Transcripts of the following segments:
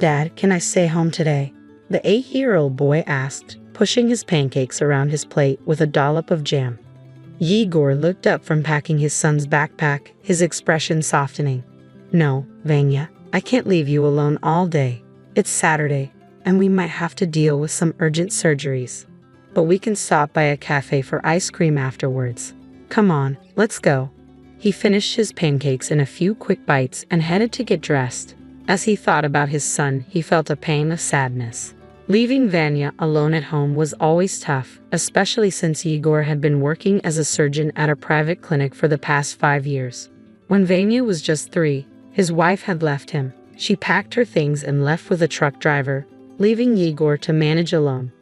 Dad, can I stay home today? The 8-year-old boy asked, pushing his pancakes around his plate with a dollop of jam. Yegor looked up from packing his son's backpack, his expression softening. No, Vanya, I can't leave you alone all day. It's Saturday, and we might have to deal with some urgent surgeries. But we can stop by a cafe for ice cream afterwards. Come on, let's go. He finished his pancakes in a few quick bites and headed to get dressed. As he thought about his son, he felt a pang of sadness. Leaving Vanya alone at home was always tough, especially since Yegor had been working as a surgeon at a private clinic for the past 5 years. When Vanya was just 3, his wife had left him. She packed her things and left with a truck driver, leaving Yegor to manage alone.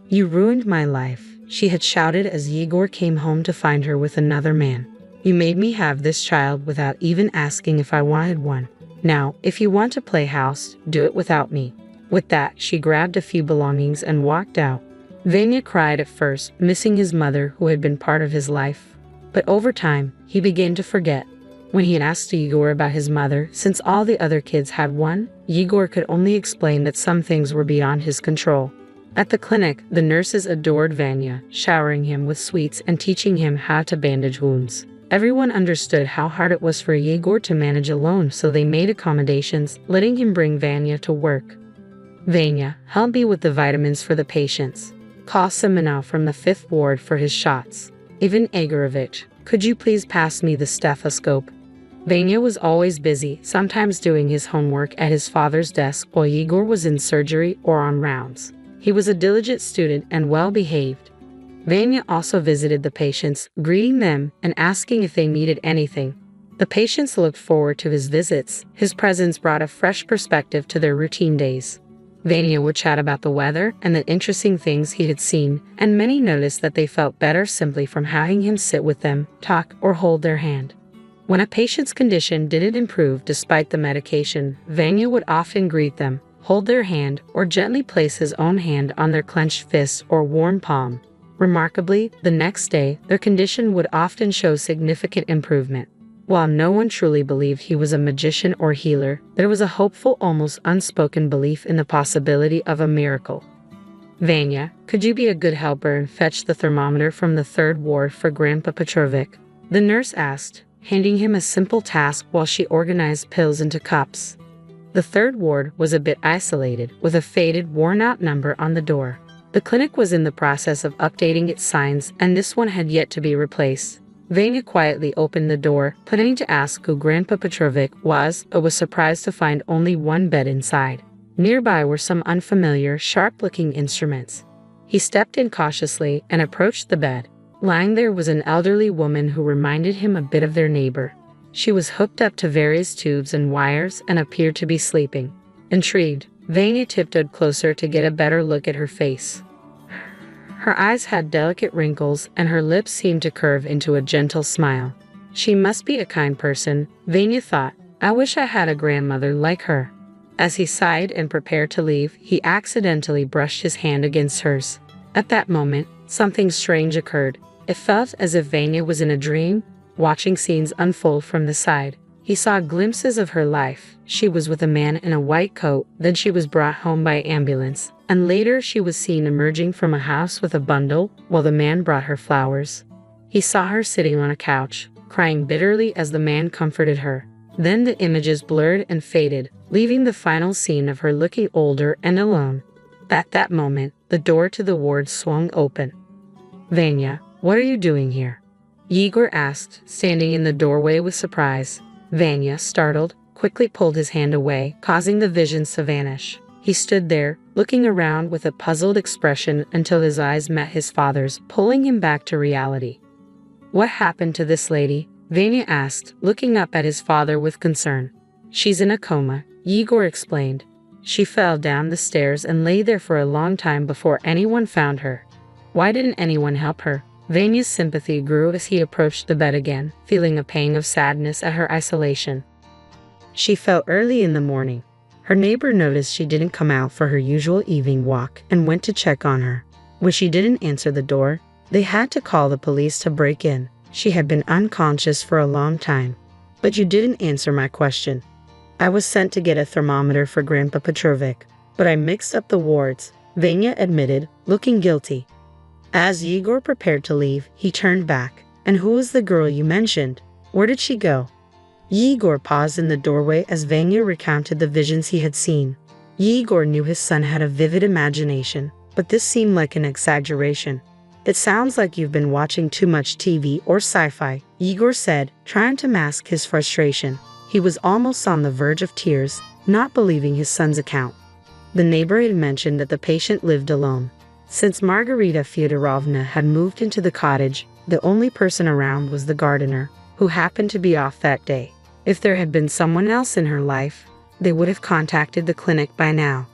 "You ruined my life," she had shouted as Yegor came home to find her with another man. "You made me have this child without even asking if I wanted one. Now, if you want to play house, do it without me." With that, she grabbed a few belongings and walked out. Vanya cried at first, missing his mother who had been part of his life. But over time, he began to forget. When he had asked Yegor about his mother, since all the other kids had one, Yegor could only explain that some things were beyond his control. At the clinic, the nurses adored Vanya, showering him with sweets and teaching him how to bandage wounds. Everyone understood how hard it was for Yegor to manage alone, so they made accommodations, letting him bring Vanya to work. "Vanya, help me with the vitamins for the patients. Call Semenov from the 5th ward for his shots. Ivan Egorovich, could you please pass me the stethoscope?" Vanya was always busy, sometimes doing his homework at his father's desk while Yegor was in surgery or on rounds. He was a diligent student and well-behaved. Vanya also visited the patients, greeting them and asking if they needed anything. The patients looked forward to his visits. His presence brought a fresh perspective to their routine days. Vanya would chat about the weather and the interesting things he had seen, and many noticed that they felt better simply from having him sit with them, talk, or hold their hand. When a patient's condition didn't improve despite the medication, Vanya would often greet them, hold their hand, or gently place his own hand on their clenched fist or warm palm. Remarkably, the next day, their condition would often show significant improvement. While no one truly believed he was a magician or healer, there was a hopeful, almost unspoken belief in the possibility of a miracle. "Vanya, could you be a good helper and fetch the thermometer from the 3rd ward for Grandpa Petrovic?" the nurse asked, handing him a simple task while she organized pills into cups. The 3rd ward was a bit isolated, with a faded, worn-out number on the door. The clinic was in the process of updating its signs, and this one had yet to be replaced. Vanya quietly opened the door, planning to ask who Grandpa Petrovic was, but was surprised to find only one bed inside. Nearby were some unfamiliar, sharp-looking instruments. He stepped in cautiously and approached the bed. Lying there was an elderly woman who reminded him a bit of their neighbor. She was hooked up to various tubes and wires and appeared to be sleeping. Intrigued, Vanya tiptoed closer to get a better look at her face. Her eyes had delicate wrinkles, and her lips seemed to curve into a gentle smile. She must be a kind person, Vanya thought. I wish I had a grandmother like her. As he sighed and prepared to leave, he accidentally brushed his hand against hers. At that moment, something strange occurred. It felt as if Vanya was in a dream, watching scenes unfold from the side. He saw glimpses of her life. She was with a man in a white coat, then she was brought home by ambulance, and later she was seen emerging from a house with a bundle while the man brought her flowers. He saw her sitting on a couch, crying bitterly as the man comforted her. Then the images blurred and faded, leaving the final scene of her looking older and alone. At that moment, the door to the ward swung open. "Vanya, what are you doing here?" Yegor asked, standing in the doorway with surprise. Vanya, startled, quickly pulled his hand away, causing the visions to vanish. He stood there, looking around with a puzzled expression until his eyes met his father's, pulling him back to reality. "What happened to this lady?" Vanya asked, looking up at his father with concern. "She's in a coma," Yegor explained. "She fell down the stairs and lay there for a long time before anyone found her." Why didn't anyone help her? Vanya's sympathy grew as he approached the bed again, feeling a pang of sadness at her isolation. She fell early in the morning. Her neighbor noticed she didn't come out for her usual evening walk and went to check on her. When she didn't answer the door, they had to call the police to break in. She had been unconscious for a long time. "But you didn't answer my question." I was sent to get a thermometer for Grandpa Petrovic, but I mixed up the wards, Vanya admitted, looking guilty. As Yegor prepared to leave, he turned back. And who was the girl you mentioned? Where did she go? Yegor paused in the doorway as Vanya recounted the visions he had seen. Yegor knew his son had a vivid imagination, but this seemed like an exaggeration. It sounds like you've been watching too much TV or sci-fi, Yegor said, trying to mask his frustration. He was almost on the verge of tears, not believing his son's account. The neighbor had mentioned that the patient lived alone. Since Margarita Fyodorovna had moved into the cottage, the only person around was the gardener, who happened to be off that day. If there had been someone else in her life, they would have contacted the clinic by now.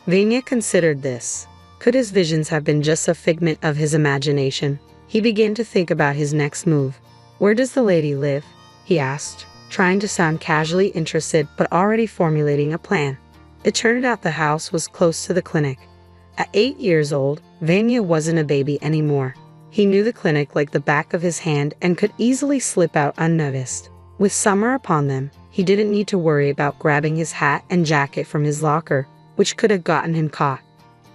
Vanya considered this. Could his visions have been just a figment of his imagination? He began to think about his next move. Where does the lady live? He asked, trying to sound casually interested but already formulating a plan. It turned out the house was close to the clinic. At 8 years old, Vanya wasn't a baby anymore. He knew the clinic like the back of his hand and could easily slip out unnoticed. With summer upon them, he didn't need to worry about grabbing his hat and jacket from his locker, which could have gotten him caught.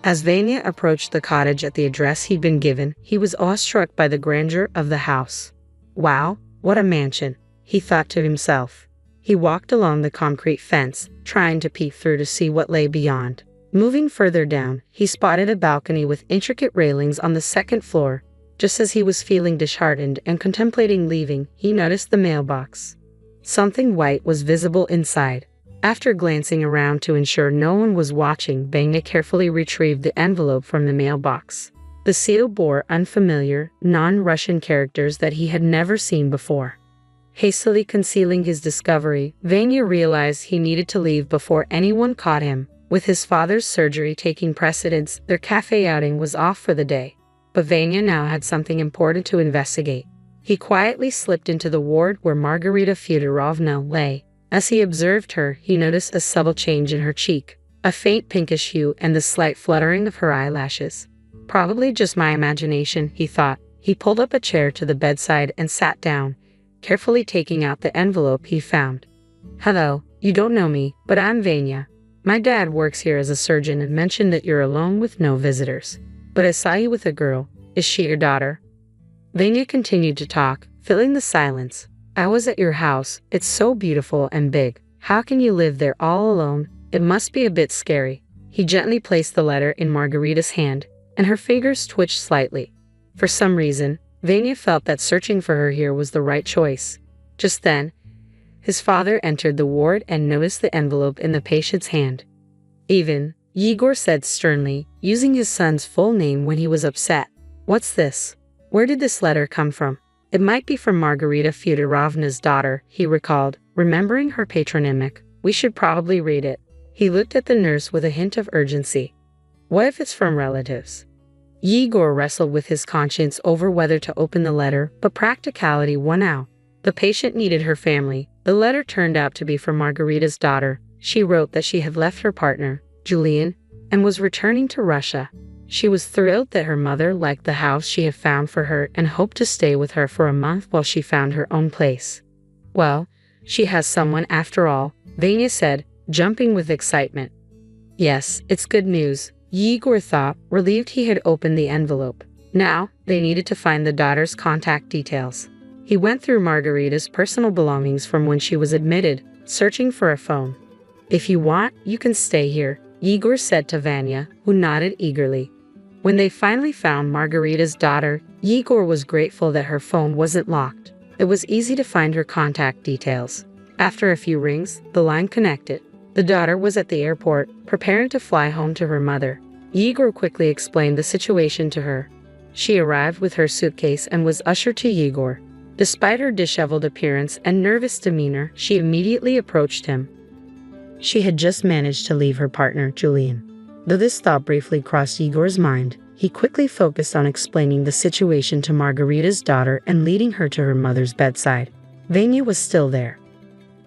As Vanya approached the cottage at the address he'd been given, he was awestruck by the grandeur of the house. Wow, what a mansion, he thought to himself. He walked along the concrete fence, trying to peek through to see what lay beyond. Moving further down, he spotted a balcony with intricate railings on the second floor. Just as he was feeling disheartened and contemplating leaving, he noticed the mailbox. Something white was visible inside. After glancing around to ensure no one was watching, Vanya carefully retrieved the envelope from the mailbox. The seal bore unfamiliar, non-Russian characters that he had never seen before. Hastily concealing his discovery, Vanya realized he needed to leave before anyone caught him. With his father's surgery taking precedence, their cafe outing was off for the day. But Vanya now had something important to investigate. He quietly slipped into the ward where Margarita Fyodorovna lay. As he observed her, he noticed a subtle change in her cheek, a faint pinkish hue and the slight fluttering of her eyelashes. Probably just my imagination, he thought. He pulled up a chair to the bedside and sat down, carefully taking out the envelope he found. Hello, you don't know me, but I'm Vanya. My dad works here as a surgeon and mentioned that you're alone with no visitors. But I saw you with a girl. Is she your daughter? Vanya continued to talk, filling the silence. I was at your house. It's so beautiful and big. How can you live there all alone? It must be a bit scary. He gently placed the letter in Margarita's hand, and her fingers twitched slightly. For some reason, Vanya felt that searching for her here was the right choice. Just then, his father entered the ward and noticed the envelope in the patient's hand. Yegor said sternly, using his son's full name when he was upset. What's this? Where did this letter come from? It might be from Margarita Fyodorovna's daughter, he recalled, remembering her patronymic. We should probably read it. He looked at the nurse with a hint of urgency. What if it's from relatives? Yegor wrestled with his conscience over whether to open the letter, but practicality won out. The patient needed her family. The letter turned out to be from Margarita's daughter. She wrote that she had left her partner, Julian, and was returning to Russia. She was thrilled that her mother liked the house she had found for her and hoped to stay with her for a month while she found her own place. Well, she has someone after all, Vanya said, jumping with excitement. Yes, it's good news, Yegor thought, relieved he had opened the envelope. Now, they needed to find the daughter's contact details. He went through Margarita's personal belongings from when she was admitted, searching for a phone. If you want, you can stay here, Yegor said to Vanya, who nodded eagerly. When they finally found Margarita's daughter, Yegor was grateful that her phone wasn't locked. It was easy to find her contact details. After a few rings, the line connected. The daughter was at the airport, preparing to fly home to her mother. Yegor quickly explained the situation to her. She arrived with her suitcase and was ushered to Yegor. Despite her disheveled appearance and nervous demeanor, she immediately approached him. She had just managed to leave her partner, Julian. Though this thought briefly crossed Yegor's mind, he quickly focused on explaining the situation to Margarita's daughter and leading her to her mother's bedside. Vanya was still there.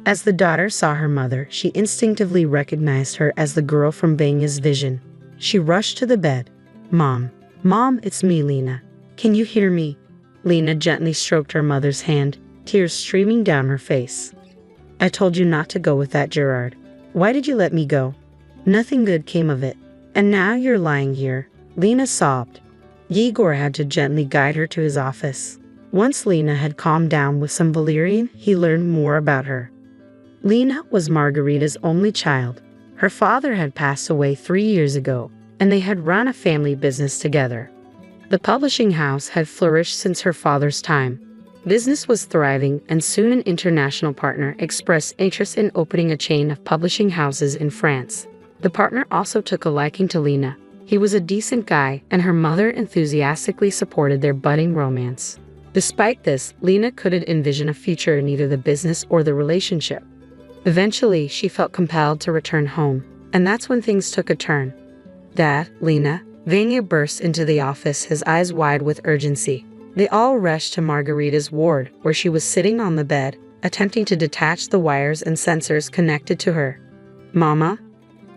As the daughter saw her mother, she instinctively recognized her as the girl from Vanya's vision. She rushed to the bed. Mom, it's me, Lena. Can you hear me? Lena gently stroked her mother's hand, tears streaming down her face. I told you not to go with that Gerard. Why did you let me go? Nothing good came of it. And now you're lying here. Lena sobbed. Igor had to gently guide her to his office. Once Lena had calmed down with some valerian, he learned more about her. Lena was Margarita's only child. Her father had passed away 3 years ago, and they had run a family business together. The publishing house had flourished since her father's time. Business was thriving, and soon an international partner expressed interest in opening a chain of publishing houses in France. The partner also took a liking to Lena. He was a decent guy, and her mother enthusiastically supported their budding romance. Despite this, Lena couldn't envision a future in either the business or the relationship. Eventually, she felt compelled to return home, and that's when things took a turn. Dad, Lena, Vanya burst into the office, his eyes wide with urgency. They all rushed to Margarita's ward, where she was sitting on the bed, attempting to detach the wires and sensors connected to her. Mama?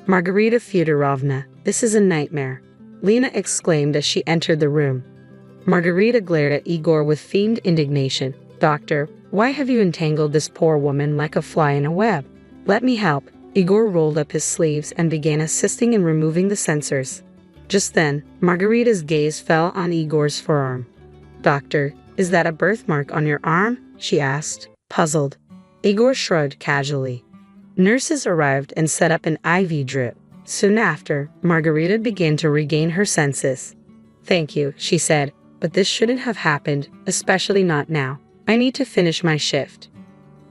Margarita Fyodorovna, this is a nightmare, Lena exclaimed as she entered the room. Margarita glared at Igor with feigned indignation. Doctor, why have you entangled this poor woman like a fly in a web? Let me help. Igor rolled up his sleeves and began assisting in removing the sensors. Just then, Margarita's gaze fell on Igor's forearm. Doctor, is that a birthmark on your arm? She asked, puzzled. Igor shrugged casually. Nurses arrived and set up an IV drip. Soon after, Margarita began to regain her senses. Thank you, she said, but this shouldn't have happened, especially not now. I need to finish my shift.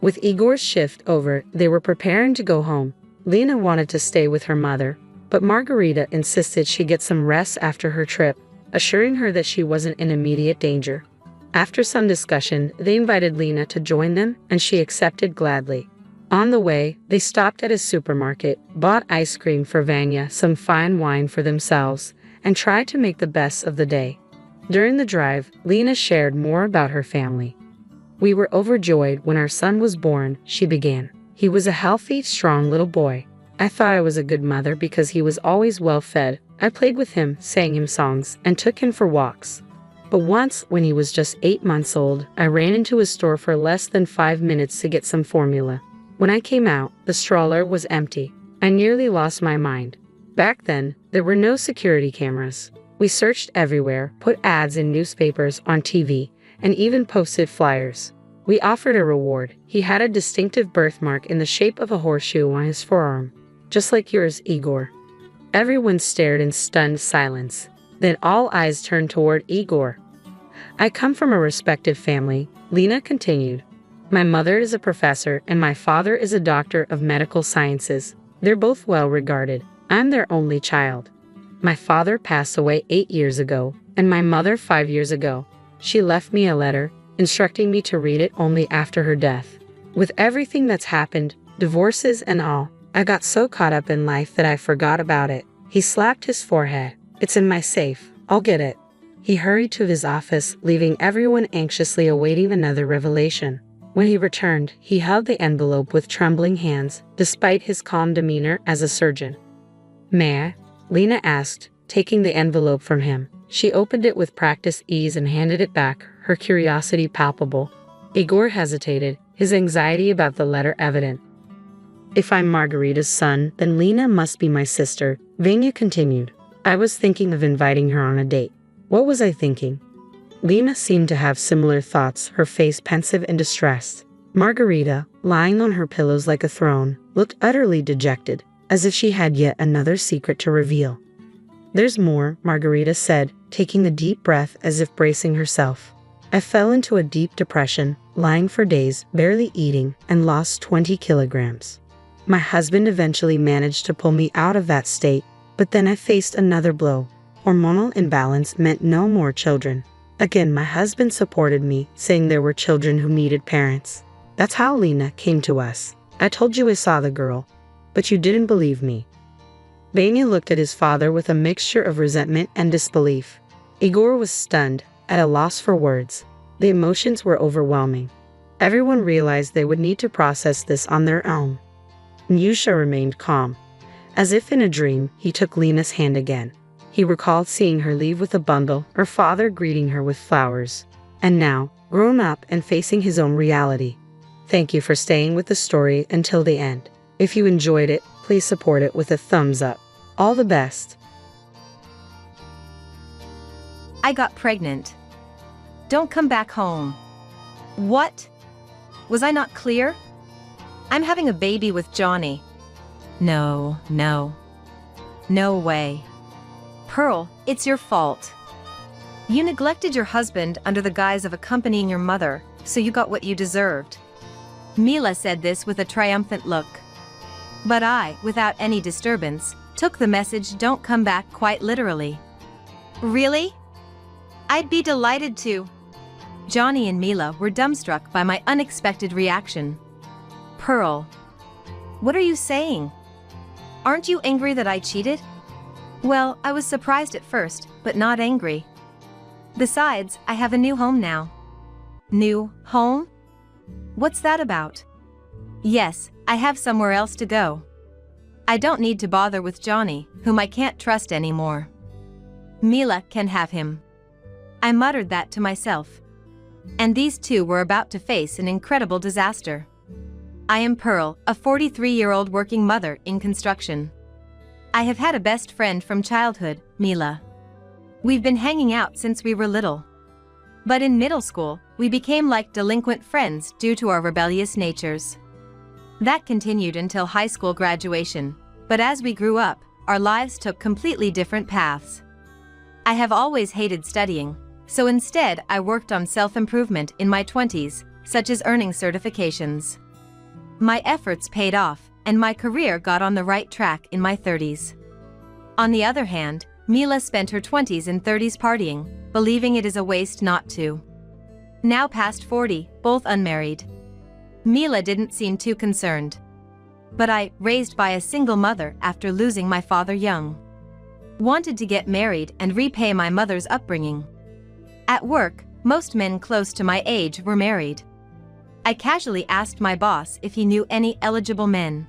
With Igor's shift over, they were preparing to go home. Lena wanted to stay with her mother, but Margarita insisted she get some rest after her trip, assuring her that she wasn't in immediate danger. After some discussion, they invited Lena to join them, and she accepted gladly. On the way, they stopped at a supermarket, bought ice cream for Vanya, some fine wine for themselves, and tried to make the best of the day. During the drive, Lena shared more about her family. We were overjoyed when our son was born, she began. He was a healthy, strong little boy. I thought I was a good mother because he was always well fed. I played with him, sang him songs, and took him for walks. But once, when he was just 8 months old, I ran into a store for less than 5 minutes to get some formula. When I came out, the stroller was empty. I nearly lost my mind. Back then, there were no security cameras. We searched everywhere, put ads in newspapers, on TV, and even posted flyers. We offered a reward. He had a distinctive birthmark in the shape of a horseshoe on his forearm, just like yours, Igor. Everyone stared in stunned silence. Then all eyes turned toward Igor. I come from a respected family, Lena continued. My mother is a professor and my father is a doctor of medical sciences. They're both well regarded. I'm their only child. My father passed away 8 years ago, and my mother 5 years ago. She left me a letter, instructing me to read it only after her death. With everything that's happened, divorces and all, I got so caught up in life that I forgot about it. He slapped his forehead. It's in my safe. I'll get it. He hurried to his office, leaving everyone anxiously awaiting another revelation. When he returned, he held the envelope with trembling hands, despite his calm demeanor as a surgeon. May I? Lena asked, taking the envelope from him. She opened it with practiced ease and handed it back, her curiosity palpable. Igor hesitated, his anxiety about the letter evident. If I'm Margarita's son, then Lena must be my sister, Vanya continued. I was thinking of inviting her on a date. What was I thinking? Lena seemed to have similar thoughts, her face pensive and distressed. Margarita, lying on her pillows like a throne, looked utterly dejected, as if she had yet another secret to reveal. There's more, Margarita said, taking a deep breath as if bracing herself. I fell into a deep depression, lying for days, barely eating, and lost 20 kilograms. My husband eventually managed to pull me out of that state, but then I faced another blow. Hormonal imbalance meant no more children. Again, my husband supported me, saying there were children who needed parents. That's how Lena came to us. I told you I saw the girl, but you didn't believe me. Vanya looked at his father with a mixture of resentment and disbelief. Igor was stunned, at a loss for words. The emotions were overwhelming. Everyone realized they would need to process this on their own. Nyusha remained calm. As if in a dream, he took Lena's hand again. He recalled seeing her leave with a bundle, her father greeting her with flowers. And now, grown up and facing his own reality, Thank you for staying with the story until the end. If you enjoyed it, please support it with a thumbs up. All the best. I got pregnant. Don't come back home. What? Was I not clear? I'm having a baby with Johnny. No. No way. Pearl, it's your fault. You neglected your husband under the guise of accompanying your mother, so you got what you deserved. Mila said this with a triumphant look. But I, without any disturbance, took the message "don't come back" quite literally. Really? I'd be delighted to. Johnny and Mila were dumbstruck by my unexpected reaction. Pearl, what are you saying? Aren't you angry that I cheated? Well, I was surprised at first, but not angry. Besides, I have a new home now. New home? What's that about? Yes, I have somewhere else to go. I don't need to bother with Johnny, whom I can't trust anymore. Mila can have him. I muttered that to myself. And these two were about to face an incredible disaster. I am Pearl, a 43-year-old working mother in construction. I have had a best friend from childhood, Mila. We've been hanging out since we were little. But in middle school, we became like delinquent friends due to our rebellious natures. That continued until high school graduation, but as we grew up, our lives took completely different paths. I have always hated studying, so instead I worked on self-improvement in my 20s, such as earning certifications. My efforts paid off, and my career got on the right track in my 30s. On the other hand, Mila spent her 20s and 30s partying, believing it is a waste not to. Now past 40, both unmarried. Mila didn't seem too concerned. But I, raised by a single mother after losing my father young, wanted to get married and repay my mother's upbringing. At work, most men close to my age were married. I casually asked my boss if he knew any eligible men.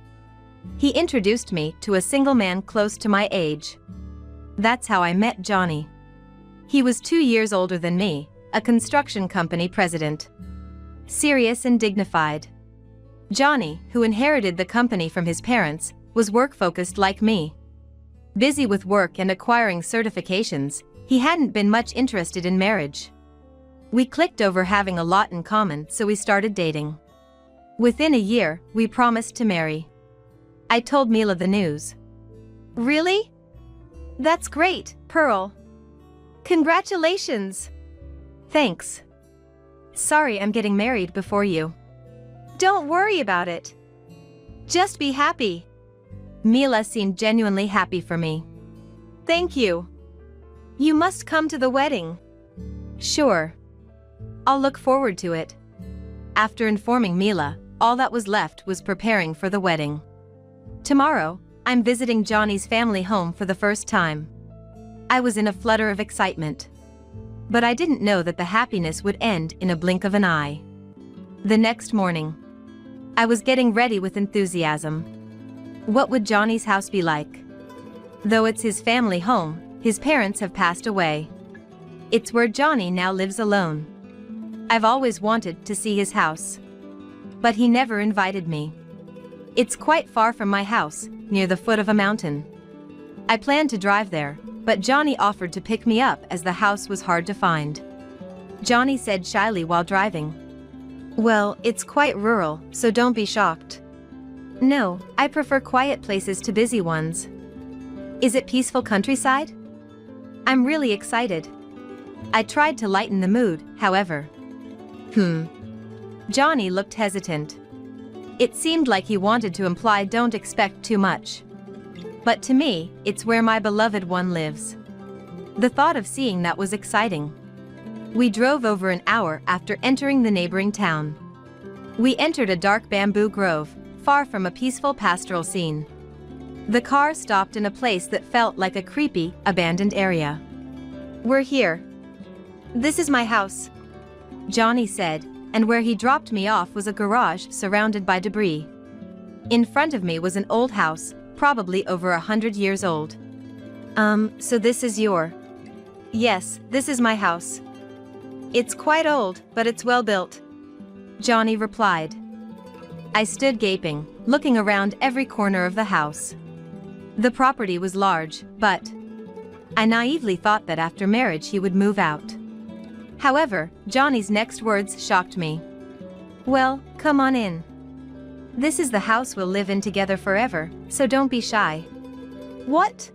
He introduced me to a single man close to my age. That's how I met Johnny. He was 2 years older than me, a construction company president. Serious and dignified. Johnny, who inherited the company from his parents, was work-focused like me. Busy with work and acquiring certifications, he hadn't been much interested in marriage. We clicked over having a lot in common, so we started dating. Within a year, we promised to marry. I told Mila the news. Really? That's great, Pearl. Congratulations. Thanks. Sorry I'm getting married before you. Don't worry about it. Just be happy. Mila seemed genuinely happy for me. Thank you. You must come to the wedding. Sure. I'll look forward to it. After informing Mila, all that was left was preparing for the wedding. Tomorrow, I'm visiting Johnny's family home for the first time. I was in a flutter of excitement. But I didn't know that the happiness would end in a blink of an eye. The next morning, I was getting ready with enthusiasm. What would Johnny's house be like? Though it's his family home, his parents have passed away. It's where Johnny now lives alone. I've always wanted to see his house. But he never invited me. It's quite far from my house, near the foot of a mountain. I planned to drive there, but Johnny offered to pick me up as the house was hard to find. Johnny said shyly while driving. Well, it's quite rural, so don't be shocked. No, I prefer quiet places to busy ones. Is it peaceful countryside? I'm really excited. I tried to lighten the mood, however. Johnny looked hesitant. It seemed like he wanted to imply don't expect too much. But to me, it's where my beloved one lives. The thought of seeing that was exciting. We drove over an hour after entering the neighboring town. We entered a dark bamboo grove, far from a peaceful pastoral scene. The car stopped in a place that felt like a creepy, abandoned area. We're here. This is my house, Johnny said, and where he dropped me off was a garage surrounded by debris. In front of me was an old house, probably over 100 years old. So this is your... Yes, this is my house. It's quite old, but it's well built, Johnny replied. I stood gaping, looking around every corner of the house. The property was large, but I naively thought that after marriage he would move out. However, Johnny's next words shocked me. "Well, come on in. This is the house we'll live in together forever, so don't be shy." "What?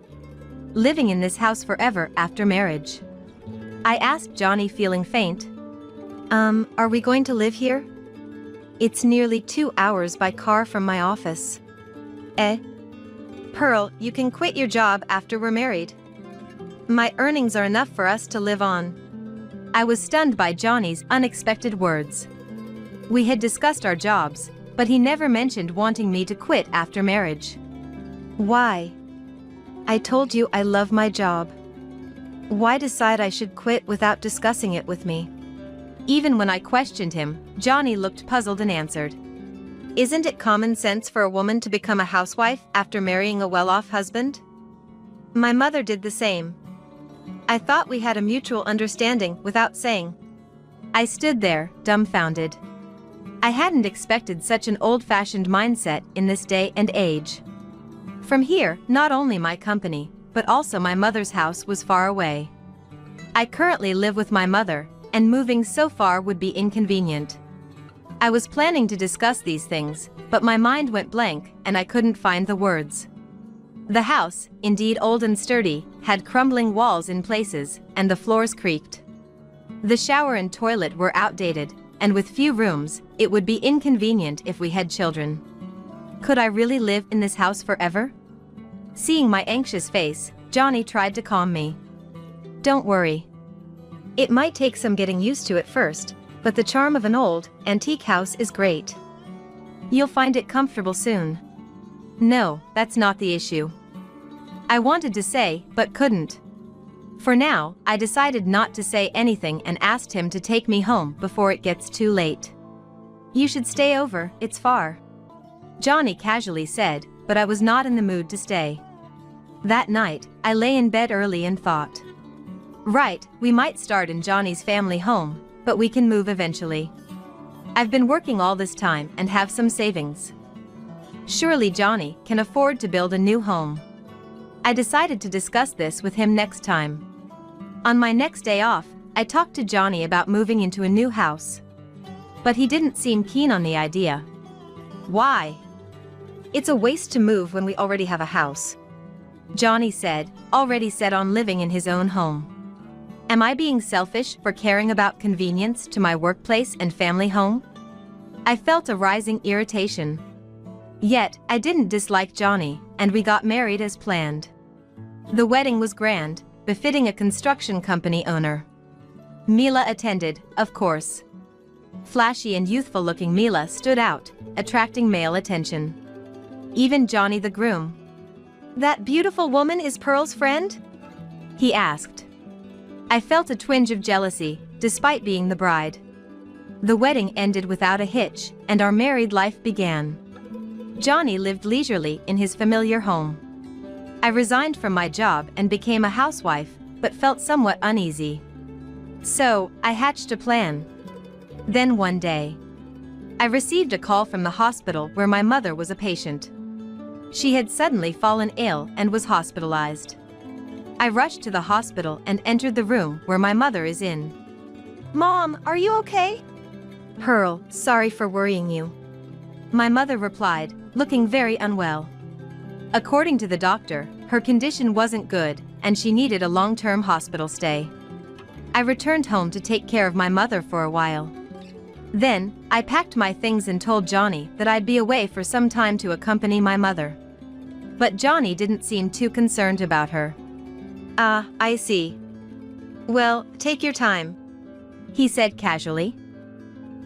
Living in this house forever after marriage?" I asked Johnny, feeling faint. Are we going to live here? It's nearly 2 hours by car from my office." Pearl, you can quit your job after we're married. My earnings are enough for us to live on." I was stunned by Johnny's unexpected words. We had discussed our jobs, but he never mentioned wanting me to quit after marriage. "Why? I told you I love my job. Why decide I should quit without discussing it with me?" Even when I questioned him, Johnny looked puzzled and answered, "Isn't it common sense for a woman to become a housewife after marrying a well-off husband? My mother did the same. I thought we had a mutual understanding without saying." I stood there, dumbfounded. I hadn't expected such an old-fashioned mindset in this day and age. From here, not only my company, but also my mother's house was far away. I currently live with my mother, and moving so far would be inconvenient. I was planning to discuss these things, but my mind went blank and I couldn't find the words. The house, indeed old and sturdy, had crumbling walls in places, and the floors creaked. The shower and toilet were outdated, and with few rooms, it would be inconvenient if we had children. Could I really live in this house forever? Seeing my anxious face, Johnny tried to calm me. "Don't worry. It might take some getting used to at first, but the charm of an old, antique house is great. You'll find it comfortable soon." No, that's not the issue. I wanted to say, but couldn't. For now, I decided not to say anything and asked him to take me home before it gets too late. "You should stay over, it's far," Johnny casually said, but I was not in the mood to stay. That night, I lay in bed early and thought, right, we might start in Johnny's family home, but we can move eventually. I've been working all this time and have some savings. Surely Johnny can afford to build a new home. I decided to discuss this with him next time. On my next day off, I talked to Johnny about moving into a new house. But he didn't seem keen on the idea. "Why? It's a waste to move when we already have a house," Johnny said, already set on living in his own home. Am I being selfish for caring about convenience to my workplace and family home? I felt a rising irritation. Yet, I didn't dislike Johnny, and we got married as planned. The wedding was grand, befitting a construction company owner. Mila attended, of course. Flashy and youthful-looking Mila stood out, attracting male attention. Even Johnny the groom. "That beautiful woman is Pearl's friend?" he asked. I felt a twinge of jealousy, despite being the bride. The wedding ended without a hitch, and our married life began. Johnny lived leisurely in his familiar home. I resigned from my job and became a housewife, but felt somewhat uneasy. So, I hatched a plan. Then one day, I received a call from the hospital where my mother was a patient. She had suddenly fallen ill and was hospitalized. I rushed to the hospital and entered the room where my mother is in. "Mom, are you okay?" "Pearl, sorry for worrying you," my mother replied, looking very unwell. According to the doctor, her condition wasn't good, and she needed a long-term hospital stay. I returned home to take care of my mother for a while. Then, I packed my things and told Johnny that I'd be away for some time to accompany my mother. But Johnny didn't seem too concerned about her. "Ah, I see. Well, take your time," he said casually.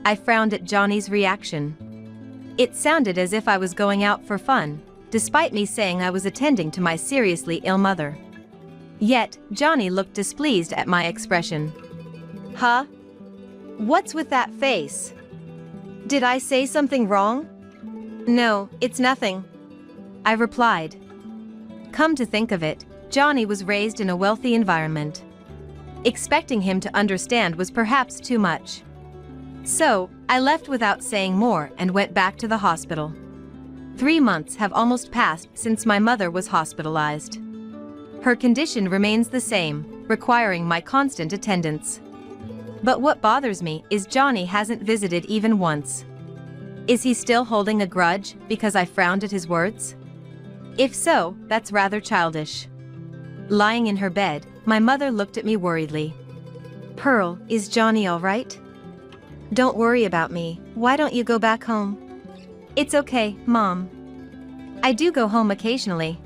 I frowned at Johnny's reaction. It sounded as if I was going out for fun, despite me saying I was attending to my seriously ill mother. Yet, Johnny looked displeased at my expression. "Huh? What's with that face? Did I say something wrong?" "No, it's nothing," I replied. Come to think of it, Johnny was raised in a wealthy environment. Expecting him to understand was perhaps too much. So, I left without saying more and went back to the hospital. 3 months have almost passed since my mother was hospitalized. Her condition remains the same, requiring my constant attendance. But what bothers me is Johnny hasn't visited even once. Is he still holding a grudge because I frowned at his words? If so, that's rather childish. Lying in her bed, my mother looked at me worriedly. "Pearl, is Johnny all right? Don't worry about me, why don't you go back home?" "It's okay, Mom. I do go home occasionally."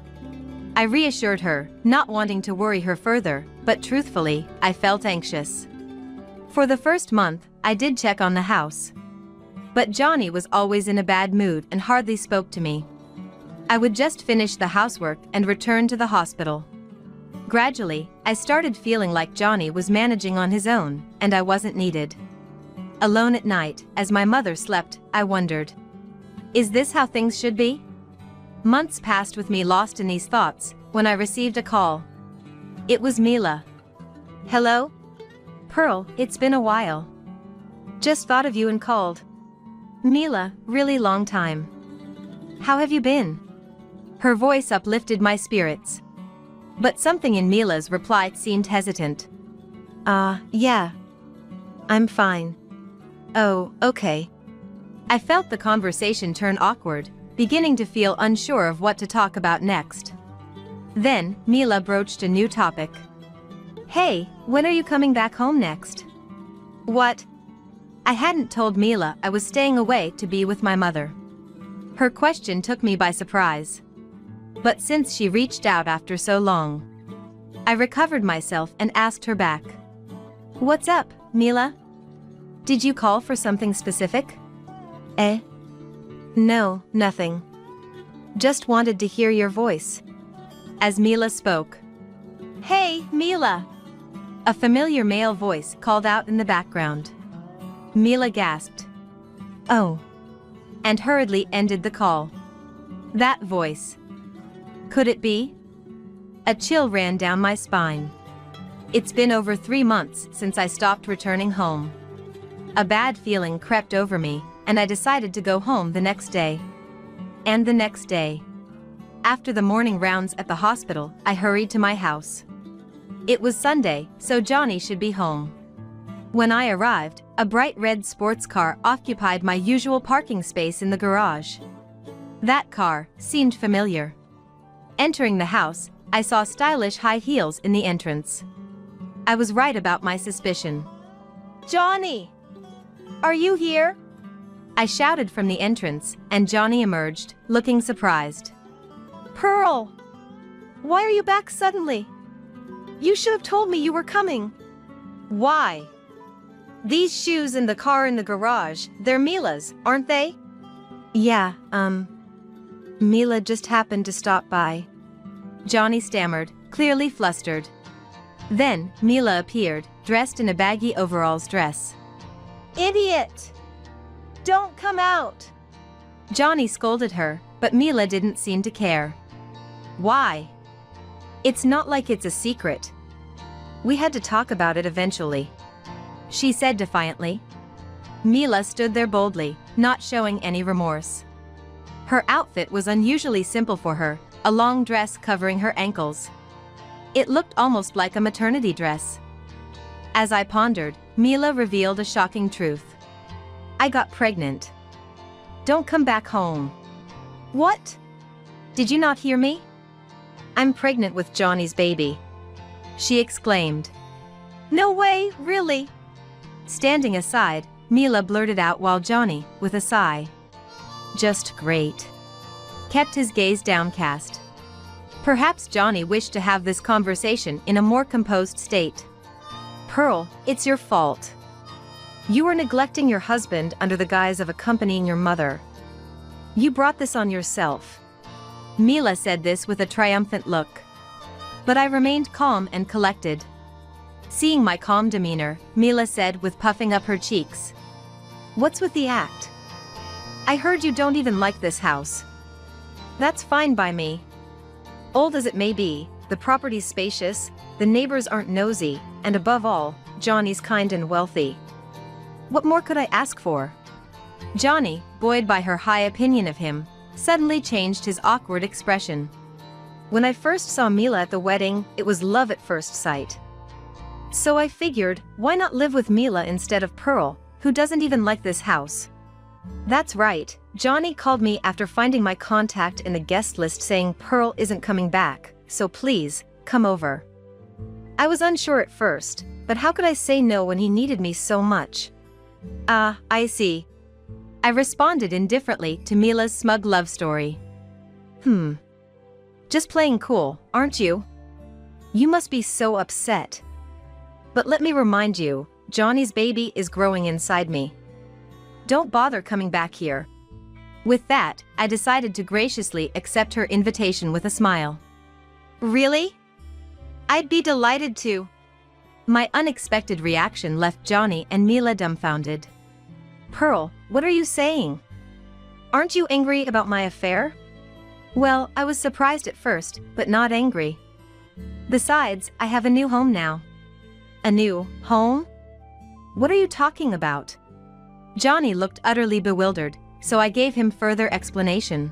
I reassured her, not wanting to worry her further, but truthfully, I felt anxious. For the first month, I did check on the house. But Johnny was always in a bad mood and hardly spoke to me. I would just finish the housework and return to the hospital. Gradually, I started feeling like Johnny was managing on his own, and I wasn't needed. Alone at night, as my mother slept, I wondered, is this how things should be? Months passed with me lost in these thoughts, when I received a call. It was Mila. "Hello? Pearl, it's been a while. Just thought of you and called." "Mila, really long time. How have you been?" Her voice uplifted my spirits. But something in Mila's reply seemed hesitant. Yeah. I'm fine." "Oh, okay." I felt the conversation turn awkward, beginning to feel unsure of what to talk about next. Then, Mila broached a new topic. "Hey, when are you coming back home next?" "What?" I hadn't told Mila I was staying away to be with my mother. Her question took me by surprise. But since she reached out after so long, I recovered myself and asked her back. "What's up, Mila? Did you call for something specific?" No, nothing. Just wanted to hear your voice." As Mila spoke. "Hey, Mila!" A familiar male voice called out in the background. Mila gasped. "Oh," and hurriedly ended the call. That voice. Could it be? A chill ran down my spine. It's been over 3 months since I stopped returning home. A bad feeling crept over me, and I decided to go home the next day. And the next day. After the morning rounds at the hospital, I hurried to my house. It was Sunday, so Johnny should be home. When I arrived, a bright red sports car occupied my usual parking space in the garage. That car seemed familiar. Entering the house, I saw stylish high heels in the entrance. I was right about my suspicion. "Johnny! Are you here?" I shouted from the entrance, and Johnny emerged, looking surprised. "Pearl! Why are you back suddenly? You should have told me you were coming." "Why?" "These shoes in the car in the garage, they're Mila's, aren't they?" "Yeah, Mila just happened to stop by." Johnny stammered, clearly flustered. Then, Mila appeared, dressed in a baggy overalls dress. "Idiot! Don't come out!" Johnny scolded her, but Mila didn't seem to care. "Why?" "It's not like it's a secret. We had to talk about it eventually," she said defiantly. Mila stood there boldly, not showing any remorse. Her outfit was unusually simple for her, a long dress covering her ankles. It looked almost like a maternity dress. As I pondered, Mila revealed a shocking truth. "I got pregnant. Don't come back home." "What? Did you not hear me? I'm pregnant with Johnny's baby," she exclaimed. "No way, really?" Standing aside, Mila blurted out while Johnny, with a sigh, "Just great," kept his gaze downcast. Perhaps Johnny wished to have this conversation in a more composed state. "Pearl, it's your fault. You were neglecting your husband under the guise of accompanying your mother. You brought this on yourself." Mila said this with a triumphant look. But I remained calm and collected. Seeing my calm demeanor, Mila said with puffing up her cheeks, "What's with the act? I heard you don't even like this house." "That's fine by me. Old as it may be, the property's spacious, the neighbors aren't nosy, and above all, Johnny's kind and wealthy." What more could I ask for? Johnny, buoyed by her high opinion of him, suddenly changed his awkward expression. When I first saw Mila at the wedding, it was love at first sight. So I figured, why not live with Mila instead of Pearl, who doesn't even like this house? That's right, Johnny called me after finding my contact in the guest list saying Pearl isn't coming back, so please, come over. I was unsure at first, but how could I say no when he needed me so much? I see. I responded indifferently to Mila's smug love story. Just playing cool, aren't you? You must be so upset. But let me remind you, Johnny's baby is growing inside me. Don't bother coming back here. With that, I decided to graciously accept her invitation with a smile. Really? I'd be delighted to. My unexpected reaction left Johnny and Mila dumbfounded. Pearl, what are you saying? Aren't you angry about my affair? Well, I was surprised at first, but not angry. Besides, I have a new home now. A new home? What are you talking about? Johnny looked utterly bewildered, so I gave him further explanation.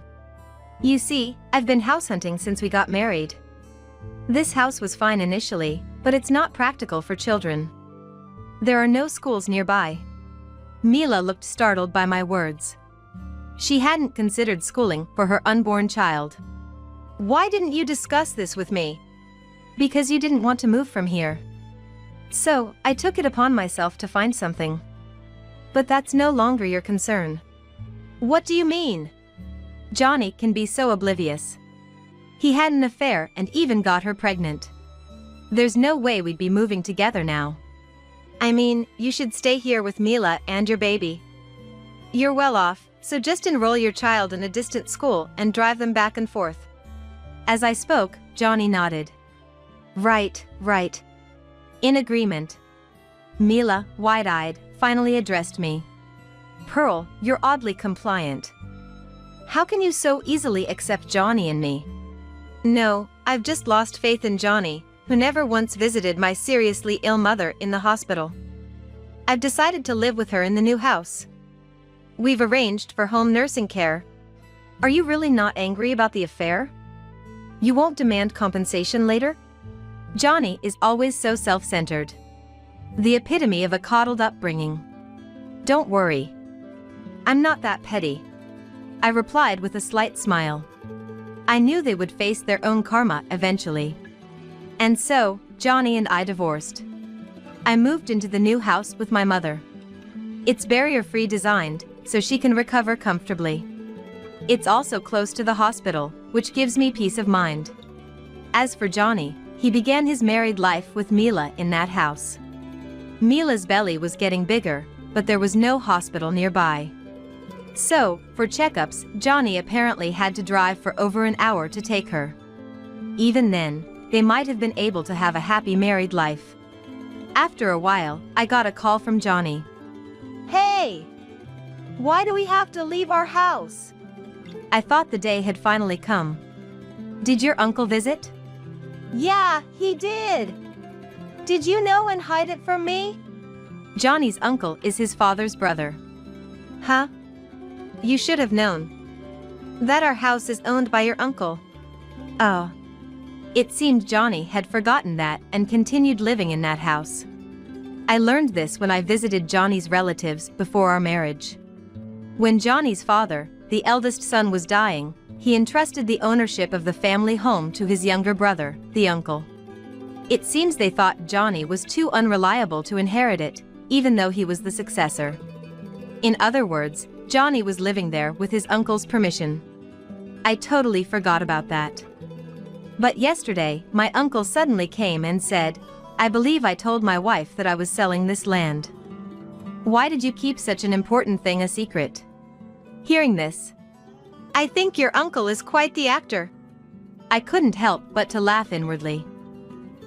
You see, I've been house hunting since we got married. This house was fine initially, but it's not practical for children. There are no schools nearby. Mila looked startled by my words. She hadn't considered schooling for her unborn child. Why didn't you discuss this with me? Because you didn't want to move from here. So, I took it upon myself to find something. But that's no longer your concern. What do you mean? Johnny can be so oblivious. He had an affair and even got her pregnant. There's no way we'd be moving together now. I mean, you should stay here with Mila and your baby. You're well off, so just enroll your child in a distant school and drive them back and forth. As I spoke, Johnny nodded. Right. In agreement. Mila, wide-eyed, finally addressed me. Pearl, you're oddly compliant. How can you so easily accept Johnny and me? No, I've just lost faith in Johnny, who never once visited my seriously ill mother in the hospital. I've decided to live with her in the new house. We've arranged for home nursing care. Are you really not angry about the affair? You won't demand compensation later? Johnny is always so self-centered. The epitome of a coddled upbringing. Don't worry. I'm not that petty. I replied with a slight smile. I knew they would face their own karma eventually. And so, Johnny and I divorced. I moved into the new house with my mother. It's barrier-free designed, so she can recover comfortably. It's also close to the hospital, which gives me peace of mind. As for Johnny, he began his married life with Mila in that house. Mila's belly was getting bigger, but there was no hospital nearby. So, for checkups, Johnny apparently had to drive for over an hour to take her. Even then, they might have been able to have a happy married life. After a while, I got a call from Johnny. Hey! Why do we have to leave our house? I thought the day had finally come. Did your uncle visit? Yeah, he did. Did you know and hide it from me? Johnny's uncle is his father's brother. Huh? You should have known. That our house is owned by your uncle. Oh. It seemed Johnny had forgotten that and continued living in that house. I learned this when I visited Johnny's relatives before our marriage. When Johnny's father, the eldest son, was dying, he entrusted the ownership of the family home to his younger brother, the uncle. It seems they thought Johnny was too unreliable to inherit it, even though he was the successor. In other words, Johnny was living there with his uncle's permission. I totally forgot about that. But yesterday, my uncle suddenly came and said, I believe I told my wife that I was selling this land. Why did you keep such an important thing a secret? Hearing this, I think your uncle is quite the actor. I couldn't help but to laugh inwardly.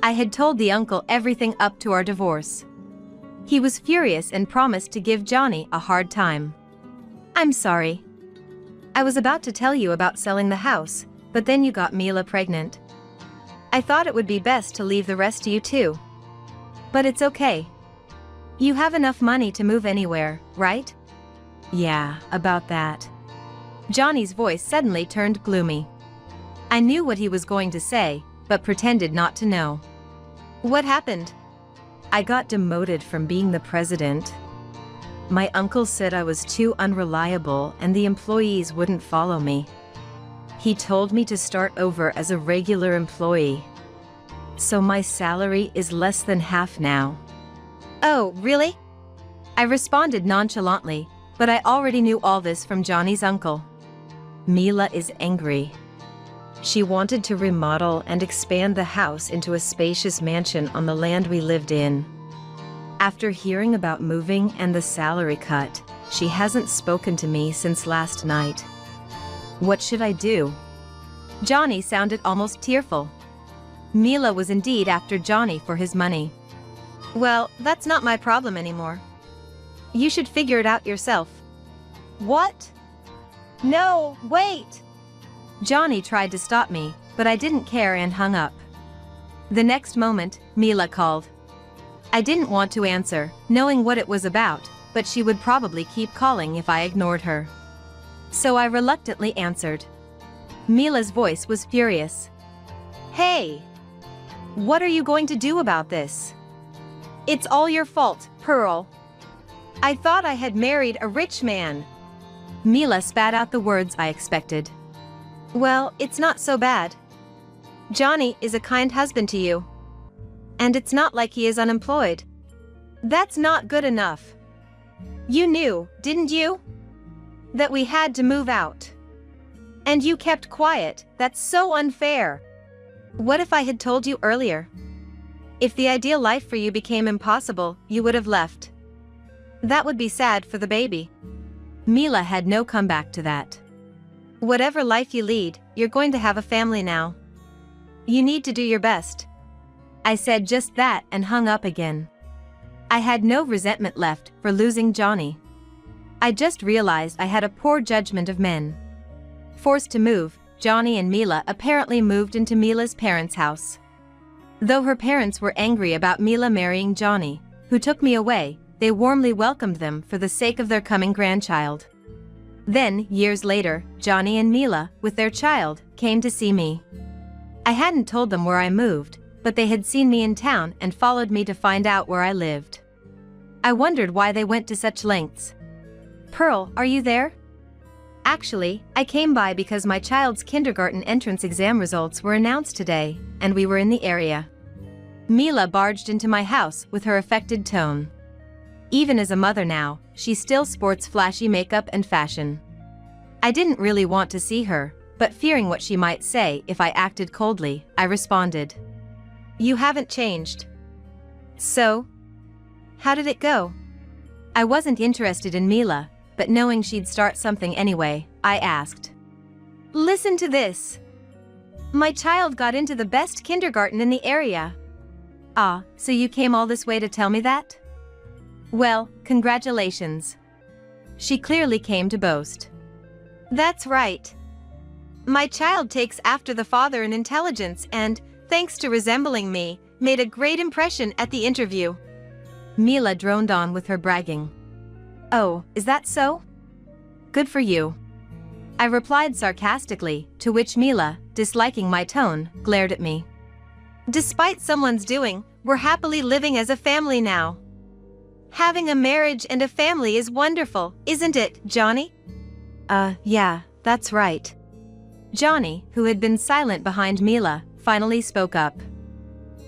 I had told the uncle everything up to our divorce. He was furious and promised to give Johnny a hard time. I'm sorry. I was about to tell you about selling the house, but then you got Mila pregnant. I thought it would be best to leave the rest to you too. But it's okay. You have enough money to move anywhere, right? Yeah, about that. Johnny's voice suddenly turned gloomy. I knew what he was going to say, but pretended not to know. What happened? I got demoted from being the president. My uncle said I was too unreliable and the employees wouldn't follow me. He told me to start over as a regular employee. So my salary is less than half now. Oh, really? I responded nonchalantly, but I already knew all this from Johnny's uncle. Mila is angry. She wanted to remodel and expand the house into a spacious mansion on the land we lived in. After hearing about moving and the salary cut, she hasn't spoken to me since last night. What should I do? Johnny sounded almost tearful. Mila was indeed after Johnny for his money. Well, that's not my problem anymore. You should figure it out yourself. What? No, wait! Johnny tried to stop me, but I didn't care and hung up. The next moment, Mila called. I didn't want to answer, knowing what it was about, but she would probably keep calling if I ignored her. So I reluctantly answered. Mila's voice was furious. Hey! What are you going to do about this? It's all your fault, Pearl. I thought I had married a rich man. Mila spat out the words I expected. Well, it's not so bad. Johnny is a kind husband to you. And it's not like he is unemployed. That's not good enough. You knew, didn't you? That we had to move out. And you kept quiet. That's so unfair. What if I had told you earlier? If the ideal life for you became impossible, you would have left. That would be sad for the baby. Mila had no comeback to that. Whatever life you lead, you're going to have a family now. You need to do your best. I said just that and hung up again. I had no resentment left for losing Johnny. I just realized I had a poor judgment of men. Forced to move, Johnny and Mila apparently moved into Mila's parents' house. Though her parents were angry about Mila marrying Johnny, who took me away, they warmly welcomed them for the sake of their coming grandchild. Then, years later, Johnny and Mila, with their child, came to see me. I hadn't told them where I moved, but they had seen me in town and followed me to find out where I lived. I wondered why they went to such lengths. Pearl, are you there? Actually, I came by because my child's kindergarten entrance exam results were announced today, and we were in the area. Mila barged into my house with her affected tone. Even as a mother now, she still sports flashy makeup and fashion. I didn't really want to see her, but fearing what she might say if I acted coldly, I responded. You haven't changed. So? How did it go? I wasn't interested in Mila, but knowing she'd start something anyway, I asked. Listen to this. My child got into the best kindergarten in the area. Ah, so you came all this way to tell me that? Well, congratulations. She clearly came to boast. That's right. My child takes after the father in intelligence and, thanks to resembling me, made a great impression at the interview. Mila droned on with her bragging. Oh, is that so? Good for you. I replied sarcastically, to which Mila, disliking my tone, glared at me. Despite someone's doing, we're happily living as a family now. Having a marriage and a family is wonderful, isn't it, Johnny? Yeah, that's right. Johnny, who had been silent behind Mila, finally spoke up.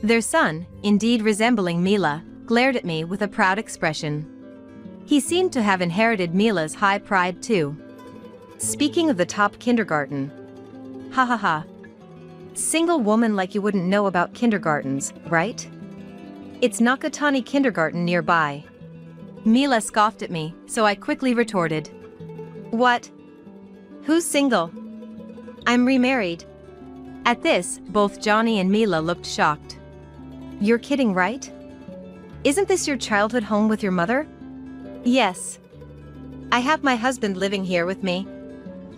Their son, indeed resembling Mila, glared at me with a proud expression. He seemed to have inherited Mila's high pride too. Speaking of the top kindergarten. Ha ha ha. Single woman like you wouldn't know about kindergartens, right? It's Nakatani Kindergarten nearby. Mila scoffed at me, so I quickly retorted. What? Who's single? I'm remarried. At this, both Johnny and Mila looked shocked. You're kidding, right? Isn't this your childhood home with your mother? Yes. I have my husband living here with me.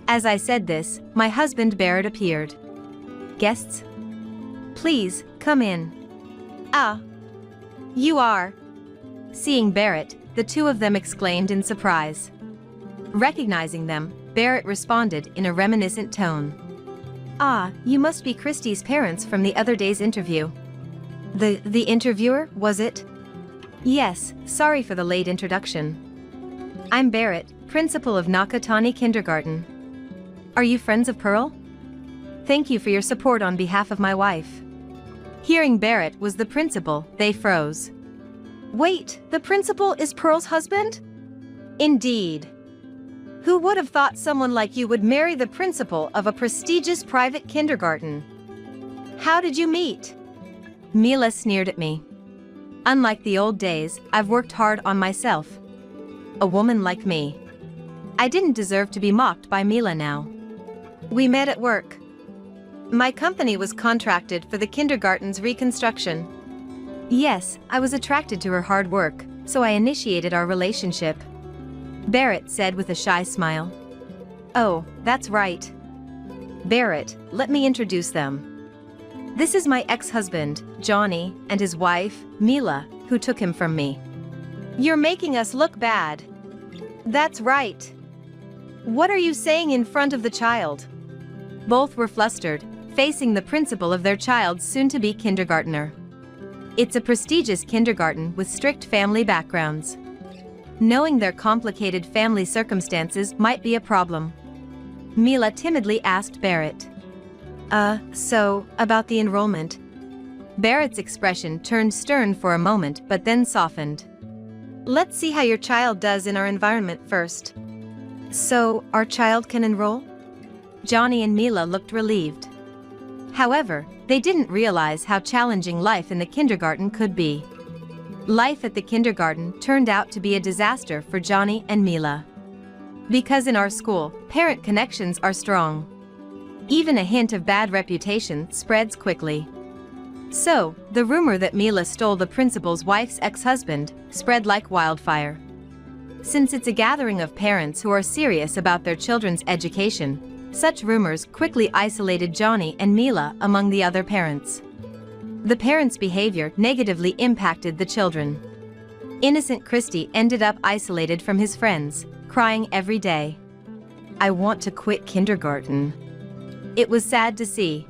As I said this, my husband Barrett appeared. Guests? Please, come in. Ah. You are. Seeing Barrett, the two of them exclaimed in surprise. Recognizing them, Barrett responded in a reminiscent tone. "Ah, you must be Christy's parents from the other day's interview." The interviewer, was it? "Yes, sorry for the late introduction. I'm Barrett, principal of Nakatani Kindergarten. Are you friends of Pearl? Thank you for your support on behalf of my wife." Hearing Barrett was the principal, they froze. "Wait, the principal is Pearl's husband?" "Indeed. Who would have thought someone like you would marry the principal of a prestigious private kindergarten? How did you meet?" Mila sneered at me. "Unlike the old days, I've worked hard on myself. A woman like me. I didn't deserve to be mocked by Mila now. We met at work. My company was contracted for the kindergarten's reconstruction. Yes, I was attracted to her hard work, so I initiated our relationship," Barrett said with a shy smile. "Oh, that's right. Barrett, let me introduce them. This is my ex-husband, Johnny, and his wife, Mila, who took him from me." "You're making us look bad." "That's right. What are you saying in front of the child?" Both were flustered, facing the principal of their child's soon-to-be kindergartner. It's a prestigious kindergarten with strict family backgrounds. Knowing their complicated family circumstances might be a problem. Mila timidly asked Barrett. So, about the enrollment." Barrett's expression turned stern for a moment but then softened. "Let's see how your child does in our environment first." "So, our child can enroll?" Johnny and Mila looked relieved. However, they didn't realize how challenging life in the kindergarten could be. Life at the kindergarten turned out to be a disaster for Johnny and Mila. Because in our school, parent connections are strong. Even a hint of bad reputation spreads quickly. So, the rumor that Mila stole the principal's wife's ex-husband spread like wildfire. Since it's a gathering of parents who are serious about their children's education, such rumors quickly isolated Johnny and Mila among the other parents. The parents' behavior negatively impacted the children. Innocent Christy ended up isolated from his friends, crying every day. "I want to quit kindergarten." It was sad to see.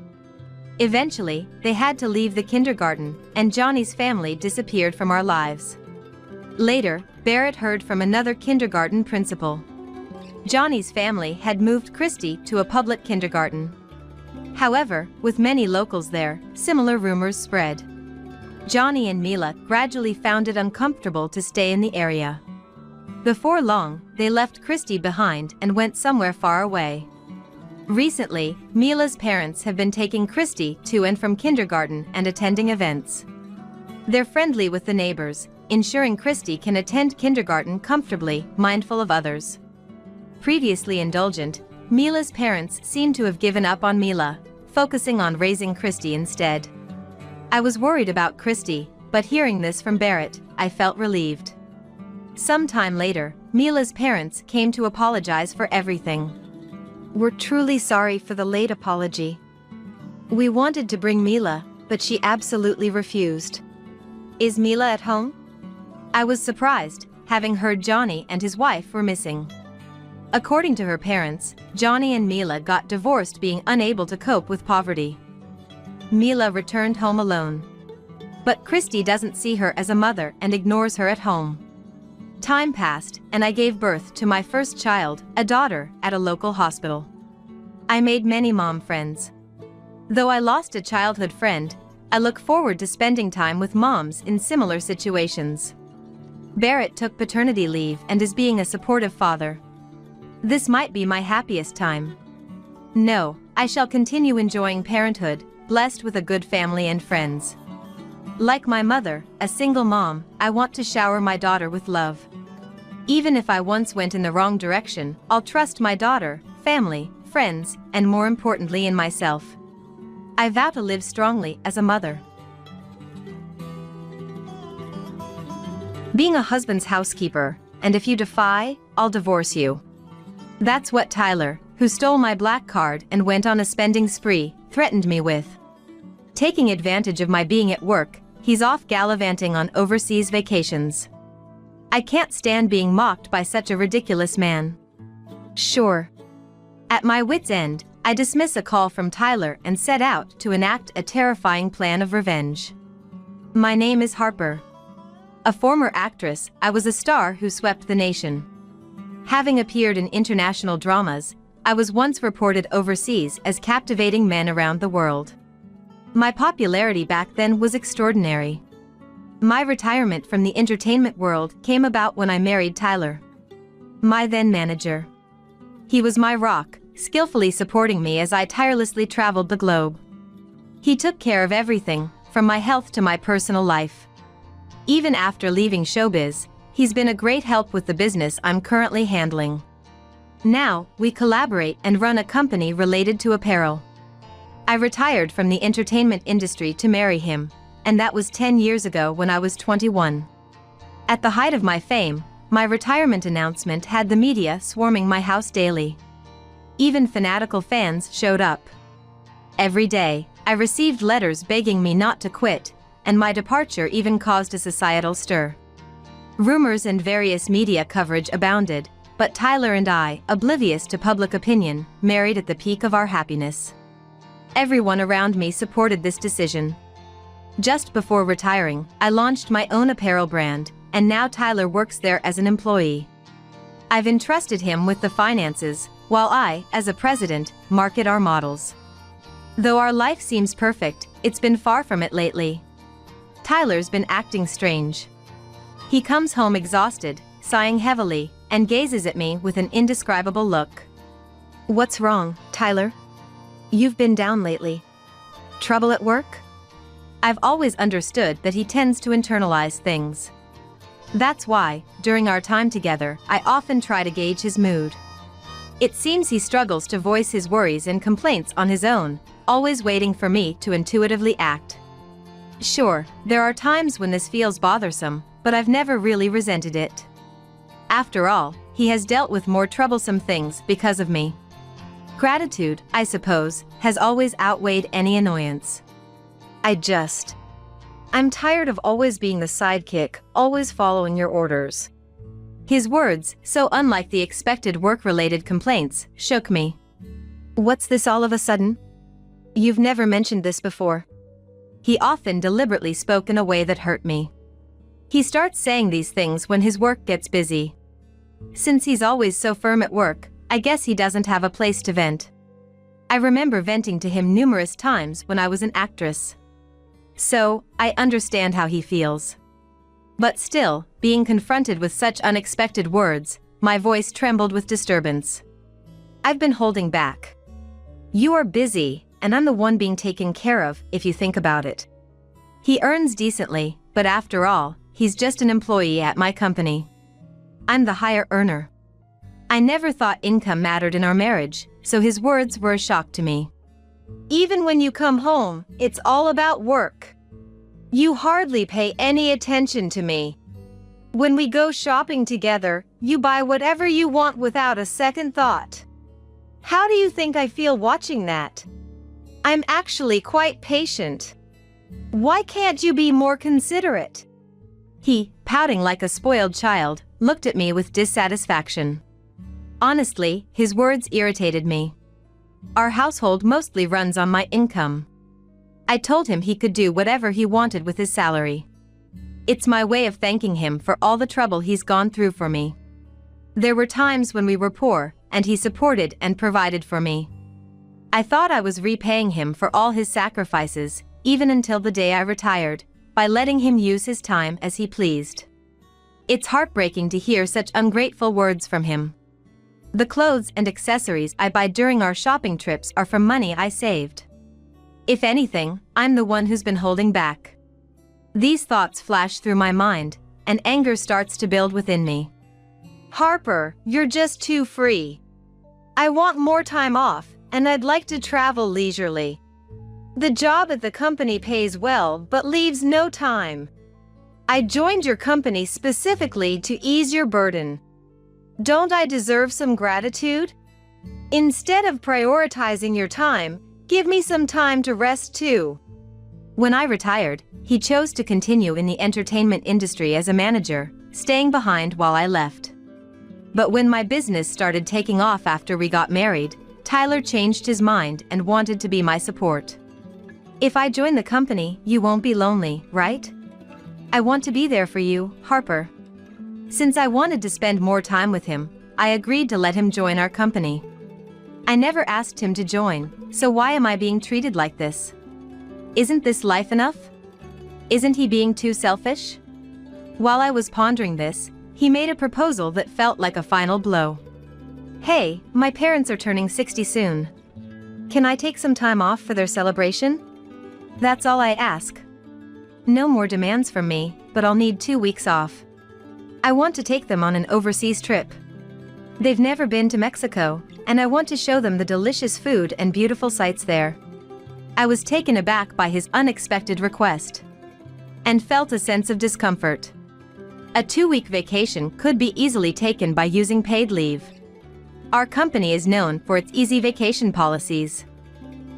Eventually, they had to leave the kindergarten, and Johnny's family disappeared from our lives. Later, Barrett heard from another kindergarten principal. Johnny's family had moved Christy to a public kindergarten. However, with many locals there, similar rumors spread. Johnny and Mila gradually found it uncomfortable to stay in the area. Before long, they left Christy behind and went somewhere far away. Recently, Mila's parents have been taking Christy to and from kindergarten and attending events. They're friendly with the neighbors, ensuring Christy can attend kindergarten comfortably, mindful of others. Previously indulgent, Mila's parents seem to have given up on Mila, focusing on raising Christy instead. I was worried about Christy, but hearing this from Barrett, I felt relieved. Sometime later, Mila's parents came to apologize for everything. "We're truly sorry for the late apology. We wanted to bring Mila, but she absolutely refused." "Is Mila at home?" I was surprised, having heard Johnny and his wife were missing. According to her parents, Johnny and Mila got divorced, being unable to cope with poverty. Mila returned home alone. But Christy doesn't see her as a mother and ignores her at home. Time passed, and I gave birth to my first child, a daughter, at a local hospital. I made many mom friends. Though I lost a childhood friend, I look forward to spending time with moms in similar situations. Barrett took paternity leave and is being a supportive father. This might be my happiest time. No, I shall continue enjoying parenthood, blessed with a good family and friends. Like my mother, a single mom, I want to shower my daughter with love. Even if I once went in the wrong direction, I'll trust my daughter, family, friends, and more importantly in myself. I vow to live strongly as a mother. Being a husband's housekeeper, and if you defy, I'll divorce you. That's what Tyler, who stole my black card and went on a spending spree, threatened me with. Taking advantage of my being at work, he's off gallivanting on overseas vacations. I can't stand being mocked by such a ridiculous man. Sure. At my wit's end, I dismiss a call from Tyler and set out to enact a terrifying plan of revenge. My name is Harper. A former actress, I was a star who swept the nation. Having appeared in international dramas, I was once reported overseas as captivating men around the world. My popularity back then was extraordinary. My retirement from the entertainment world came about when I married Tyler, my then manager. He was my rock, skillfully supporting me as I tirelessly traveled the globe. He took care of everything, from my health to my personal life. Even after leaving showbiz, he's been a great help with the business I'm currently handling. Now, we collaborate and run a company related to apparel. I retired from the entertainment industry to marry him, and that was 10 years ago when I was 21. At the height of my fame, my retirement announcement had the media swarming my house daily. Even fanatical fans showed up. Every day, I received letters begging me not to quit, and my departure even caused a societal stir. Rumors and various media coverage abounded, but Tyler and I, oblivious to public opinion, married at the peak of our happiness. Everyone around me supported this decision. Just before retiring, I launched my own apparel brand, and now Tyler works there as an employee. I've entrusted him with the finances, while I, as a president, market our models. Though our life seems perfect, it's been far from it lately. Tyler's been acting strange. He comes home exhausted, sighing heavily, and gazes at me with an indescribable look. What's wrong, Tyler? You've been down lately. Trouble at work? I've always understood that he tends to internalize things. That's why, during our time together, I often try to gauge his mood. It seems he struggles to voice his worries and complaints on his own, always waiting for me to intuitively act. Sure, there are times when this feels bothersome, but I've never really resented it. After all, he has dealt with more troublesome things because of me. Gratitude, I suppose, has always outweighed any annoyance. I'm tired of always being the sidekick, always following your orders. His words, so unlike the expected work-related complaints, shook me. What's this all of a sudden? You've never mentioned this before. He often deliberately spoke in a way that hurt me. He starts saying these things when his work gets busy. Since he's always so firm at work, I guess he doesn't have a place to vent. I remember venting to him numerous times when I was an actress. So, I understand how he feels. But still, being confronted with such unexpected words, my voice trembled with disturbance. I've been holding back. You are busy, and I'm the one being taken care of, if you think about it. He earns decently, but after all, he's just an employee at my company. I'm the higher earner. I never thought income mattered in our marriage, so his words were a shock to me. Even when you come home, it's all about work. You hardly pay any attention to me. When we go shopping together, you buy whatever you want without a second thought. How do you think I feel watching that? I'm actually quite patient. Why can't you be more considerate? He, pouting like a spoiled child, looked at me with dissatisfaction. Honestly, his words irritated me. Our household mostly runs on my income. I told him he could do whatever he wanted with his salary. It's my way of thanking him for all the trouble he's gone through for me. There were times when we were poor, and he supported and provided for me. I thought I was repaying him for all his sacrifices, even until the day I retired, by letting him use his time as he pleased. It's heartbreaking to hear such ungrateful words from him. The clothes and accessories I buy during our shopping trips are from money I saved. If anything, I'm the one who's been holding back. These thoughts flash through my mind, and anger starts to build within me. Harper, you're just too free. I want more time off, and I'd like to travel leisurely. The job at the company pays well but leaves no time. I joined your company specifically to ease your burden. Don't I deserve some gratitude? Instead of prioritizing your time, give me some time to rest too. When I retired, he chose to continue in the entertainment industry as a manager, staying behind while I left. But when my business started taking off after we got married, Tyler changed his mind and wanted to be my support. If I join the company, you won't be lonely, right? I want to be there for you, Harper. Since I wanted to spend more time with him, I agreed to let him join our company. I never asked him to join, so why am I being treated like this? Isn't this life enough? Isn't he being too selfish? While I was pondering this, he made a proposal that felt like a final blow. Hey, my parents are turning 60 soon. Can I take some time off for their celebration? That's all I ask. No more demands from me, but I'll need 2 weeks off. I want to take them on an overseas trip. They've never been to Mexico, and I want to show them the delicious food and beautiful sights there. I was taken aback by his unexpected request and felt a sense of discomfort. A 2-week vacation could be easily taken by using paid leave. Our company is known for its easy vacation policies.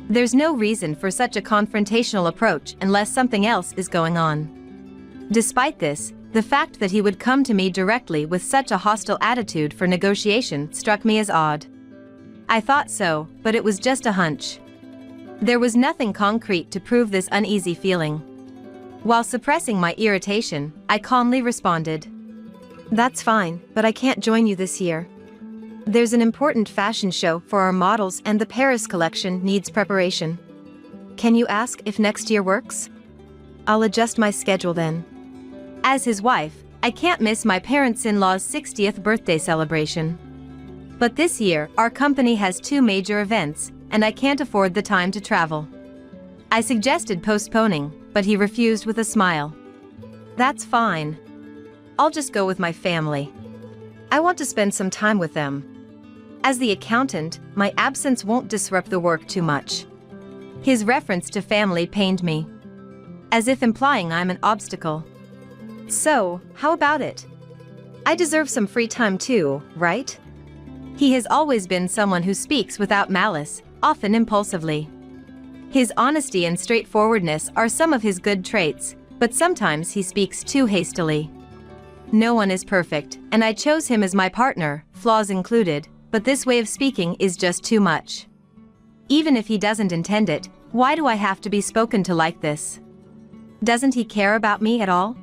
There's no reason for such a confrontational approach unless something else is going on. Despite this, the fact that he would come to me directly with such a hostile attitude for negotiation struck me as odd. I thought so, but it was just a hunch. There was nothing concrete to prove this uneasy feeling. While suppressing my irritation, I calmly responded, "That's fine, but I can't join you this year. There's an important fashion show for our models and the Paris collection needs preparation. Can you ask if next year works? I'll adjust my schedule then." As his wife, I can't miss my parents-in-law's 60th birthday celebration. But this year, our company has 2 major events, and I can't afford the time to travel. I suggested postponing, but he refused with a smile. "That's fine. I'll just go with my family. I want to spend some time with them. As the accountant, my absence won't disrupt the work too much." His reference to family pained me, as if implying I'm an obstacle. So, how about it? I deserve some free time too, right? He has always been someone who speaks without malice, often impulsively. His honesty and straightforwardness are some of his good traits, but sometimes he speaks too hastily. No one is perfect, and I chose him as my partner, flaws included, but this way of speaking is just too much. Even if he doesn't intend it, why do I have to be spoken to like this? Doesn't he care about me at all?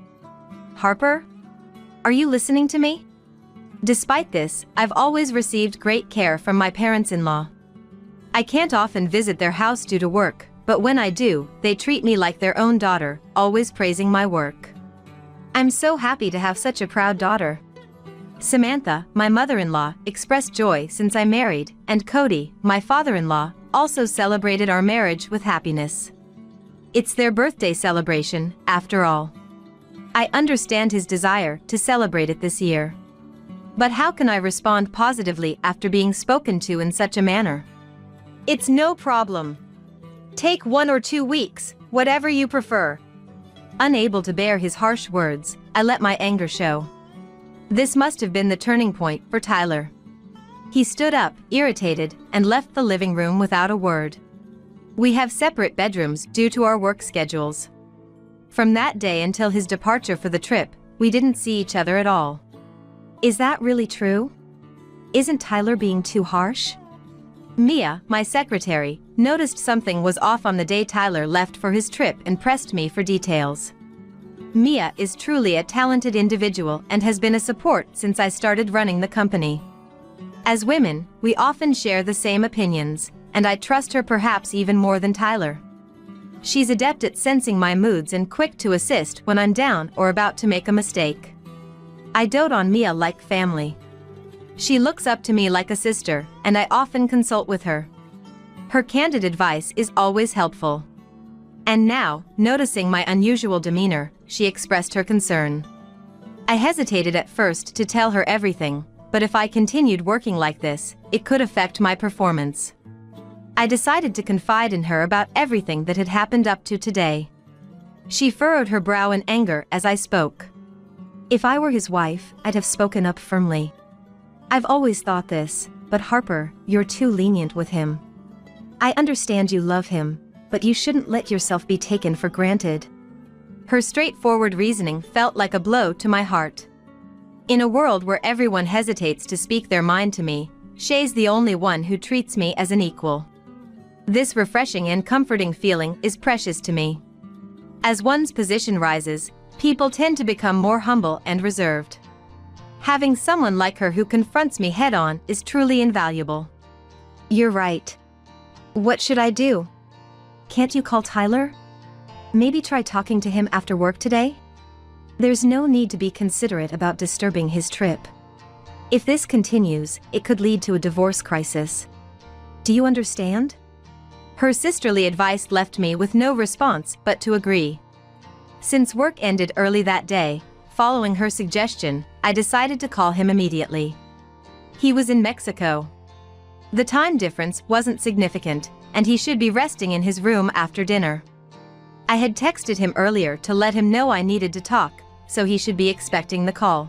Harper? Are you listening to me? Despite this, I've always received great care from my parents-in-law. I can't often visit their house due to work, but when I do, they treat me like their own daughter, always praising my work. I'm so happy to have such a proud daughter. Samantha, my mother-in-law, expressed joy since I married, and Cody, my father-in-law, also celebrated our marriage with happiness. It's their birthday celebration, after all. I understand his desire to celebrate it this year. But how can I respond positively after being spoken to in such a manner? "It's no problem. Take 1 or 2 weeks, whatever you prefer." Unable to bear his harsh words, I let my anger show. This must have been the turning point for Tyler. He stood up, irritated, and left the living room without a word. We have separate bedrooms due to our work schedules. From that day until his departure for the trip, we didn't see each other at all. Is that really true? Isn't Tyler being too harsh? Mia, my secretary, noticed something was off on the day Tyler left for his trip and pressed me for details. Mia is truly a talented individual and has been a support since I started running the company. As women, we often share the same opinions, and I trust her perhaps even more than Tyler. She's adept at sensing my moods and quick to assist when I'm down or about to make a mistake. I dote on Mia like family. She looks up to me like a sister, and I often consult with her. Her candid advice is always helpful. And now, noticing my unusual demeanor, she expressed her concern. I hesitated at first to tell her everything, but if I continued working like this, it could affect my performance. I decided to confide in her about everything that had happened up to today. She furrowed her brow in anger as I spoke. If I were his wife, I'd have spoken up firmly. I've always thought this, but Harper, you're too lenient with him. I understand you love him, but you shouldn't let yourself be taken for granted. Her straightforward reasoning felt like a blow to my heart. In a world where everyone hesitates to speak their mind to me, Shay's the only one who treats me as an equal. This refreshing and comforting feeling is precious to me. As one's position rises, people tend to become more humble and reserved. Having someone like her who confronts me head-on is truly invaluable. You're right. What should I do? Can't you call Tyler? Maybe try talking to him after work today? There's no need to be considerate about disturbing his trip. If this continues, it could lead to a divorce crisis. Do you understand? Her sisterly advice left me with no response but to agree. Since work ended early that day, following her suggestion, I decided to call him immediately. He was in Mexico. The time difference wasn't significant, and he should be resting in his room after dinner. I had texted him earlier to let him know I needed to talk, so he should be expecting the call.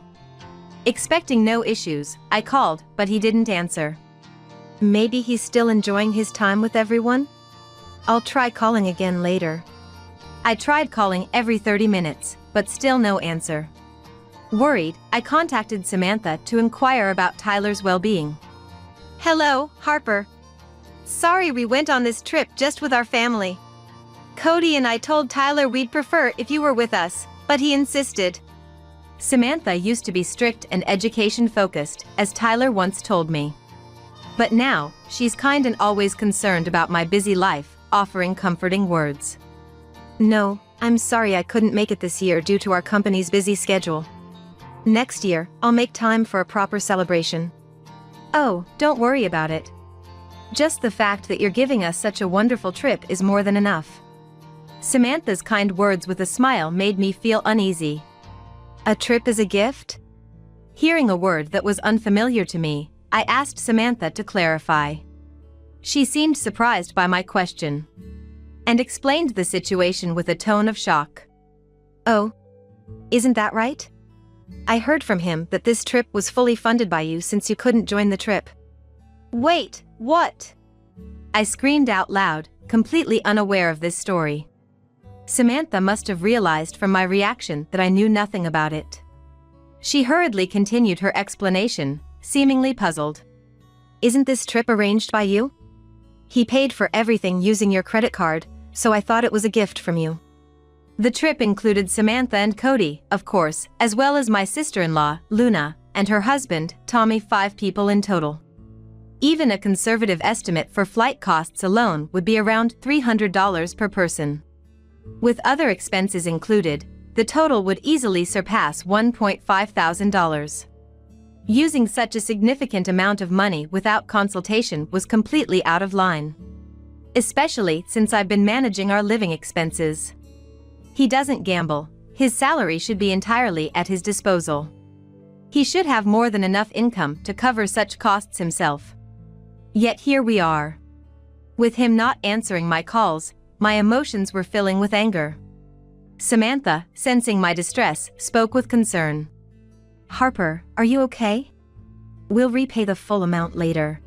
Expecting no issues, I called, but he didn't answer. Maybe he's still enjoying his time with everyone? I'll try calling again later. I tried calling every 30 minutes, but still no answer. Worried, I contacted Samantha to inquire about Tyler's well-being. Hello, Harper. Sorry we went on this trip just with our family. Cody and I told Tyler we'd prefer if you were with us, but he insisted. Samantha used to be strict and education-focused, as Tyler once told me. But now, she's kind and always concerned about my busy life, offering comforting words. No, I'm sorry I couldn't make it this year due to our company's busy schedule. Next year, I'll make time for a proper celebration. Oh, don't worry about it. Just the fact that you're giving us such a wonderful trip is more than enough. Samantha's kind words with a smile made me feel uneasy. A trip is a gift? Hearing a word that was unfamiliar to me, I asked Samantha to clarify. She seemed surprised by my question and explained the situation with a tone of shock. Oh, isn't that right? I heard from him that this trip was fully funded by you since you couldn't join the trip. Wait, what? I screamed out loud, completely unaware of this story. Samantha must have realized from my reaction that I knew nothing about it. She hurriedly continued her explanation, seemingly puzzled. Isn't this trip arranged by you? He paid for everything using your credit card, so I thought it was a gift from you. The trip included Samantha and Cody, of course, as well as my sister-in-law, Luna, and her husband, Tommy. 5 people in total. Even a conservative estimate for flight costs alone would be around $300 per person. With other expenses included, the total would easily surpass $1,500. Using such a significant amount of money without consultation was completely out of line. Especially since I've been managing our living expenses. He doesn't gamble, his salary should be entirely at his disposal. He should have more than enough income to cover such costs himself. Yet here we are. With him not answering my calls, my emotions were filling with anger. Samantha, sensing my distress, spoke with concern. Harper, are you okay? We'll repay the full amount later.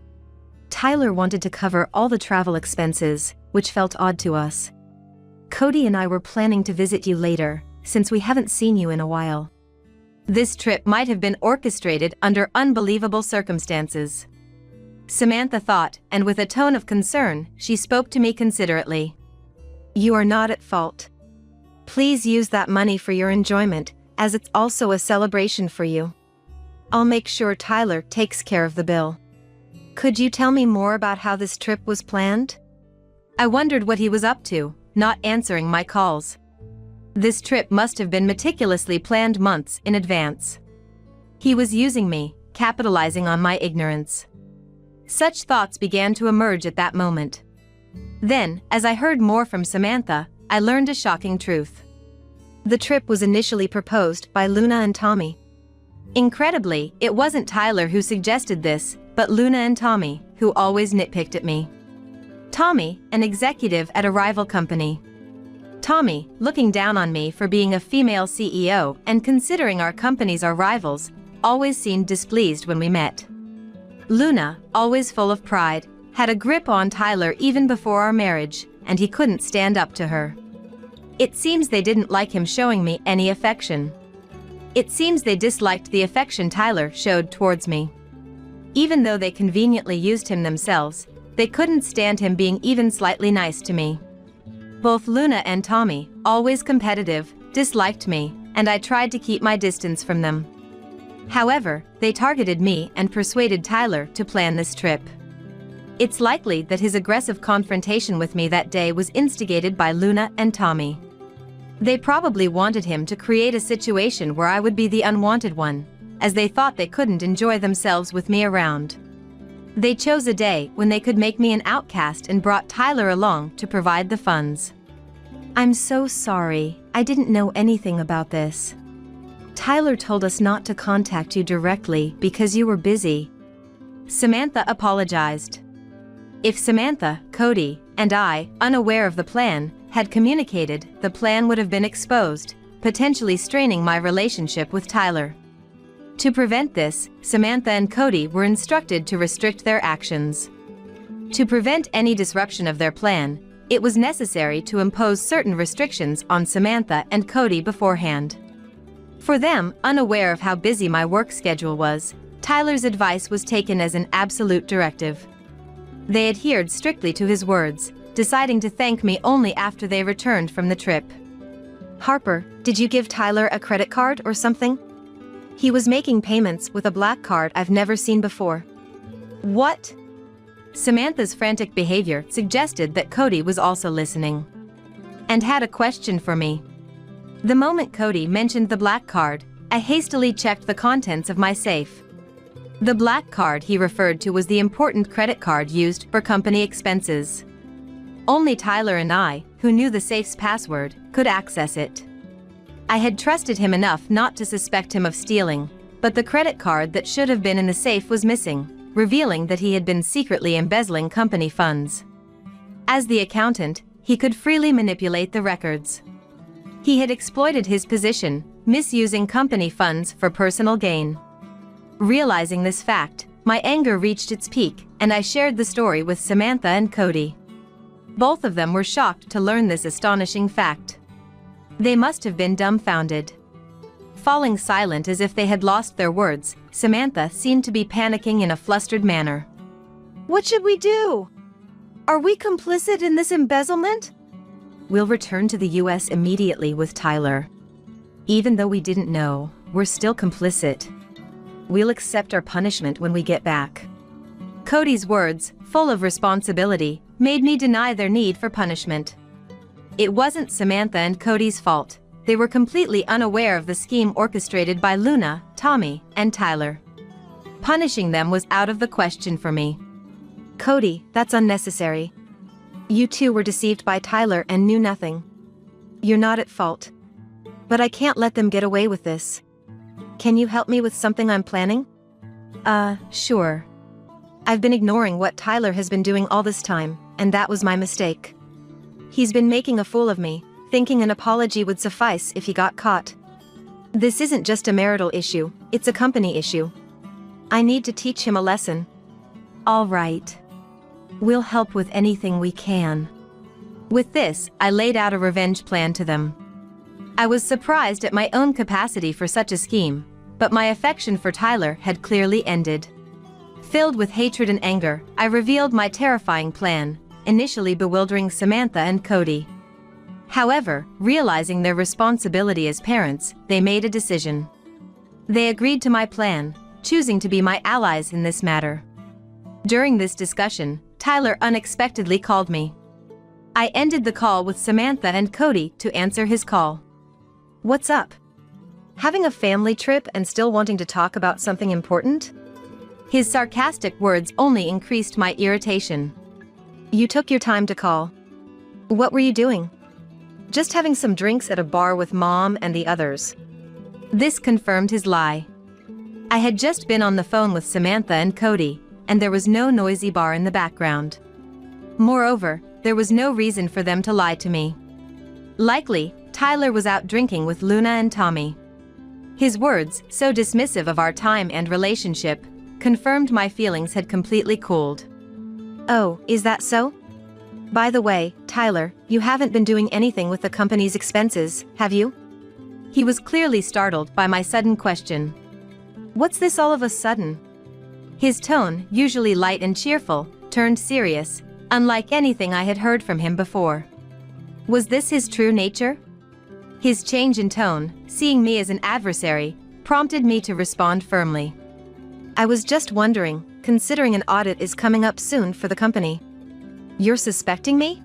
Tyler wanted to cover all the travel expenses, which felt odd to us. Cody and I were planning to visit you later, since we haven't seen you in a while. This trip might have been orchestrated under unbelievable circumstances. Samantha thought, and with a tone of concern, she spoke to me considerately. You are not at fault. Please use that money for your enjoyment, as it's also a celebration for you. I'll make sure Tyler takes care of the bill. Could you tell me more about how this trip was planned? I wondered what he was up to, not answering my calls. This trip must have been meticulously planned months in advance. He was using me, capitalizing on my ignorance. Such thoughts began to emerge at that moment. Then, as I heard more from Samantha, I learned a shocking truth. The trip was initially proposed by Luna and Tommy. Incredibly, it wasn't Tyler who suggested this, but Luna and Tommy, who always nitpicked at me. Tommy, an executive at a rival company. Tommy, looking down on me for being a female CEO and considering our companies our rivals, always seemed displeased when we met. Luna, always full of pride, had a grip on Tyler even before our marriage, and he couldn't stand up to her. It seems they didn't like him showing me any affection. It seems they disliked the affection Tyler showed towards me. Even though they conveniently used him themselves, they couldn't stand him being even slightly nice to me. Both Luna and Tommy, always competitive, disliked me, and I tried to keep my distance from them. However, they targeted me and persuaded Tyler to plan this trip. It's likely that his aggressive confrontation with me that day was instigated by Luna and Tommy. They probably wanted him to create a situation where I would be the unwanted one, as they thought they couldn't enjoy themselves with me around. They chose a day when they could make me an outcast and brought Tyler along to provide the funds. I'm so sorry, I didn't know anything about this. Tyler told us not to contact you directly because you were busy. Samantha apologized. If Samantha, Cody, and I, unaware of the plan, had communicated, the plan would have been exposed, potentially straining my relationship with Tyler. To prevent this, Samantha and Cody were instructed to restrict their actions. To prevent any disruption of their plan, it was necessary to impose certain restrictions on Samantha and Cody beforehand. For them, unaware of how busy my work schedule was, Tyler's advice was taken as an absolute directive. They adhered strictly to his words, deciding to thank me only after they returned from the trip. Harper, did you give Tyler a credit card or something? He was making payments with a black card I've never seen before. What? Samantha's frantic behavior suggested that Cody was also listening and had a question for me. The moment Cody mentioned the black card, I hastily checked the contents of my safe. The black card he referred to was the important credit card used for company expenses. Only Tyler and I, who knew the safe's password, could access it. I had trusted him enough not to suspect him of stealing, but the credit card that should have been in the safe was missing, revealing that he had been secretly embezzling company funds. As the accountant, he could freely manipulate the records. He had exploited his position, misusing company funds for personal gain. Realizing this fact, my anger reached its peak, and I shared the story with Samantha and Cody. Both of them were shocked to learn this astonishing fact. They must have been dumbfounded. Falling silent as if they had lost their words, Samantha seemed to be panicking in a flustered manner. What should we do? Are we complicit in this embezzlement? We'll return to the US immediately with Tyler. Even though we didn't know, we're still complicit. We'll accept our punishment when we get back. Cody's words, full of responsibility, made me deny their need for punishment. It wasn't Samantha and Cody's fault. They were completely unaware of the scheme orchestrated by Luna, Tommy, and Tyler. Punishing them was out of the question for me. Cody, that's unnecessary. You two were deceived by Tyler and knew nothing. You're not at fault. But I can't let them get away with this. Can you help me with something I'm planning? Sure. I've been ignoring what Tyler has been doing all this time, and that was my mistake. He's been making a fool of me, thinking an apology would suffice if he got caught. This isn't just a marital issue, it's a company issue. I need to teach him a lesson. All right. We'll help with anything we can. With this, I laid out a revenge plan to them. I was surprised at my own capacity for such a scheme, but my affection for Tyler had clearly ended. Filled with hatred and anger, I revealed my terrifying plan, initially bewildering Samantha and Cody. However, realizing their responsibility as parents, they made a decision. They agreed to my plan, choosing to be my allies in this matter. During this discussion, Tyler unexpectedly called me. I ended the call with Samantha and Cody to answer his call. What's up? Having a family trip and still wanting to talk about something important? His sarcastic words only increased my irritation. You took your time to call. What were you doing? Just having some drinks at a bar with Mom and the others. This confirmed his lie. I had just been on the phone with Samantha and Cody, and there was no noisy bar in the background. Moreover, there was no reason for them to lie to me. Likely, Tyler was out drinking with Luna and Tommy. His words, so dismissive of our time and relationship, confirmed my feelings had completely cooled. Oh, is that so? By the way, Tyler, you haven't been doing anything with the company's expenses, have you? He was clearly startled by my sudden question. "What's this all of a sudden?" His tone, usually light and cheerful, turned serious, unlike anything I had heard from him before. Was this his true nature? His change in tone, seeing me as an adversary, prompted me to respond firmly. "I was just wondering, considering an audit is coming up soon for the company. You're suspecting me?"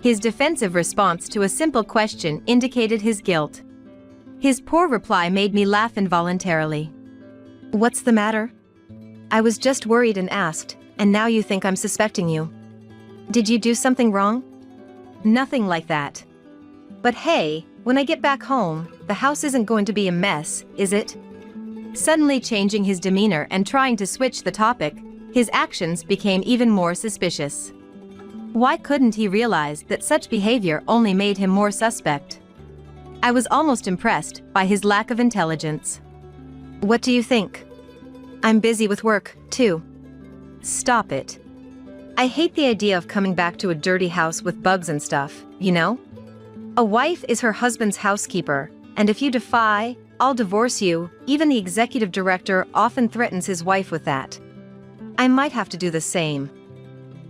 His defensive response to a simple question indicated his guilt. His poor reply made me laugh involuntarily. "What's the matter?" "I was just worried and asked, and now you think I'm suspecting you. Did you do something wrong?" "Nothing like that. But hey, when I get back home, the house isn't going to be a mess, is it?" Suddenly changing his demeanor and trying to switch the topic, his actions became even more suspicious. Why couldn't he realize that such behavior only made him more suspect? I was almost impressed by his lack of intelligence. "What do you think?" "I'm busy with work, too." "Stop it. I hate the idea of coming back to a dirty house with bugs and stuff, you know? A wife is her husband's housekeeper, and if you defy, I'll divorce you. Even the executive director often threatens his wife with that. I might have to do the same.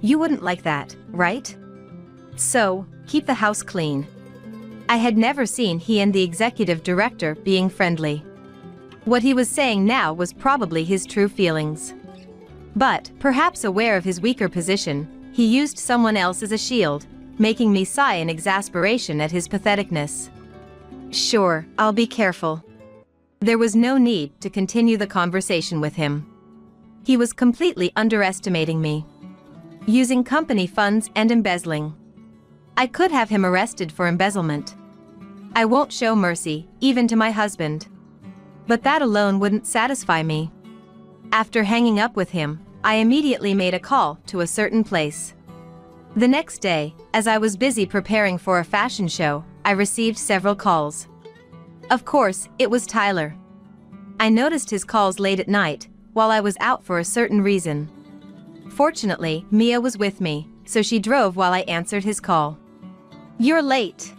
You wouldn't like that, right? So, keep the house clean." I had never seen he and the executive director being friendly. What he was saying now was probably his true feelings. But, perhaps aware of his weaker position, he used someone else as a shield, making me sigh in exasperation at his patheticness. "Sure, I'll be careful." There was no need to continue the conversation with him. He was completely underestimating me. Using company funds and embezzling. I could have him arrested for embezzlement. I won't show mercy, even to my husband. But that alone wouldn't satisfy me. After hanging up with him, I immediately made a call to a certain place. The next day, as I was busy preparing for a fashion show, I received several calls. Of course, it was Tyler. I noticed his calls late at night, while I was out for a certain reason. Fortunately, Mia was with me, so she drove while I answered his call. "You're late.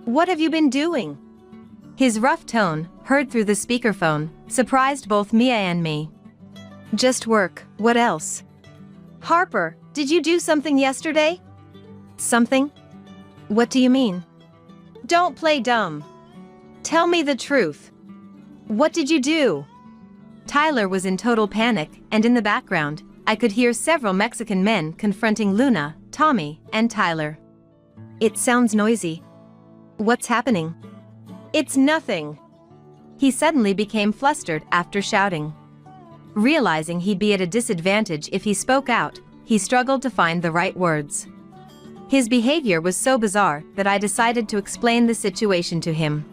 What have you been doing?" His rough tone, heard through the speakerphone, surprised both Mia and me. "Just work, what else?" "Harper, did you do something yesterday?" "Something? What do you mean?" "Don't play dumb. Tell me the truth. What did you do?" Tyler was in total panic, and in the background, I could hear several Mexican men confronting Luna, Tommy, and Tyler. "It sounds noisy. What's happening?" "It's nothing." He suddenly became flustered after shouting. Realizing he'd be at a disadvantage if he spoke out, he struggled to find the right words. His behavior was so bizarre that I decided to explain the situation to him.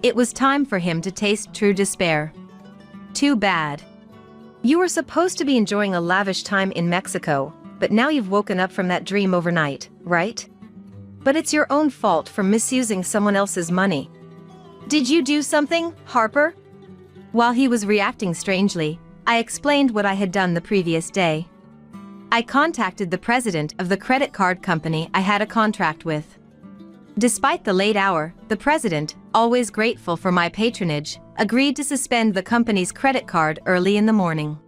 It was time for him to taste true despair. "Too bad. You were supposed to be enjoying a lavish time in Mexico, but now you've woken up from that dream overnight, right? But it's your own fault for misusing someone else's money." "Did you do something, Harper?" While he was reacting strangely, I explained what I had done the previous day. I contacted the president of the credit card company I had a contract with. Despite the late hour, the president, always grateful for my patronage, agreed to suspend the company's credit card early in the morning.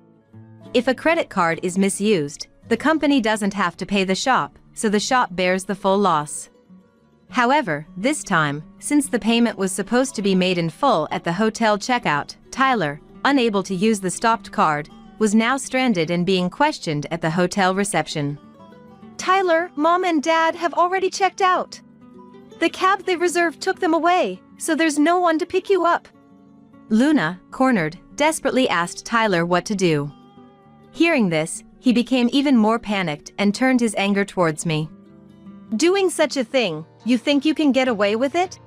If a credit card is misused, the company doesn't have to pay the shop, so the shop bears the full loss. However, this time, since the payment was supposed to be made in full at the hotel checkout, Tyler, unable to use the stopped card, was now stranded and being questioned at the hotel reception. "Tyler, Mom and Dad have already checked out. The cab they reserved took them away, so there's no one to pick you up." Luna, cornered, desperately asked Tyler what to do. Hearing this, he became even more panicked and turned his anger towards me. "Doing such a thing, you think you can get away with it?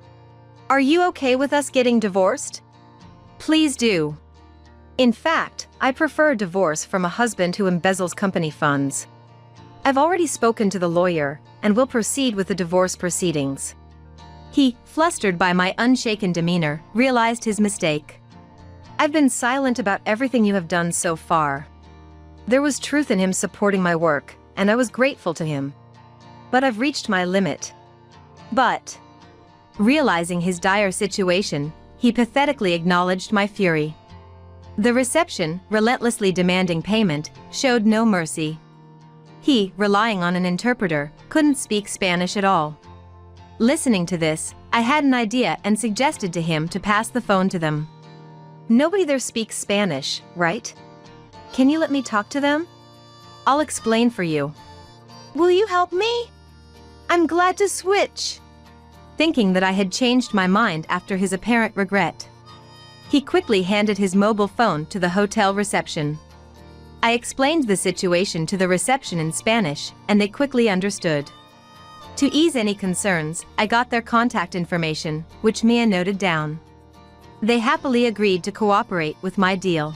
Are you okay with us getting divorced?" "Please do. In fact, I prefer divorce from a husband who embezzles company funds. I've already spoken to the lawyer, and will proceed with the divorce proceedings." He, flustered by my unshaken demeanor, realized his mistake. "I've been silent about everything you have done so far. There was truth in him supporting my work, and I was grateful to him. But I've reached my limit." "But Realizing his dire situation, he pathetically acknowledged my fury. The reception, relentlessly demanding payment, showed no mercy. He, relying on an interpreter, couldn't speak Spanish at all. Listening to this, I had an idea and suggested to him to pass the phone to them. Nobody there speaks Spanish, right? Can you let me talk to them? I'll explain for you. Will you help me? I'm glad to switch. Thinking that I had changed my mind after his apparent regret, he quickly handed his mobile phone to the hotel reception. I explained the situation to the reception in Spanish, and they quickly understood. To ease any concerns, I got their contact information, which Mia noted down. They happily agreed to cooperate with my deal.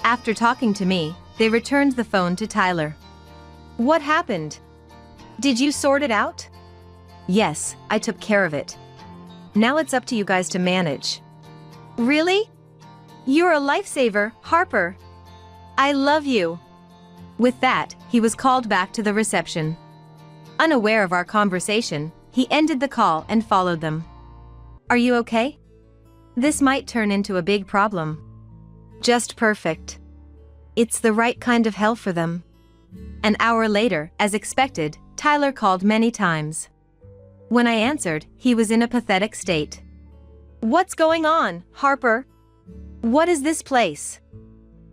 After talking to me, they returned the phone to Tyler. What happened? Did you sort it out? Yes, I took care of it. Now it's up to you guys to manage. Really? You're a lifesaver, Harper. I love you. With that, he was called back to the reception. Unaware of our conversation, he ended the call and followed them. Are you okay? This might turn into a big problem. Just perfect. It's the right kind of hell for them. An hour later, as expected, Tyler called many times. When I answered, he was in a pathetic state. What's going on, Harper? What is this place?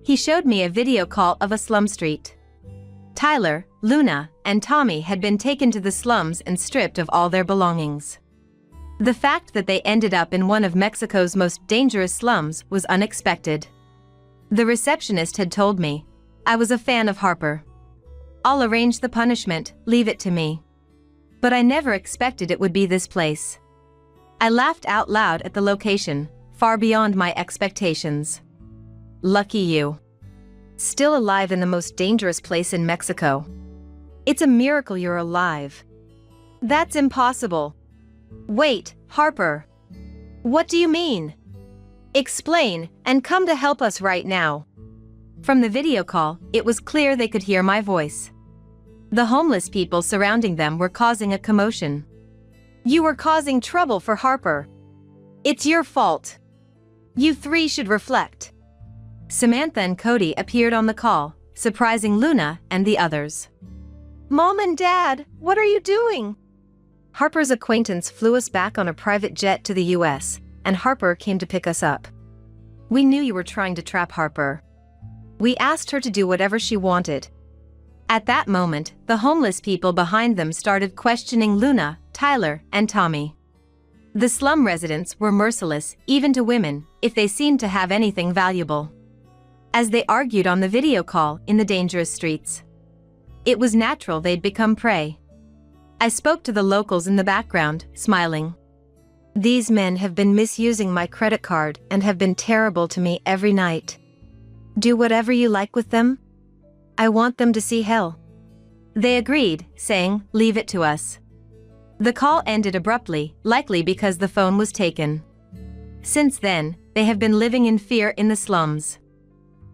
He showed me a video call of a slum street. Tyler, Luna, and Tommy had been taken to the slums and stripped of all their belongings. The fact that they ended up in one of Mexico's most dangerous slums was unexpected. The receptionist had told me. I was a fan of Harper. I'll arrange the punishment, leave it to me. But I never expected it would be this place. I laughed out loud at the location, far beyond my expectations. Lucky you. Still alive in the most dangerous place in Mexico. It's a miracle you're alive. That's impossible. Wait, Harper. What do you mean? Explain, and come to help us right now. From the video call, it was clear they could hear my voice. The homeless people surrounding them were causing a commotion. You were causing trouble for Harper. It's your fault. You three should reflect. Samantha and Cody appeared on the call, surprising Luna and the others. Mom and Dad, what are you doing? Harper's acquaintance flew us back on a private jet to the US, and Harper came to pick us up. We knew you were trying to trap Harper. We asked her to do whatever she wanted. At that moment, the homeless people behind them started questioning Luna, Tyler, and Tommy. The slum residents were merciless, even to women, if they seemed to have anything valuable. As they argued on the video call in the dangerous streets, it was natural they'd become prey. I spoke to the locals in the background, smiling. These men have been misusing my credit card and have been terrible to me every night. Do whatever you like with them. I want them to see hell. They agreed, saying, leave it to us. The call ended abruptly, likely because the phone was taken. Since then, they have been living in fear in the slums.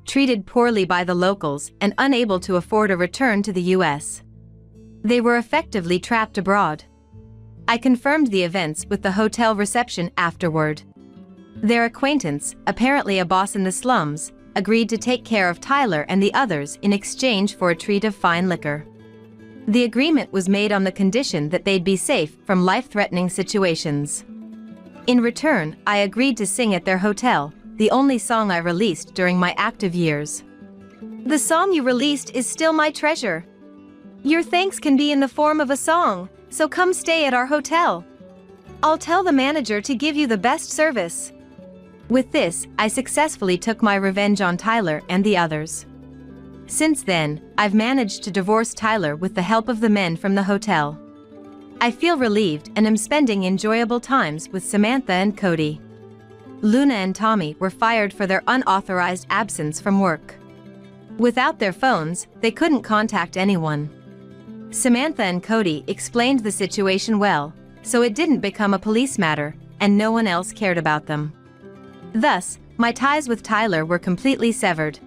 Treated poorly by the locals and unable to afford a return to the US. They were effectively trapped abroad. I confirmed the events with the hotel reception afterward. Their acquaintance, apparently a boss in the slums, agreed to take care of Tyler and the others in exchange for a treat of fine liquor. The agreement was made on the condition that they'd be safe from life-threatening situations. In return, I agreed to sing at their hotel, the only song I released during my active years. The song you released is still my treasure. Your thanks can be in the form of a song, so come stay at our hotel. I'll tell the manager to give you the best service. With this, I successfully took my revenge on Tyler and the others. Since then, I've managed to divorce Tyler with the help of the men from the hotel. I feel relieved and am spending enjoyable times with Samantha and Cody. Luna and Tommy were fired for their unauthorized absence from work. Without their phones, they couldn't contact anyone. Samantha and Cody explained the situation well, so it didn't become a police matter, and no one else cared about them. Thus, my ties with Tyler were completely severed.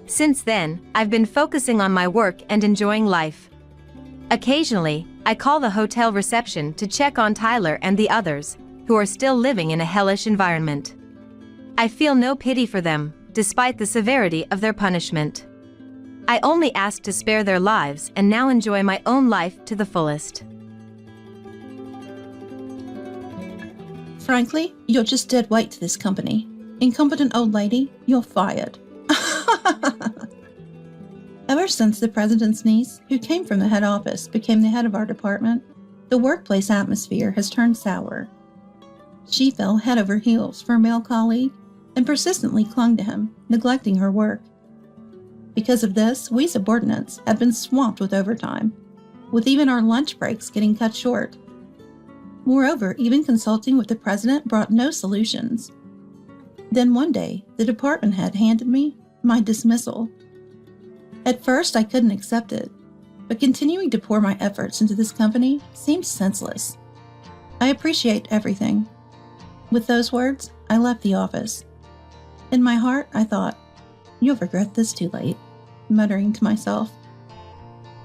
Since then, I've been focusing on my work and enjoying life. Occasionally, I call the hotel reception to check on Tyler and the others, who are still living in a hellish environment. I feel no pity for them, despite the severity of their punishment. I only asked to spare their lives and now enjoy my own life to the fullest. Frankly, you're just dead weight to this company. Incompetent old lady, you're fired. Ever since the president's niece, who came from the head office, became the head of our department, the workplace atmosphere has turned sour. She fell head over heels for a male colleague and persistently clung to him, neglecting her work. Because of this, we subordinates have been swamped with overtime, with even our lunch breaks getting cut short. Moreover, even consulting with the president brought no solutions. Then one day, the department head handed me my dismissal. At first, I couldn't accept it, but continuing to pour my efforts into this company seemed senseless. I appreciate everything. With those words, I left the office. In my heart, I thought, you'll regret this too late, muttering to myself.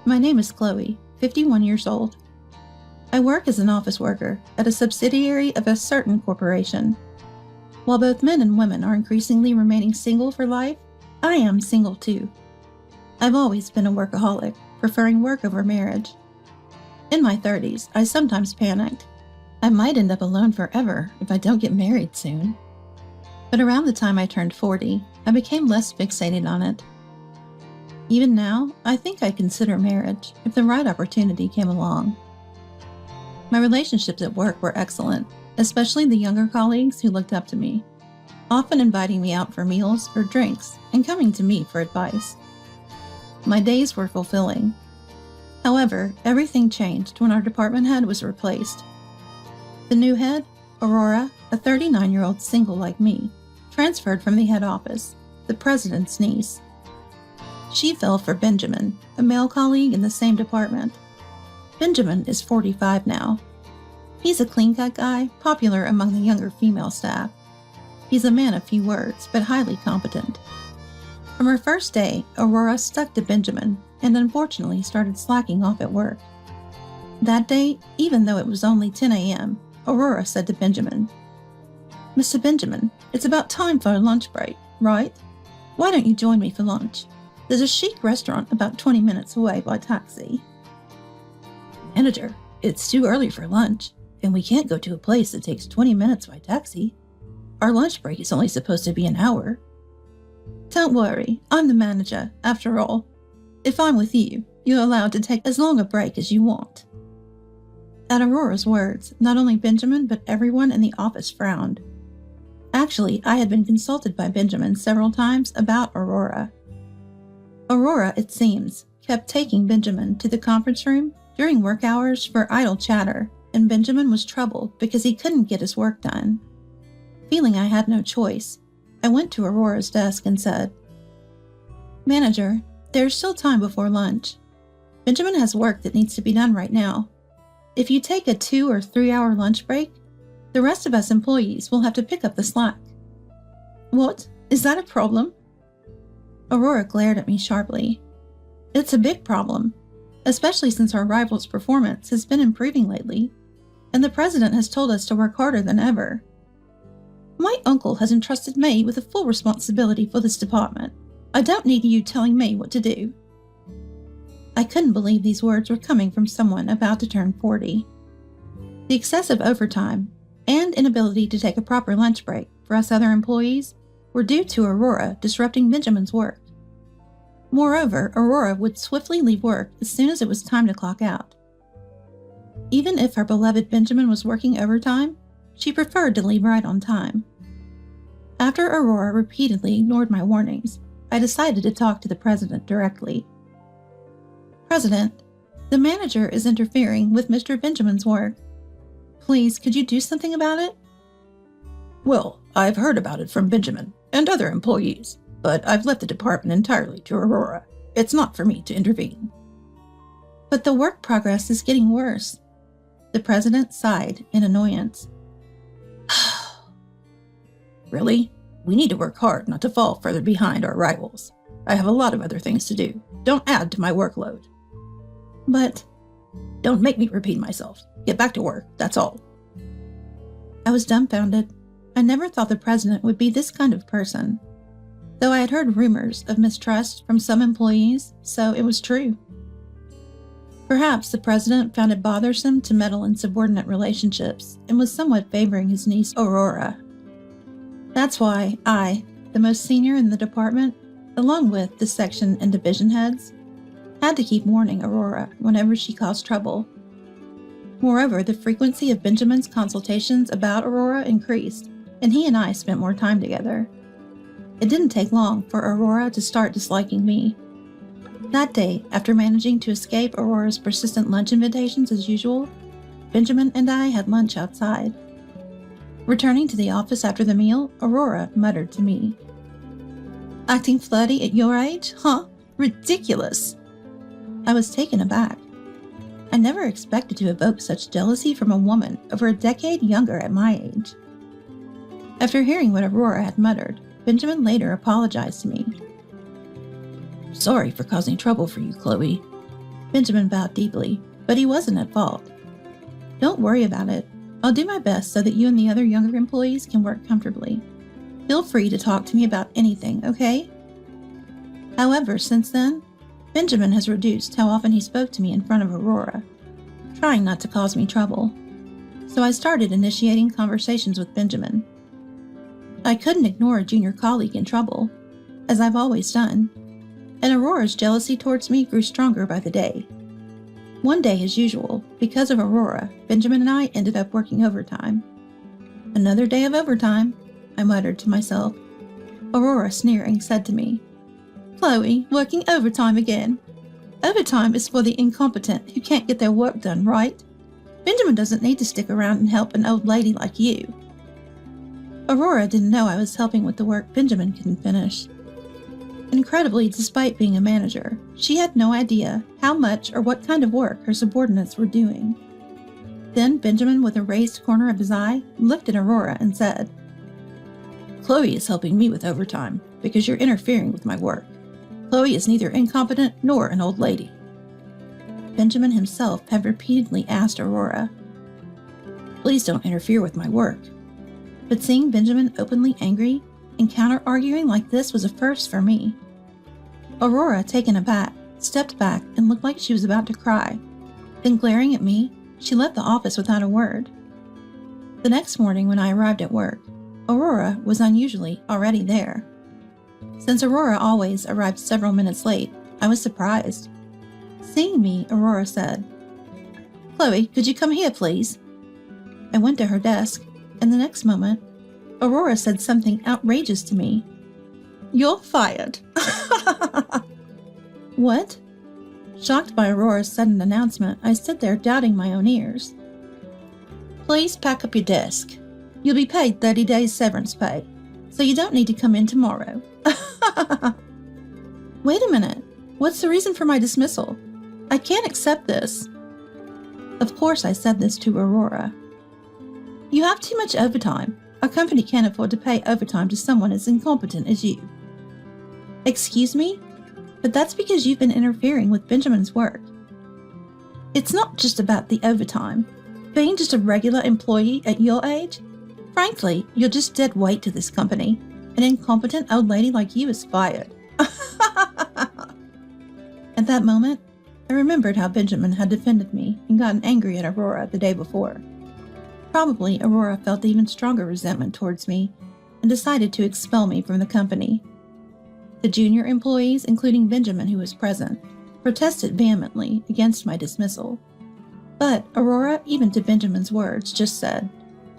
My name is Chloe, 51 years old. I work as an office worker at a subsidiary of a certain corporation. While both men and women are increasingly remaining single for life, I am single too. I've always been a workaholic, preferring work over marriage. In my 30s, I sometimes panicked. I might end up alone forever if I don't get married soon. But around the time I turned 40, I became less fixated on it. Even now, I think I'd consider marriage if the right opportunity came along. My relationships at work were excellent, especially the younger colleagues who looked up to me, often inviting me out for meals or drinks and coming to me for advice. My days were fulfilling. However, everything changed when our department head was replaced. The new head, Aurora, a 39-year-old single like me, transferred from the head office, the president's niece. She fell for Benjamin, a male colleague in the same department. Benjamin is 45 now. He's a clean-cut guy, popular among the younger female staff. He's a man of few words, but highly competent. From her first day, Aurora stuck to Benjamin and unfortunately started slacking off at work. That day, even though it was only 10 a.m., Aurora said to Benjamin, "Mr. Benjamin, it's about time for a lunch break, right? Why don't you join me for lunch? There's a chic restaurant about 20 minutes away by taxi." "Manager, it's too early for lunch, and we can't go to a place that takes 20 minutes by taxi. Our lunch break is only supposed to be an hour." "Don't worry, I'm the manager, after all. If I'm with you, you're allowed to take as long a break as you want." At Aurora's words, not only Benjamin but everyone in the office frowned. Actually, I had been consulted by Benjamin several times about Aurora. Aurora, it seems, kept taking Benjamin to the conference room during work hours for idle chatter, and Benjamin was troubled because he couldn't get his work done. Feeling I had no choice, I went to Aurora's desk and said, "Manager, there's still time before lunch. Benjamin has work that needs to be done right now. If you take a 2 or 3 hour lunch break, the rest of us employees will have to pick up the slack." "What? Is that a problem?" Aurora glared at me sharply. "It's a big problem, especially since our rival's performance has been improving lately, and the president has told us to work harder than ever. My uncle has entrusted me with the full responsibility for this department. I don't need you telling me what to do." I couldn't believe these words were coming from someone about to turn 40. The excessive overtime and inability to take a proper lunch break for us other employees were due to Aurora disrupting Benjamin's work. Moreover, Aurora would swiftly leave work as soon as it was time to clock out. Even if our beloved Benjamin was working overtime, she preferred to leave right on time. After Aurora repeatedly ignored my warnings, I decided to talk to the president directly. "President, the manager is interfering with Mr. Benjamin's work. Please, could you do something about it?" "Well, I've heard about it from Benjamin and other employees, but I've left the department entirely to Aurora. It's not for me to intervene." "But the work progress is getting worse." The president sighed in annoyance. "Really? We need to work hard not to fall further behind our rivals. I have a lot of other things to do. Don't add to my workload." "But Don't make me repeat myself. Get back to work, that's all. I was dumbfounded. I never thought the president would be this kind of person. Though I had heard rumors of mistrust from some employees, so it was true. Perhaps the president found it bothersome to meddle in subordinate relationships and was somewhat favoring his niece Aurora. That's why I, the most senior in the department, along with the section and division heads, had to keep warning Aurora whenever she caused trouble. Moreover, the frequency of Benjamin's consultations about Aurora increased, and he and I spent more time together. It didn't take long for Aurora to start disliking me. That day, after managing to escape Aurora's persistent lunch invitations as usual, Benjamin and I had lunch outside. Returning to the office after the meal, Aurora muttered to me, "Acting flirty at your age? Huh? Ridiculous!" I was taken aback. I never expected to evoke such jealousy from a woman over a decade younger at my age. After hearing what Aurora had muttered, Benjamin later apologized to me. "Sorry for causing trouble for you, Chloe." Benjamin bowed deeply, but he wasn't at fault. "Don't worry about it. I'll do my best so that you and the other younger employees can work comfortably. Feel free to talk to me about anything, okay?" However, since then, Benjamin has reduced how often he spoke to me in front of Aurora, trying not to cause me trouble. So I started initiating conversations with Benjamin. I couldn't ignore a junior colleague in trouble, as I've always done, and Aurora's jealousy towards me grew stronger by the day. One day, as usual, because of Aurora, Benjamin and I ended up working overtime. "Another day of overtime," I muttered to myself. Aurora, sneering, said to me, "Chloe, working overtime again. Overtime is for the incompetent who can't get their work done, right? Benjamin doesn't need to stick around and help an old lady like you." Aurora didn't know I was helping with the work Benjamin couldn't finish. Incredibly, despite being a manager, she had no idea how much or what kind of work her subordinates were doing. Then Benjamin, with a raised corner of his eye, looked at Aurora and said, "Chloe is helping me with overtime because you're interfering with my work. Chloe is neither incompetent nor an old lady." Benjamin himself had repeatedly asked Aurora, "Please don't interfere with my work." But seeing Benjamin openly angry and counter-arguing like this was a first for me. Aurora, taken aback, stepped back and looked like she was about to cry. Then glaring at me, she left the office without a word. The next morning when I arrived at work, Aurora was unusually already there. Since Aurora always arrived several minutes late, I was surprised. Seeing me, Aurora said, "Chloe, could you come here, please?" I went to her desk, and the next moment, Aurora said something outrageous to me. "You're fired." What? Shocked by Aurora's sudden announcement, I stood there doubting my own ears. "Please pack up your desk. You'll be paid 30 days severance pay, so you don't need to come in tomorrow." Wait a minute. What's the reason for my dismissal? I can't accept this. Of course I said this to Aurora. "You have too much overtime. Our company can't afford to pay overtime to someone as incompetent as you." "Excuse me? But that's because you've been interfering with Benjamin's work." "It's not just about the overtime. Being just a regular employee at your age? Frankly, you're just dead weight to this company. An incompetent old lady like you is fired." At that moment, I remembered how Benjamin had defended me and gotten angry at Aurora the day before. Probably Aurora felt even stronger resentment towards me and decided to expel me from the company. The junior employees, including Benjamin, who was present, protested vehemently against my dismissal. But Aurora, even to Benjamin's words, just said,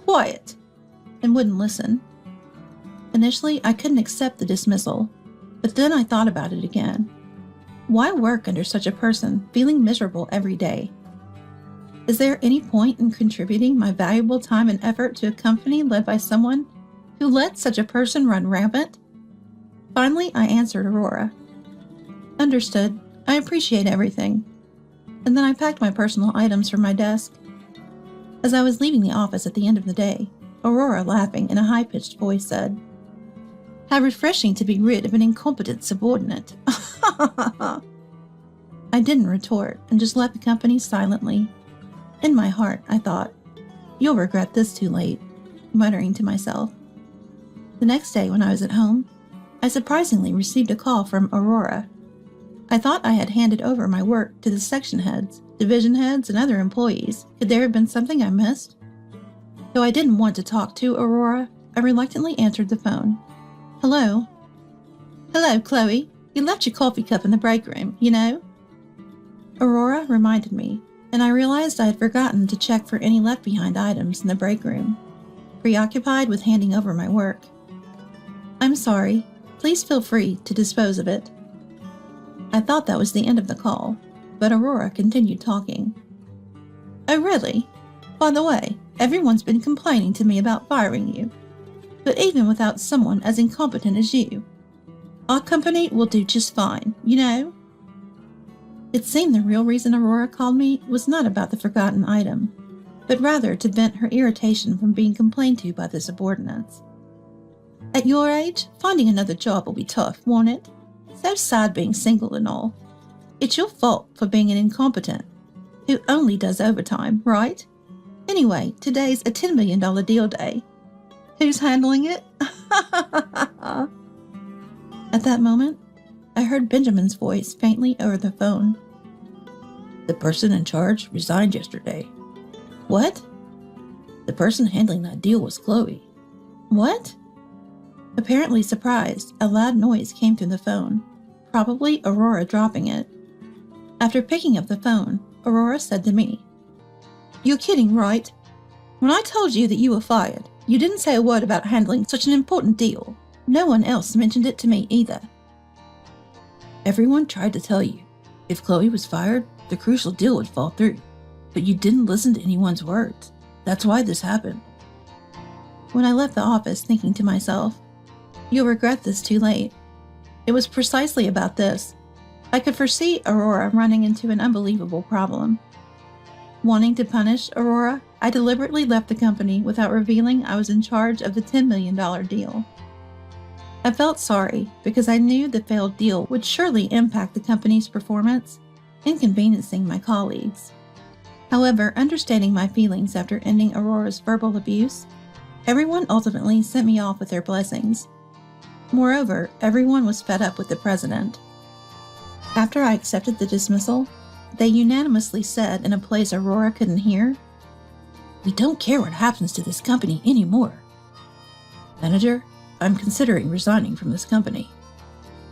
"Quiet," and wouldn't listen. Initially, I couldn't accept the dismissal, but then I thought about it again. Why work under such a person, feeling miserable every day? Is there any point in contributing my valuable time and effort to a company led by someone who let such a person run rampant? Finally, I answered Aurora. "Understood. I appreciate everything." And then I packed my personal items from my desk. As I was leaving the office at the end of the day, Aurora, laughing in a high-pitched voice, said, "How refreshing to be rid of an incompetent subordinate." I didn't retort and just left the company silently. In my heart, I thought, "You'll regret this too late," muttering to myself. The next day when I was at home, I surprisingly received a call from Aurora. I thought I had handed over my work to the section heads, division heads, and other employees. Could there have been something I missed? Though I didn't want to talk to Aurora, I reluctantly answered the phone. "Hello?" "Hello, Chloe. You left your coffee cup in the break room, you know?" Aurora reminded me, and I realized I had forgotten to check for any left-behind items in the break room, preoccupied with handing over my work. "I'm sorry. Please feel free to dispose of it." I thought that was the end of the call, but Aurora continued talking. "Oh, really? By the way, everyone's been complaining to me about firing you. But even without someone as incompetent as you, our company will do just fine, you know?" It seemed the real reason Aurora called me was not about the forgotten item, but rather to vent her irritation from being complained to by the subordinates. "At your age, finding another job will be tough, won't it? So sad being single and all. It's your fault for being an incompetent who only does overtime, right? Anyway, today's a $10 million deal day. Who's handling it?" At that moment, I heard Benjamin's voice faintly over the phone. "The person in charge resigned yesterday." "What?" "The person handling that deal was Chloe." "What?" Apparently surprised, a loud noise came through the phone, probably Aurora dropping it. After picking up the phone, Aurora said to me, "You're kidding, right? When I told you that you were fired, you didn't say a word about handling such an important deal. No one else mentioned it to me either." "Everyone tried to tell you. If Chloe was fired, the crucial deal would fall through. But you didn't listen to anyone's words. That's why this happened." When I left the office thinking to myself, "You'll regret this too late," it was precisely about this. I could foresee Aurora running into an unbelievable problem. Wanting to punish Aurora, I deliberately left the company without revealing I was in charge of the $10 million deal. I felt sorry because I knew the failed deal would surely impact the company's performance, inconveniencing my colleagues. However, understanding my feelings after ending Aurora's verbal abuse, everyone ultimately sent me off with their blessings. Moreover, everyone was fed up with the president. After I accepted the dismissal, they unanimously said in a place Aurora couldn't hear, "We don't care what happens to this company anymore. Manager, I'm considering resigning from this company."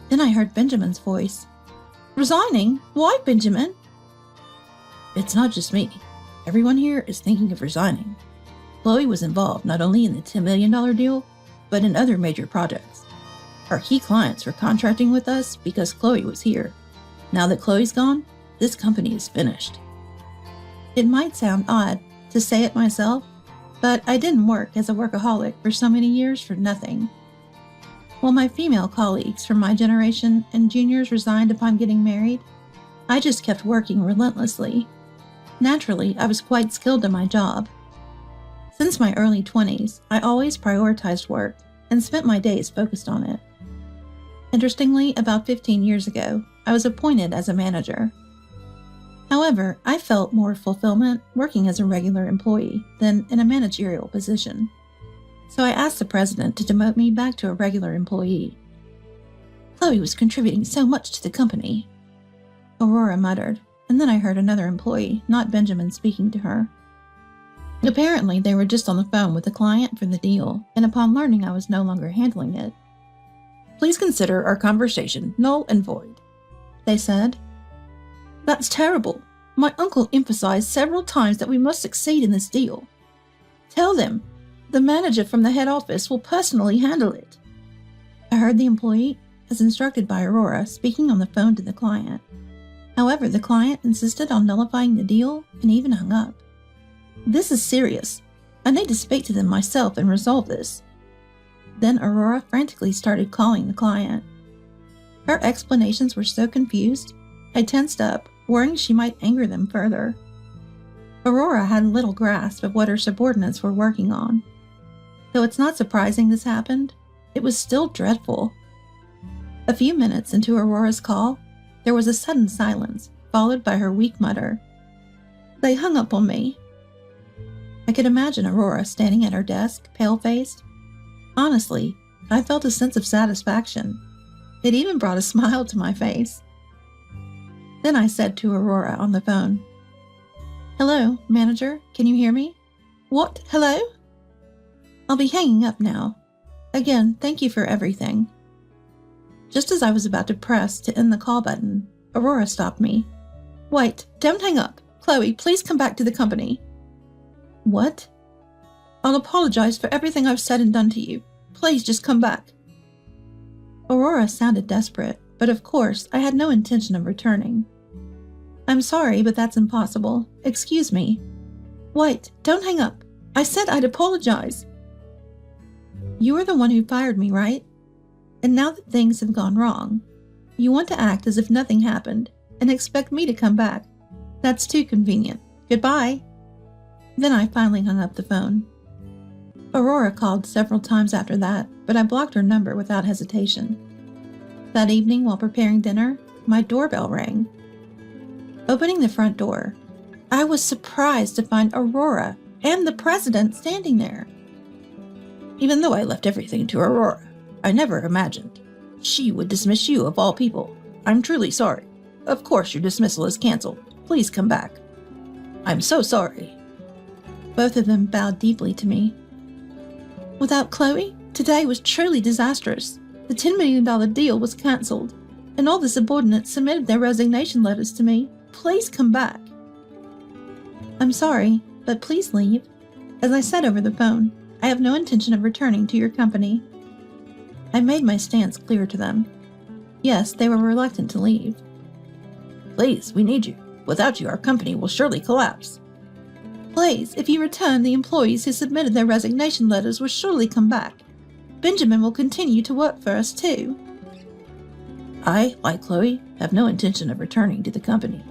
Then I heard Benjamin's voice. "Resigning? Why, Benjamin?" "It's not just me. Everyone here is thinking of resigning. Chloe was involved not only in the $10 million deal, but in other major projects. Our key clients were contracting with us because Chloe was here. Now that Chloe's gone, this company is finished." It might sound odd to say it myself, but I didn't work as a workaholic for so many years for nothing. While my female colleagues from my generation and juniors resigned upon getting married, I just kept working relentlessly. Naturally, I was quite skilled in my job. Since my early 20s, I always prioritized work and spent my days focused on it. Interestingly, about 15 years ago, I was appointed as a manager. However, I felt more fulfillment working as a regular employee than in a managerial position. So I asked the president to demote me back to a regular employee. "Chloe was contributing so much to the company," Aurora muttered, and then I heard another employee, not Benjamin, speaking to her. Apparently, they were just on the phone with the client for the deal, and upon learning I was no longer handling it, "Please consider our conversation null and void," they said. "That's terrible. My uncle emphasized several times that we must succeed in this deal. Tell them the manager from the head office will personally handle it." I heard the employee, as instructed by Aurora, speaking on the phone to the client. However, the client insisted on nullifying the deal and even hung up. "This is serious. I need to speak to them myself and resolve this." Then Aurora frantically started calling the client. Her explanations were so confused, I tensed up, worrying she might anger them further. Aurora had little grasp of what her subordinates were working on. Though it's not surprising this happened, it was still dreadful. A few minutes into Aurora's call, there was a sudden silence, followed by her weak mutter, "They hung up on me." I could imagine Aurora standing at her desk, pale-faced. Honestly, I felt a sense of satisfaction. It even brought a smile to my face. Then I said to Aurora on the phone, "Hello, manager, can you hear me?" "What? Hello?" "I'll be hanging up now. Again, thank you for everything." Just as I was about to press to end the call button, Aurora stopped me. "Wait, don't hang up. Chloe, please come back to the company." "What?" "I'll apologize for everything I've said and done to you. Please just come back." Aurora sounded desperate, but of course I had no intention of returning. "I'm sorry, but that's impossible. Excuse me." "Wait, don't hang up. I said I'd apologize." "You are the one who fired me, right? And now that things have gone wrong, you want to act as if nothing happened and expect me to come back. That's too convenient. Goodbye." Then I finally hung up the phone. Aurora called several times after that, but I blocked her number without hesitation. That evening, while preparing dinner, my doorbell rang. Opening the front door, I was surprised to find Aurora and the president standing there. "Even though I left everything to Aurora, I never imagined she would dismiss you of all people. I'm truly sorry. Of course your dismissal is canceled. Please come back." "I'm so sorry." Both of them bowed deeply to me. "Without Chloe, today was truly disastrous. The $10 million deal was cancelled, and all the subordinates submitted their resignation letters to me. Please come back." "I'm sorry, but please leave. As I said over the phone, I have no intention of returning to your company." I made my stance clear to them. Yes, they were reluctant to leave. "Please, we need you. Without you, our company will surely collapse." "Please, if you return, the employees who submitted their resignation letters will surely come back. Benjamin will continue to work for us too." "I, like Chloe, have no intention of returning to the company."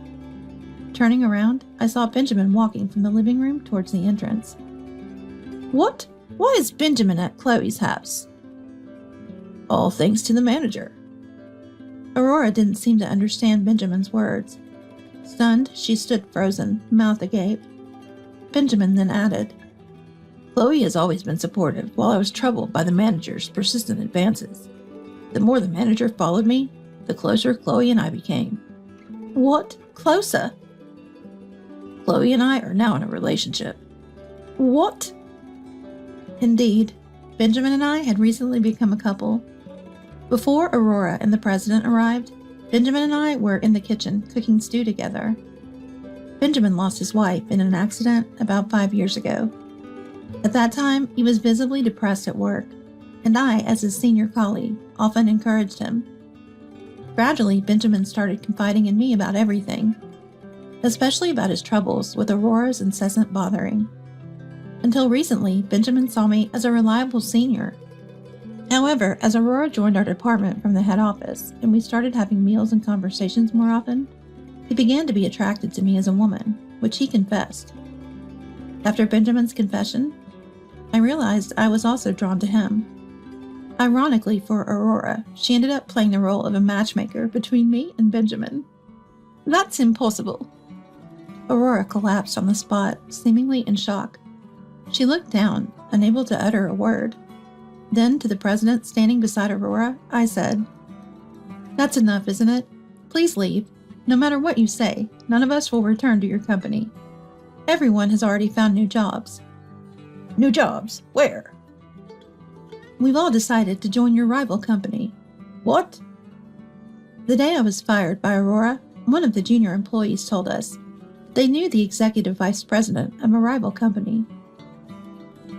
Turning around, I saw Benjamin walking from the living room towards the entrance. "What? Why is Benjamin at Chloe's house?" "All thanks to the manager." Aurora didn't seem to understand Benjamin's words. Stunned, she stood frozen, mouth agape. Benjamin then added, "Chloe has always been supportive while I was troubled by the manager's persistent advances. The more the manager followed me, the closer Chloe and I became." "What? Closer?" "Chloe and I are now in a relationship." "What?" Indeed, Benjamin and I had recently become a couple. Before Aurora and the president arrived, Benjamin and I were in the kitchen cooking stew together. Benjamin lost his wife in an accident about 5 years ago. At that time, he was visibly depressed at work, and I, as his senior colleague, often encouraged him. Gradually, Benjamin started confiding in me about everything, especially about his troubles with Aurora's incessant bothering. Until recently, Benjamin saw me as a reliable senior. However, as Aurora joined our department from the head office and we started having meals and conversations more often, he began to be attracted to me as a woman, which he confessed. After Benjamin's confession, I realized I was also drawn to him. Ironically for Aurora, she ended up playing the role of a matchmaker between me and Benjamin. "That's impossible." Aurora collapsed on the spot, seemingly in shock. She looked down, unable to utter a word. Then, to the president standing beside Aurora, I said, "That's enough, isn't it? Please leave. No matter what you say, none of us will return to your company. Everyone has already found new jobs." "New jobs? Where?" "We've all decided to join your rival company." "What?" The day I was fired by Aurora, one of the junior employees told us they knew the executive vice president of a rival company.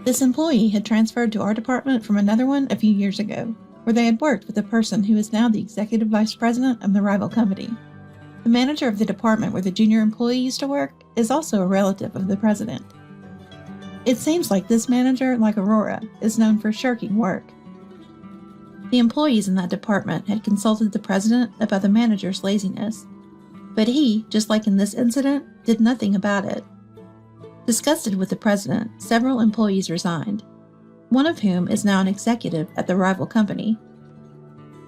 This employee had transferred to our department from another one a few years ago, where they had worked with the person who is now the executive vice president of the rival company. The manager of the department where the junior employee used to work is also a relative of the president. It seems like this manager, like Aurora, is known for shirking work. The employees in that department had consulted the president about the manager's laziness, but he, just like in this incident, did nothing about it. Disgusted with the president, several employees resigned, one of whom is now an executive at the rival company.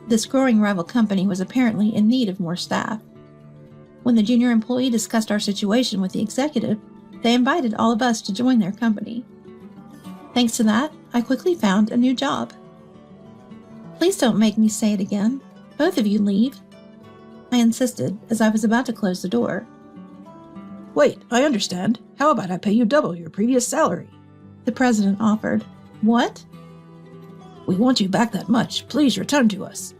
This growing rival company was apparently in need of more staff. When the junior employee discussed our situation with the executive, they invited all of us to join their company. Thanks to that, I quickly found a new job. Please don't make me say it again. Both of you leave. I insisted as I was about to close the door. Wait, I understand. How about I pay you double your previous salary? The president offered. What? We want you back that much. Please return to us.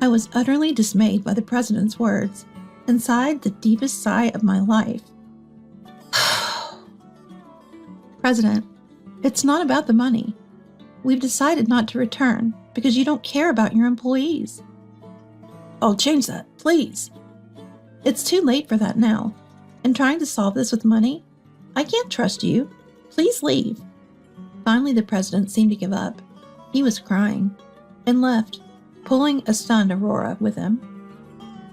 I was utterly dismayed by the president's words and sighed the deepest sigh of my life. President, it's not about the money. We've decided not to return because you don't care about your employees. I'll change that, please. It's too late for that now. And trying to solve this with money? I can't trust you. Please leave. Finally, the president seemed to give up. He was crying and left, pulling a stunned Aurora with him.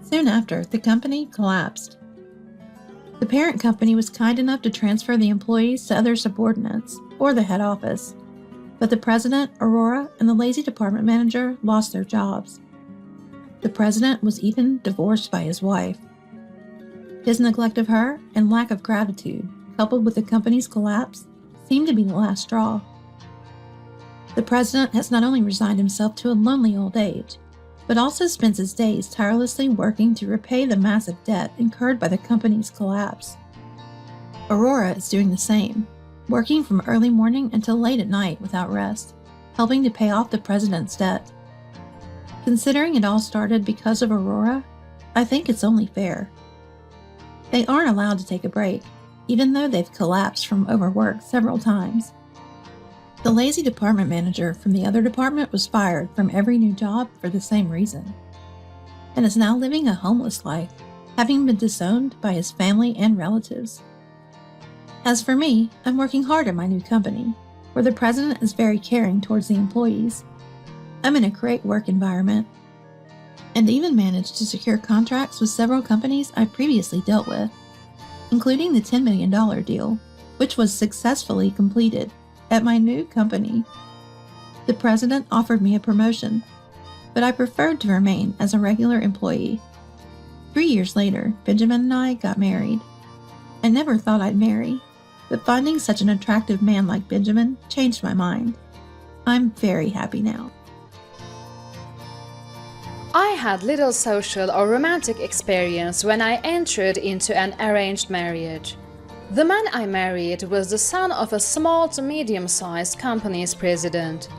Soon after, the company collapsed. The parent company was kind enough to transfer the employees to other subordinates or the head office, but the president, Aurora, and the lazy department manager lost their jobs. The president was even divorced by his wife. His neglect of her and lack of gratitude, coupled with the company's collapse, seemed to be the last straw. The president has not only resigned himself to a lonely old age, but also spends his days tirelessly working to repay the massive debt incurred by the company's collapse. Aurora is doing the same, working from early morning until late at night without rest, helping to pay off the president's debt. Considering it all started because of Aurora, I think it's only fair. They aren't allowed to take a break, even though they've collapsed from overwork several times. The lazy department manager from the other department was fired from every new job for the same reason, and is now living a homeless life, having been disowned by his family and relatives. As for me, I'm working hard at my new company, where the president is very caring towards the employees. I'm in a great work environment, and even managed to secure contracts with several companies I previously dealt with, including the $10 million deal, which was successfully completed at my new company. The president offered me a promotion, but I preferred to remain as a regular employee. 3 years later, Benjamin and I got married. I never thought I'd marry, but finding such an attractive man like Benjamin changed my mind. I'm very happy now. I had little social or romantic experience when I entered into an arranged marriage. The man I married was the son of a small to medium-sized company's president.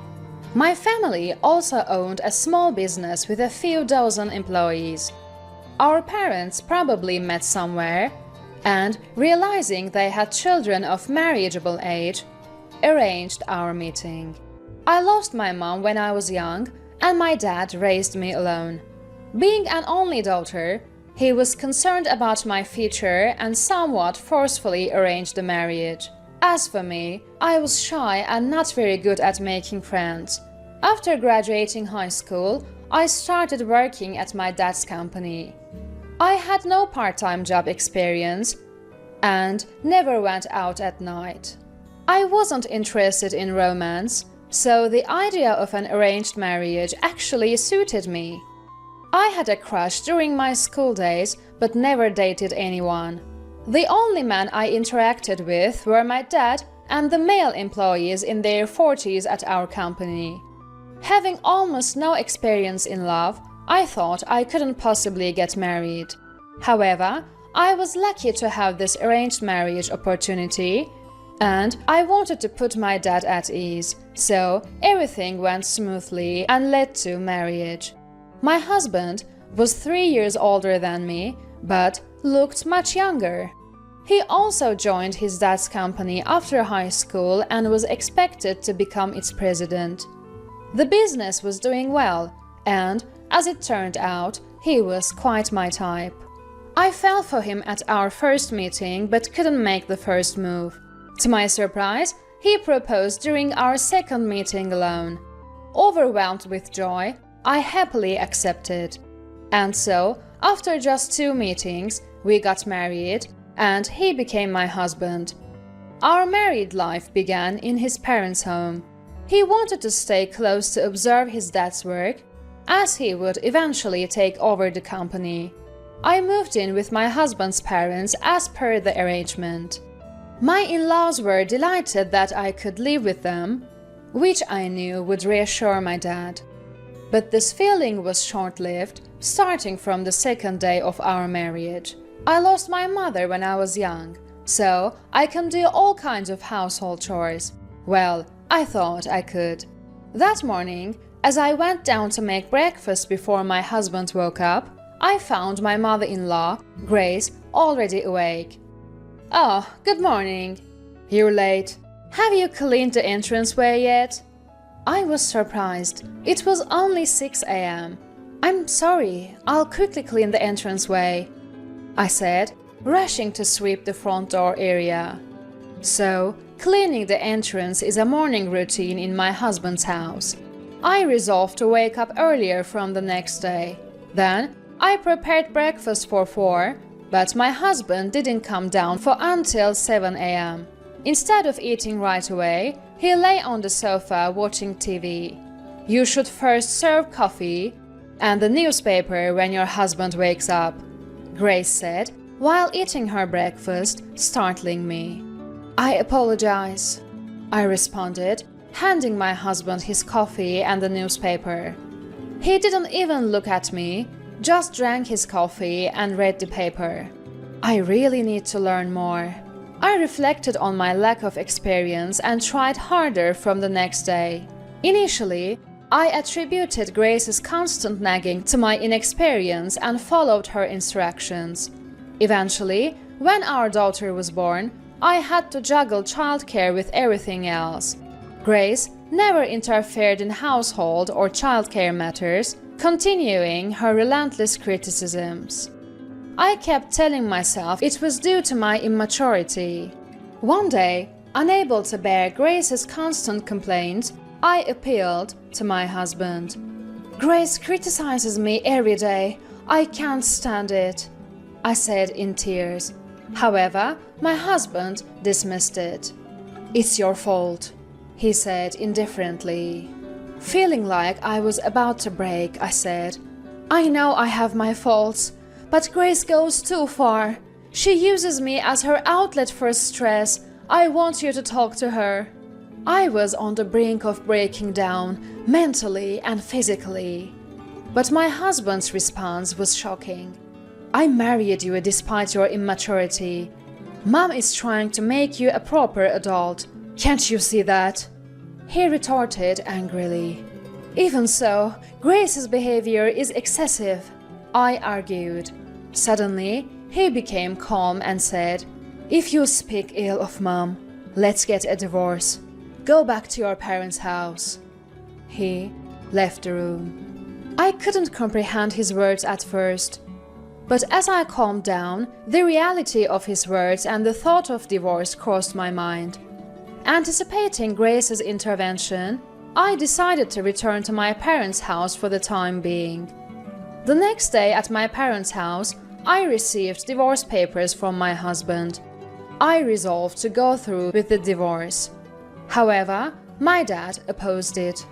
My family also owned a small business with a few dozen employees. Our parents probably met somewhere and, realizing they had children of marriageable age, arranged our meeting. I lost my mom when I was young, and my dad raised me alone. Being an only daughter, he was concerned about my future and somewhat forcefully arranged the marriage. As for me, I was shy and not very good at making friends. After graduating high school, I started working at my dad's company. I had no part-time job experience and never went out at night. I wasn't interested in romance, so the idea of an arranged marriage actually suited me. I had a crush during my school days, but never dated anyone. The only men I interacted with were my dad and the male employees in their 40s at our company. Having almost no experience in love, I thought I couldn't possibly get married. However, I was lucky to have this arranged marriage opportunity, and I wanted to put my dad at ease, so everything went smoothly and led to marriage. My husband was 3 years older than me, but looked much younger. He also joined his dad's company after high school and was expected to become its president. The business was doing well, and, as it turned out, he was quite my type. I fell for him at our first meeting but couldn't make the first move. To my surprise, he proposed during our second meeting alone. Overwhelmed with joy, I happily accepted. And so, after just 2 meetings, we got married, and he became my husband. Our married life began in his parents' home. He wanted to stay close to observe his dad's work, as he would eventually take over the company. I moved in with my husband's parents as per the arrangement. My in-laws were delighted that I could live with them, which I knew would reassure my dad. But this feeling was short-lived, starting from the second day of our marriage. I lost my mother when I was young, so I can do all kinds of household chores. Well, I thought I could. That morning, as I went down to make breakfast before my husband woke up, I found my mother-in-law, Grace, already awake. "Oh, good morning. You're late. Have you cleaned the entranceway yet?" I was surprised. It was only 6 a.m. "I'm sorry, I'll quickly clean the entranceway," I said, rushing to sweep the front door area. So, cleaning the entrance is a morning routine in my husband's house. I resolved to wake up earlier from the next day. Then, I prepared breakfast for 4, but my husband didn't come down for until 7 a.m. Instead of eating right away, he lay on the sofa watching TV. "You should first serve coffee and the newspaper when your husband wakes up," Grace said while eating her breakfast, startling me. "I apologize," I responded, handing my husband his coffee and the newspaper. He didn't even look at me, just drank his coffee and read the paper. I really need to learn more. I reflected on my lack of experience and tried harder from the next day. Initially, I attributed Grace's constant nagging to my inexperience and followed her instructions. Eventually, when our daughter was born, I had to juggle childcare with everything else. Grace never interfered in household or childcare matters, continuing her relentless criticisms. I kept telling myself it was due to my immaturity. One day, unable to bear Grace's constant complaints, I appealed to my husband. "Grace criticizes me every day. I can't stand it," I said in tears. However, my husband dismissed it. "It's your fault," he said indifferently. Feeling like I was about to break, I said, "I know I have my faults, but Grace goes too far. She uses me as her outlet for stress. I want you to talk to her." I was on the brink of breaking down, mentally and physically. But my husband's response was shocking. "I married you despite your immaturity. Mom is trying to make you a proper adult. Can't you see that?" he retorted angrily. "Even so, Grace's behavior is excessive," I argued. Suddenly, he became calm and said, "If you speak ill of Mom, let's get a divorce. Go back to your parents' house." He left the room. I couldn't comprehend his words at first. But as I calmed down, the reality of his words and the thought of divorce crossed my mind. Anticipating Grace's intervention, I decided to return to my parents' house for the time being. The next day at my parents' house, I received divorce papers from my husband. I resolved to go through with the divorce. However, my dad opposed it.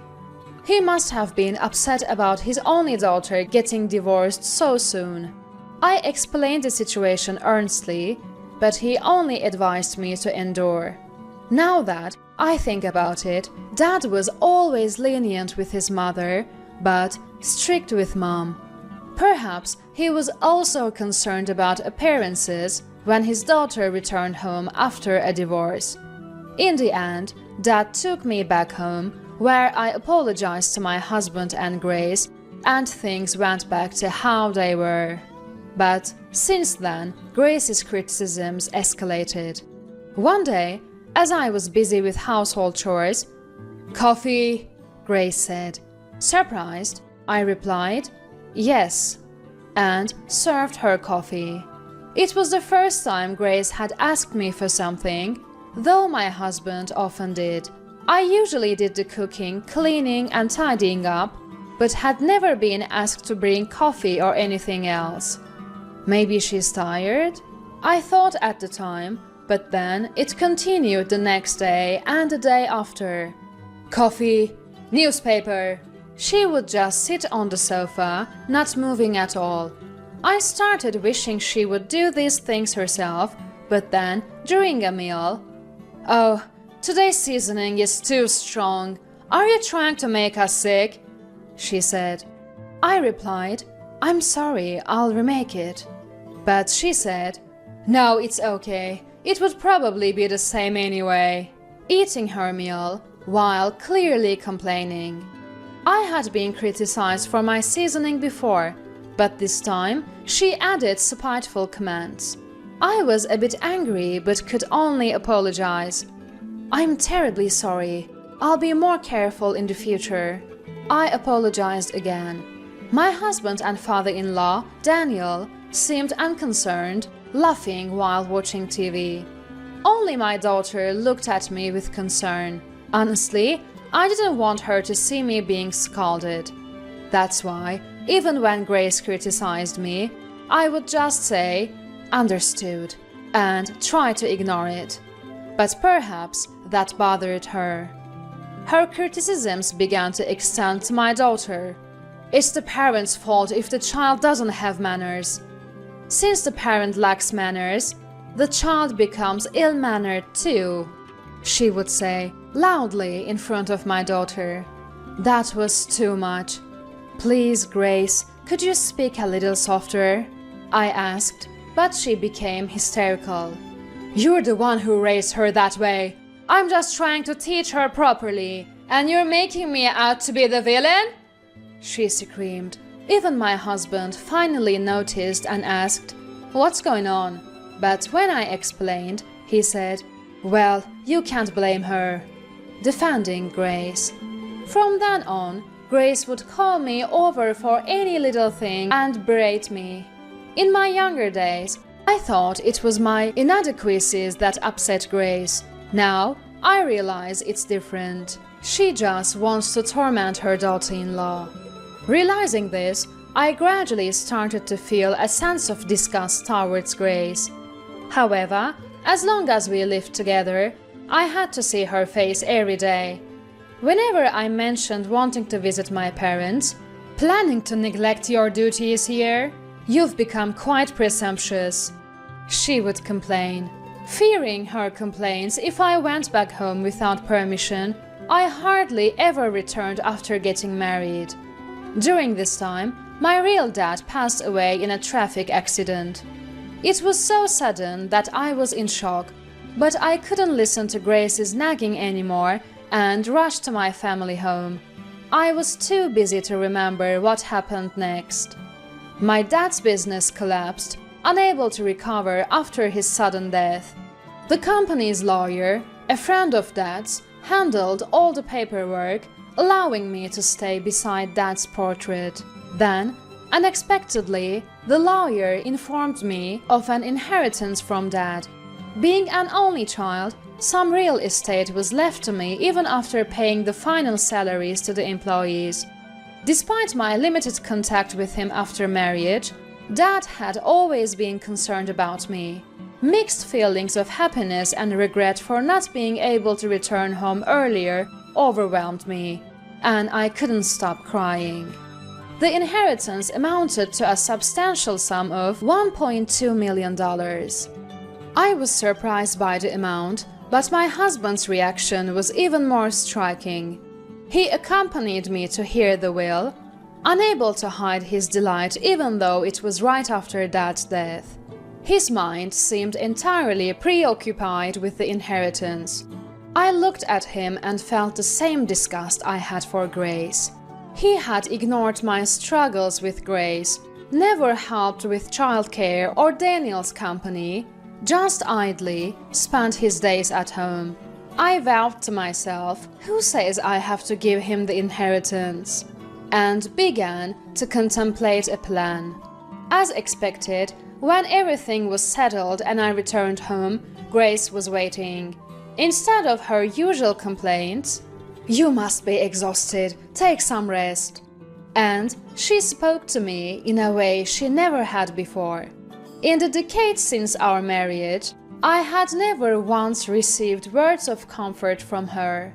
He must have been upset about his only daughter getting divorced so soon. I explained the situation earnestly, but he only advised me to endure. Now that I think about it, Dad was always lenient with his mother, but strict with Mom. Perhaps he was also concerned about appearances when his daughter returned home after a divorce. In the end, Dad took me back home, where I apologized to my husband and Grace, and things went back to how they were. But since then, Grace's criticisms escalated. One day, as I was busy with household chores, "Coffee," Grace said. Surprised, I replied, "Yes," and served her coffee. It was the first time Grace had asked me for something, though my husband often did. I usually did the cooking, cleaning, and tidying up, but had never been asked to bring coffee or anything else. Maybe she's tired? I thought at the time, but then it continued the next day and the day after. "Coffee, newspaper." She would just sit on the sofa, not moving at all. I started wishing she would do these things herself, but then, during a meal, "Oh, today's seasoning is too strong. Are you trying to make us sick?" she said. I replied, "I'm sorry, I'll remake it." But she said, "No, it's okay. It would probably be the same anyway," eating her meal while clearly complaining. I had been criticized for my seasoning before, but this time she added spiteful comments. I was a bit angry but could only apologize. "I'm terribly sorry. I'll be more careful in the future." I apologized again. My husband and father-in-law, Daniel, seemed unconcerned, laughing while watching TV. Only my daughter looked at me with concern. Honestly, I didn't want her to see me being scolded. That's why, even when Grace criticized me, I would just say, "Understood," and try to ignore it. But perhaps that bothered her. Her criticisms began to extend to my daughter. "It's the parent's fault if the child doesn't have manners. Since the parent lacks manners, the child becomes ill-mannered too," she would say loudly in front of my daughter. That was too much. "Please, Grace, could you speak a little softer?" I asked, but she became hysterical. "You're the one who raised her that way. I'm just trying to teach her properly, and you're making me out to be the villain?" she screamed. Even my husband finally noticed and asked, "What's going on?" But when I explained, he said, "Well, you can't blame her," defending Grace. From then on, Grace would call me over for any little thing and berate me. In my younger days, I thought it was my inadequacies that upset Grace. Now, I realize it's different. She just wants to torment her daughter-in-law. Realizing this, I gradually started to feel a sense of disgust towards Grace. However, as long as we lived together, I had to see her face every day. Whenever I mentioned wanting to visit my parents, "Planning to neglect your duties here? You've become quite presumptuous," she would complain. Fearing her complaints if I went back home without permission, I hardly ever returned after getting married. During this time, my real dad passed away in a traffic accident. It was so sudden that I was in shock, but I couldn't listen to Grace's nagging anymore and rushed to my family home. I was too busy to remember what happened next. My dad's business collapsed, unable to recover after his sudden death. The company's lawyer, a friend of Dad's, handled all the paperwork, allowing me to stay beside Dad's portrait. Then, unexpectedly, the lawyer informed me of an inheritance from Dad. Being an only child, some real estate was left to me even after paying the final salaries to the employees. Despite my limited contact with him after marriage, Dad had always been concerned about me. Mixed feelings of happiness and regret for not being able to return home earlier overwhelmed me, and I couldn't stop crying. The inheritance amounted to a substantial sum of $1.2 million. I was surprised by the amount, but my husband's reaction was even more striking. He accompanied me to hear the will, unable to hide his delight even though it was right after Dad's death. His mind seemed entirely preoccupied with the inheritance. I looked at him and felt the same disgust I had for Grace. He had ignored my struggles with Grace, never helped with childcare or Daniel's company, just idly spent his days at home. I vowed to myself, who says I have to give him the inheritance? And began to contemplate a plan. As expected, when everything was settled and I returned home, Grace was waiting. Instead of her usual complaints, "You must be exhausted, take some rest," and she spoke to me in a way she never had before. In the decades since our marriage, I had never once received words of comfort from her.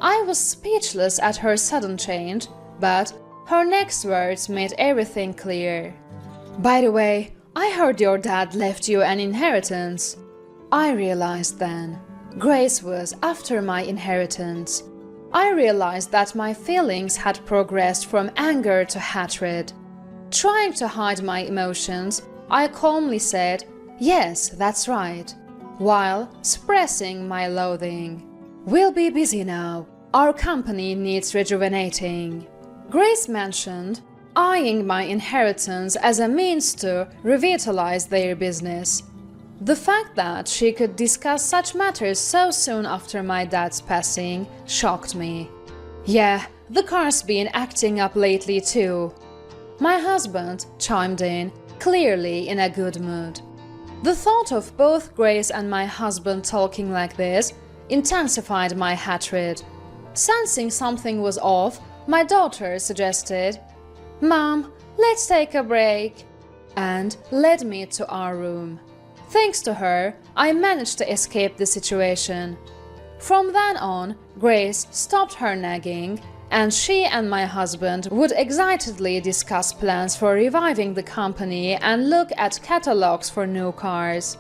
I was speechless at her sudden change, but her next words made everything clear. By the way, I heard your dad left you an inheritance. I realized then. Grace was after my inheritance. I realized that my feelings had progressed from anger to hatred. Trying to hide my emotions, I calmly said, "Yes, that's right," while suppressing my loathing. "We'll be busy now. Our company needs rejuvenating." Grace mentioned, eyeing my inheritance as a means to revitalize their business. The fact that she could discuss such matters so soon after my dad's passing shocked me. "Yeah, the car's been acting up lately too." My husband chimed in, clearly in a good mood. The thought of both Grace and my husband talking like this intensified my hatred. Sensing something was off, my daughter suggested, "Mom, let's take a break," and led me to our room. Thanks to her, I managed to escape the situation. From then on, Grace stopped her nagging, and she and my husband would excitedly discuss plans for reviving the company and look at catalogs for new cars.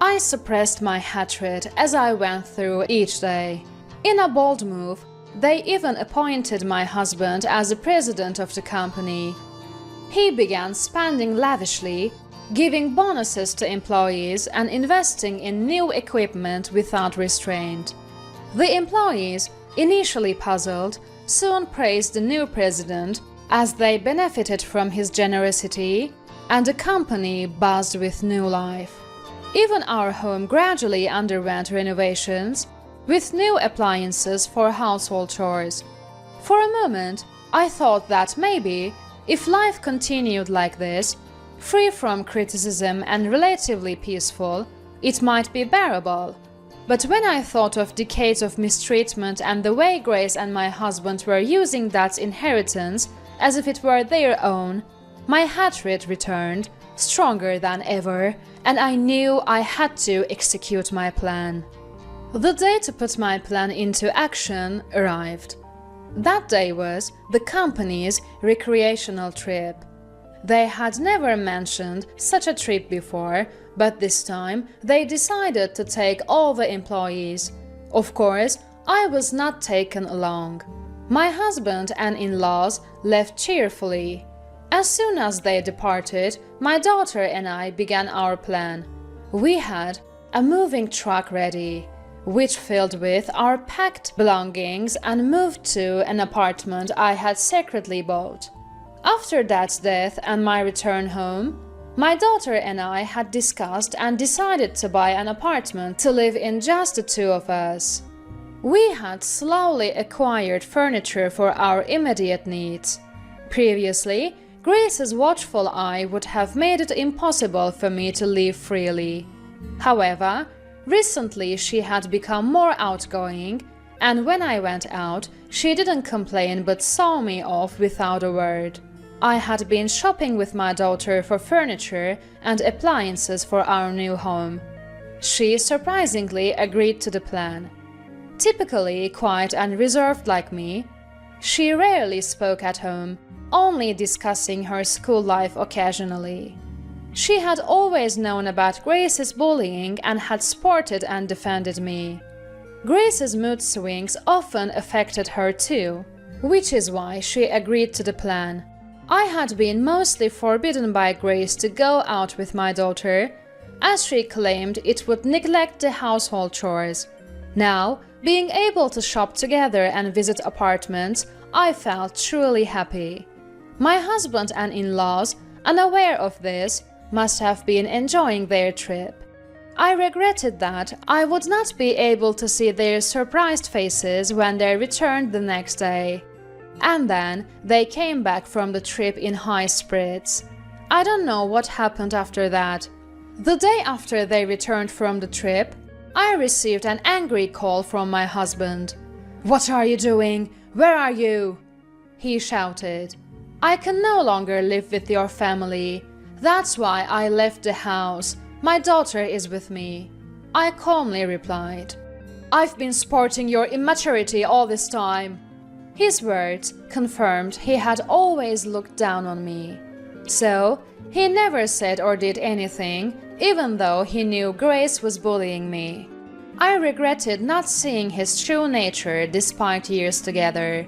I suppressed my hatred as I went through each day. In a bold move, they even appointed my husband as the president of the company. He began spending lavishly, giving bonuses to employees and investing in new equipment without restraint. The employees, initially puzzled, soon praised the new president as they benefited from his generosity, and the company buzzed with new life. Even our home gradually underwent renovations, with new appliances for household chores. For a moment, I thought that maybe, if life continued like this, free from criticism and relatively peaceful, it might be bearable. But when I thought of decades of mistreatment and the way Grace and my husband were using that inheritance as if it were their own, my hatred returned, stronger than ever, and I knew I had to execute my plan. The day to put my plan into action arrived. That day was the company's recreational trip. They had never mentioned such a trip before, but this time they decided to take all the employees. Of course, I was not taken along. My husband and in-laws left cheerfully. As soon as they departed, my daughter and I began our plan. We had a moving truck ready, which filled with our packed belongings and moved to an apartment I had secretly bought. After Dad's death and my return home, my daughter and I had discussed and decided to buy an apartment to live in just the two of us. We had slowly acquired furniture for our immediate needs. Previously, Grace's watchful eye would have made it impossible for me to live freely. However, recently she had become more outgoing, and when I went out, she didn't complain but saw me off without a word. I had been shopping with my daughter for furniture and appliances for our new home. She surprisingly agreed to the plan. Typically quiet and reserved like me, she rarely spoke at home, only discussing her school life occasionally. She had always known about Grace's bullying and had supported and defended me. Grace's mood swings often affected her too, which is why she agreed to the plan. I had been mostly forbidden by Grace to go out with my daughter, as she claimed it would neglect the household chores. Now, being able to shop together and visit apartments, I felt truly happy. My husband and in-laws, unaware of this, must have been enjoying their trip. I regretted that I would not be able to see their surprised faces when they returned the next day. And then they came back from the trip in high spirits. I don't know what happened after that. The day after they returned from the trip, I received an angry call from my husband. "What are you doing? Where are you?" he shouted. "I can no longer live with your family. That's why I left the house. My daughter is with me." I calmly replied, "I've been supporting your immaturity all this time." His words confirmed he had always looked down on me. So, he never said or did anything, even though he knew Grace was bullying me. I regretted not seeing his true nature despite years together.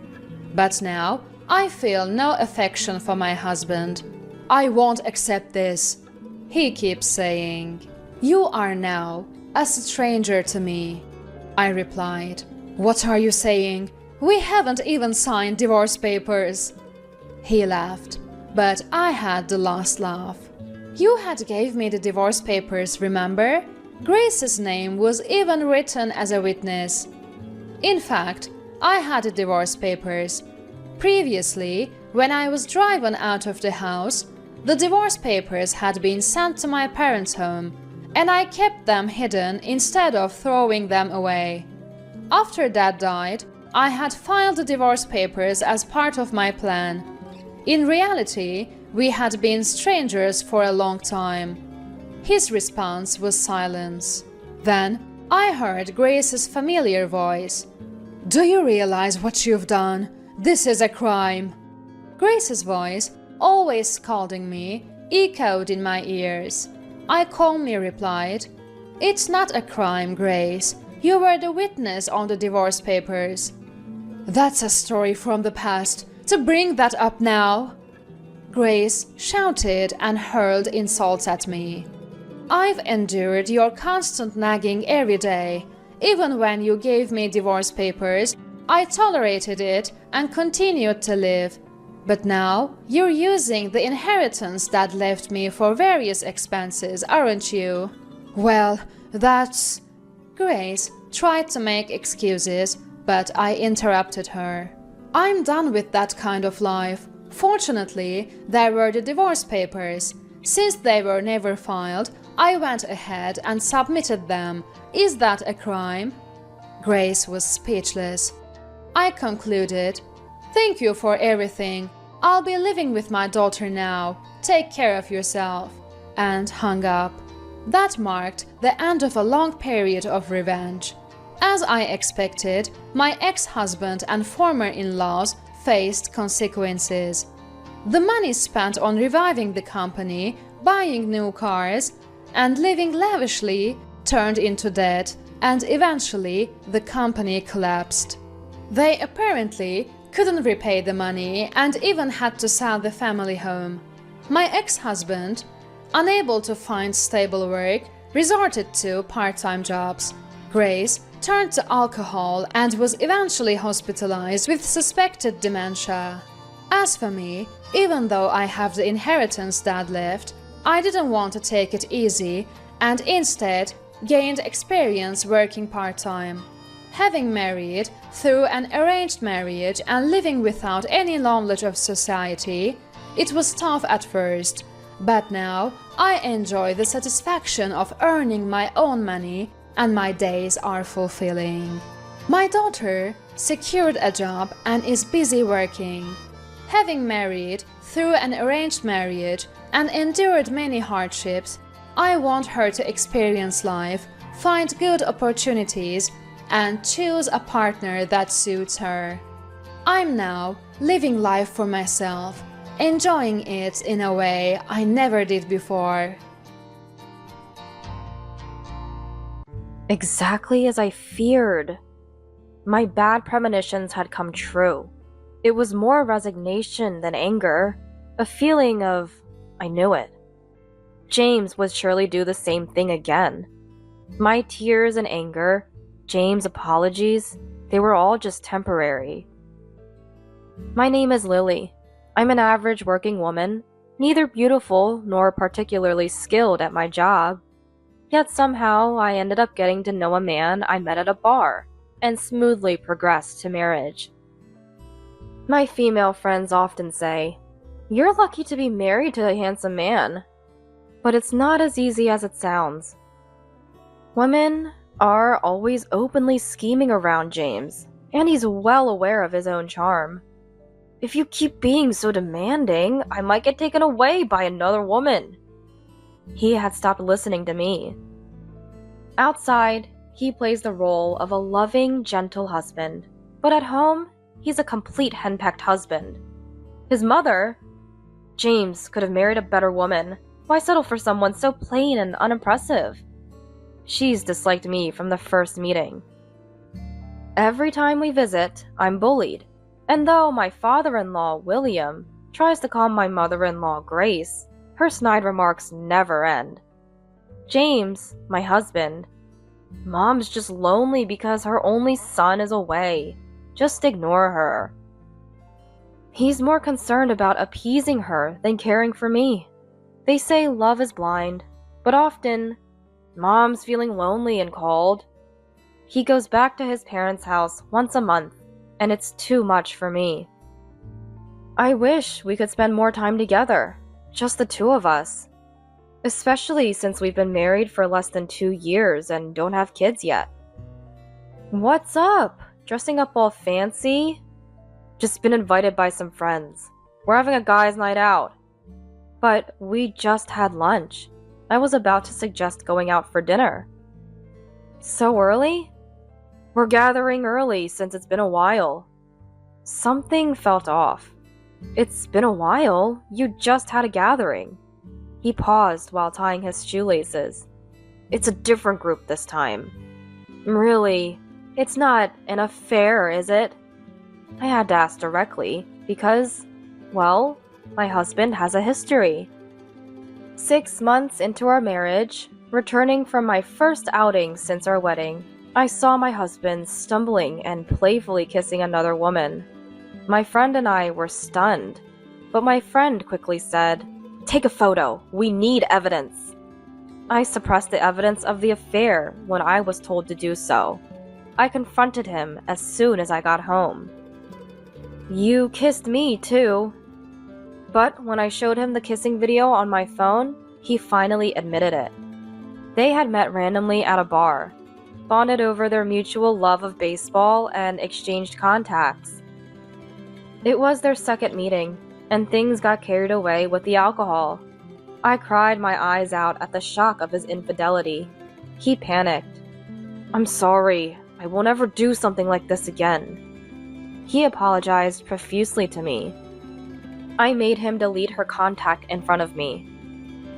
But now, I feel no affection for my husband. I won't accept this, he keeps saying. You are now a stranger to me, I replied. What are you saying? We haven't even signed divorce papers. He laughed, but I had the last laugh. You had gave me the divorce papers, remember? Grace's name was even written as a witness. In fact, I had the divorce papers. Previously, when I was driven out of the house, the divorce papers had been sent to my parents' home, and I kept them hidden instead of throwing them away. After Dad died, I had filed the divorce papers as part of my plan. In reality, we had been strangers for a long time. His response was silence. Then I heard Grace's familiar voice. Do you realize what you've done? This is a crime. Grace's voice, always scolding me, echoed in my ears. I calmly replied, It's not a crime, Grace. You were the witness on the divorce papers. That's a story from the past. To bring that up now? Grace shouted and hurled insults at me. I've endured your constant nagging every day. Even when you gave me divorce papers, I tolerated it and continued to live. But now, you're using the inheritance Dad left me for various expenses, aren't you? Well, that's... Grace tried to make excuses, but I interrupted her. I'm done with that kind of life. Fortunately, there were the divorce papers. Since they were never filed, I went ahead and submitted them. Is that a crime? Grace was speechless. I concluded, Thank you for everything. I'll be living with my daughter now. Take care of yourself. And hung up. That marked the end of a long period of revenge. As I expected, my ex-husband and former in-laws faced consequences. The money spent on reviving the company, buying new cars, and living lavishly turned into debt, and eventually the company collapsed. They apparently couldn't repay the money and even had to sell the family home. My ex-husband, unable to find stable work, resorted to part-time jobs. Grace turned to alcohol and was eventually hospitalized with suspected dementia. As for me, even though I have the inheritance Dad left, I didn't want to take it easy and instead gained experience working part-time. Having married through an arranged marriage and living without any knowledge of society, it was tough at first, but now I enjoy the satisfaction of earning my own money and my days are fulfilling. My daughter secured a job and is busy working. Having married through an arranged marriage and endured many hardships, I want her to experience life, find good opportunities, and choose a partner that suits her. I'm now living life for myself, enjoying it in a way I never did before. Exactly as I feared. My bad premonitions had come true. It was more resignation than anger, a feeling of, I knew it. James would surely do the same thing again. My tears and anger, James' apologies, they were all just temporary. My name is Lily. I'm an average working woman, neither beautiful nor particularly skilled at my job. Yet somehow I ended up getting to know a man I met at a bar and smoothly progressed to marriage. My female friends often say, "You're lucky to be married to a handsome man." But it's not as easy as it sounds. Women are always openly scheming around James, and he's well aware of his own charm. If you keep being so demanding, I might get taken away by another woman. He had stopped listening to me. Outside, he plays the role of a loving, gentle husband, but at home, he's a complete henpecked husband. His mother, James could have married a better woman. Why settle for someone so plain and unimpressive? She's disliked me from the first meeting. Every time we visit, I'm bullied. And though my father-in-law, William, tries to calm my mother-in-law, Grace, her snide remarks never end. James, my husband, Mom's just lonely because her only son is away. Just ignore her. He's more concerned about appeasing her than caring for me. They say love is blind, but often, Mom's feeling lonely and cold. He goes back to his parents' house once a month, and it's too much for me. I wish we could spend more time together, just the two of us. Especially since we've been married for less than 2 years and don't have kids yet. What's up? Dressing up all fancy? Just been invited by some friends. We're having a guys' night out. But we just had lunch. I was about to suggest going out for dinner. So early? We're gathering early since it's been a while. Something felt off. It's been a while. You just had a gathering. He paused while tying his shoelaces. It's a different group this time. Really, it's not an affair, is it? I had to ask directly because, well, my husband has a history. 6 months into our marriage, returning from my first outing since our wedding, I saw my husband stumbling and playfully kissing another woman. My friend and I were stunned, but my friend quickly said, "Take a photo. We need evidence." I suppressed the evidence of the affair when I was told to do so. I confronted him as soon as I got home. "You kissed me too." But when I showed him the kissing video on my phone, he finally admitted it. They had met randomly at a bar, bonded over their mutual love of baseball, and exchanged contacts. It was their second meeting, and things got carried away with the alcohol. I cried my eyes out at the shock of his infidelity. He panicked. "I'm sorry. I won't ever do something like this again." He apologized profusely to me. I made him delete her contact in front of me.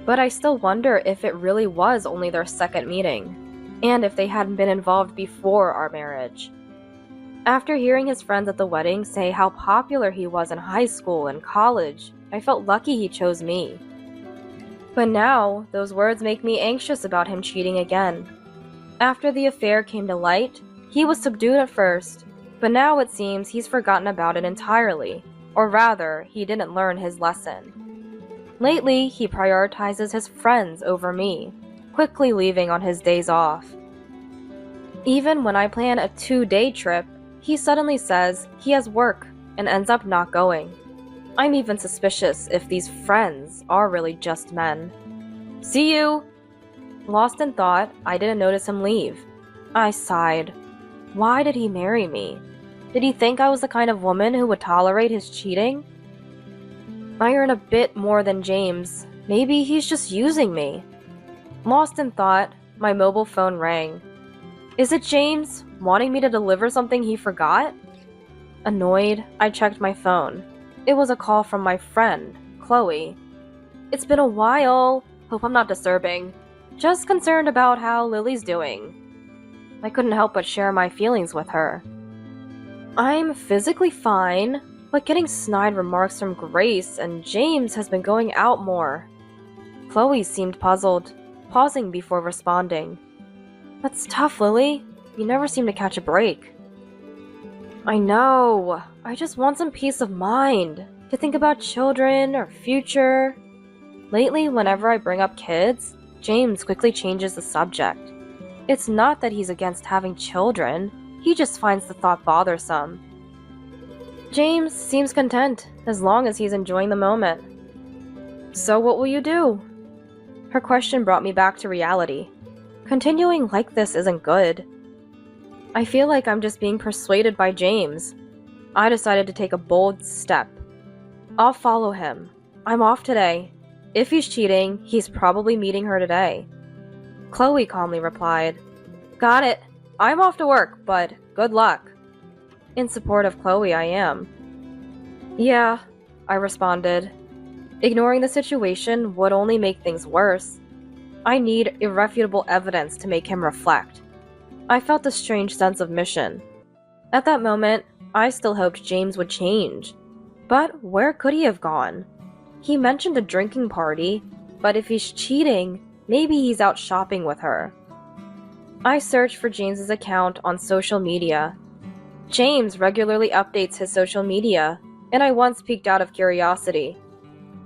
But I still wonder if it really was only their second meeting, and if they hadn't been involved before our marriage. After hearing his friends at the wedding say how popular he was in high school and college, I felt lucky he chose me. But now, those words make me anxious about him cheating again. After the affair came to light, he was subdued at first, but now it seems he's forgotten about it entirely, or rather, he didn't learn his lesson. Lately, he prioritizes his friends over me, quickly leaving on his days off. Even when I plan a 2-day trip, he suddenly says he has work and ends up not going. I'm even suspicious if these friends are really just men. "See you!" Lost in thought, I didn't notice him leave. I sighed. Why did he marry me? Did he think I was the kind of woman who would tolerate his cheating? I earn a bit more than James. Maybe he's just using me. Lost in thought, my mobile phone rang. Is it James, wanting me to deliver something he forgot? Annoyed, I checked my phone. It was a call from my friend, Chloe. "It's been a while. Hope I'm not disturbing. Just concerned about how Lily's doing." I couldn't help but share my feelings with her. "I'm physically fine, but getting snide remarks from Grace and James has been going out more." Chloe seemed puzzled, pausing before responding. "That's tough, Lily. You never seem to catch a break." "I know. I just want some peace of mind, to think about children or future." Lately, whenever I bring up kids, James quickly changes the subject. It's not that he's against having children, he just finds the thought bothersome. James seems content, as long as he's enjoying the moment. "So what will you do?" Her question brought me back to reality. Continuing like this isn't good. I feel like I'm just being persuaded by James. I decided to take a bold step. I'll follow him. I'm off today. If he's cheating, he's probably meeting her today. Chloe calmly replied, "Got it. I'm off to work, but good luck." In support of Chloe, I am. "Yeah," I responded. Ignoring the situation would only make things worse. I need irrefutable evidence to make him reflect. I felt a strange sense of mission. At that moment, I still hoped James would change. But where could he have gone? He mentioned a drinking party, but if he's cheating, maybe he's out shopping with her. I searched for James's account on social media. James regularly updates his social media, and I once peeked out of curiosity.